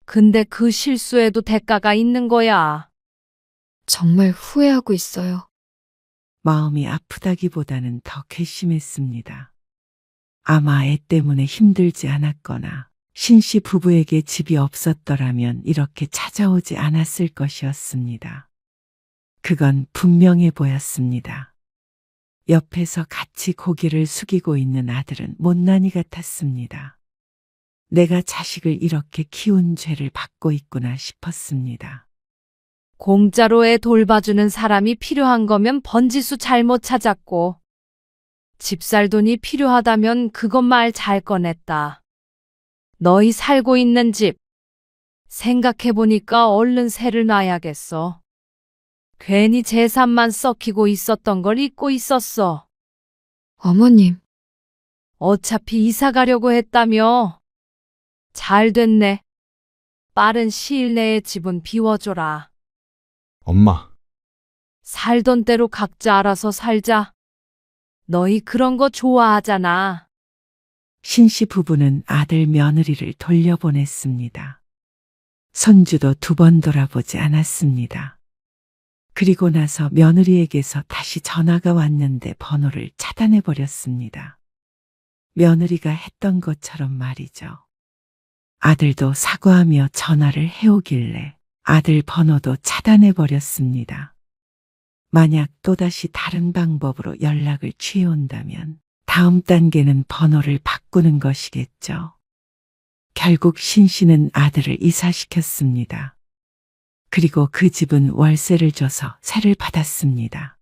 근데 그 실수에도 대가가 있는 거야. 정말 후회하고 있어요. 마음이 아프다기보다는 더 괘씸했습니다. 아마 애 때문에 힘들지 않았거나 신씨 부부에게 집이 없었더라면 이렇게 찾아오지 않았을 것이었습니다. 그건 분명해 보였습니다. 옆에서 같이 고개를 숙이고 있는 아들은 못난이 같았습니다. 내가 자식을 이렇게 키운 죄를 받고 있구나 싶었습니다. 공짜로 애 돌봐주는 사람이 필요한 거면 번지수 잘못 찾았고, 집 살 돈이 필요하다면 그것 말 잘 꺼냈다. 너희 살고 있는 집, 생각해보니까 얼른 세를 놔야겠어. 괜히 재산만 썩히고 있었던 걸 잊고 있었어. 어머님, 어차피 이사 가려고 했다며. 잘 됐네. 빠른 시일 내에 집은 비워줘라. 엄마, 살던 대로 각자 알아서 살자. 너희 그런 거 좋아하잖아. 신씨 부부는 아들 며느리를 돌려보냈습니다. 손주도 2번 돌아보지 않았습니다. 그리고 나서 며느리에게서 다시 전화가 왔는데 번호를 차단해버렸습니다. 며느리가 했던 것처럼 말이죠. 아들도 사과하며 전화를 해오길래 아들 번호도 차단해버렸습니다. 만약 또다시 다른 방법으로 연락을 취해온다면 다음 단계는 번호를 바꾸는 것이겠죠. 결국 신씨는 아들을 이사시켰습니다. 그리고 그 집은 월세를 줘서 세를 받았습니다.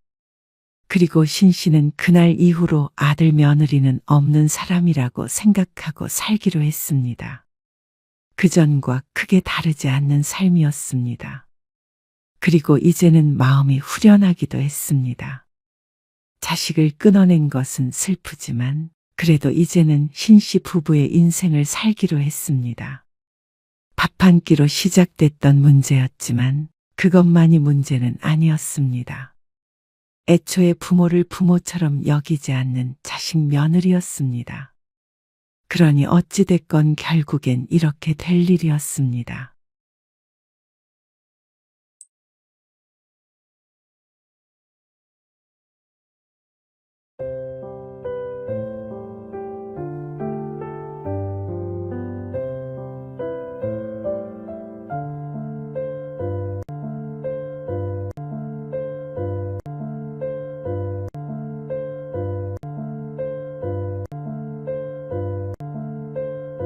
그리고 신씨는 그날 이후로 아들 며느리는 없는 사람이라고 생각하고 살기로 했습니다. 그전과 크게 다르지 않는 삶이었습니다. 그리고 이제는 마음이 후련하기도 했습니다. 자식을 끊어낸 것은 슬프지만 그래도 이제는 신씨 부부의 인생을 살기로 했습니다. 밥 한 끼로 시작됐던 문제였지만 그것만이 문제는 아니었습니다. 애초에 부모를 부모처럼 여기지 않는 자식 며느리였습니다. 그러니 어찌됐건 결국엔 이렇게 될 일이었습니다.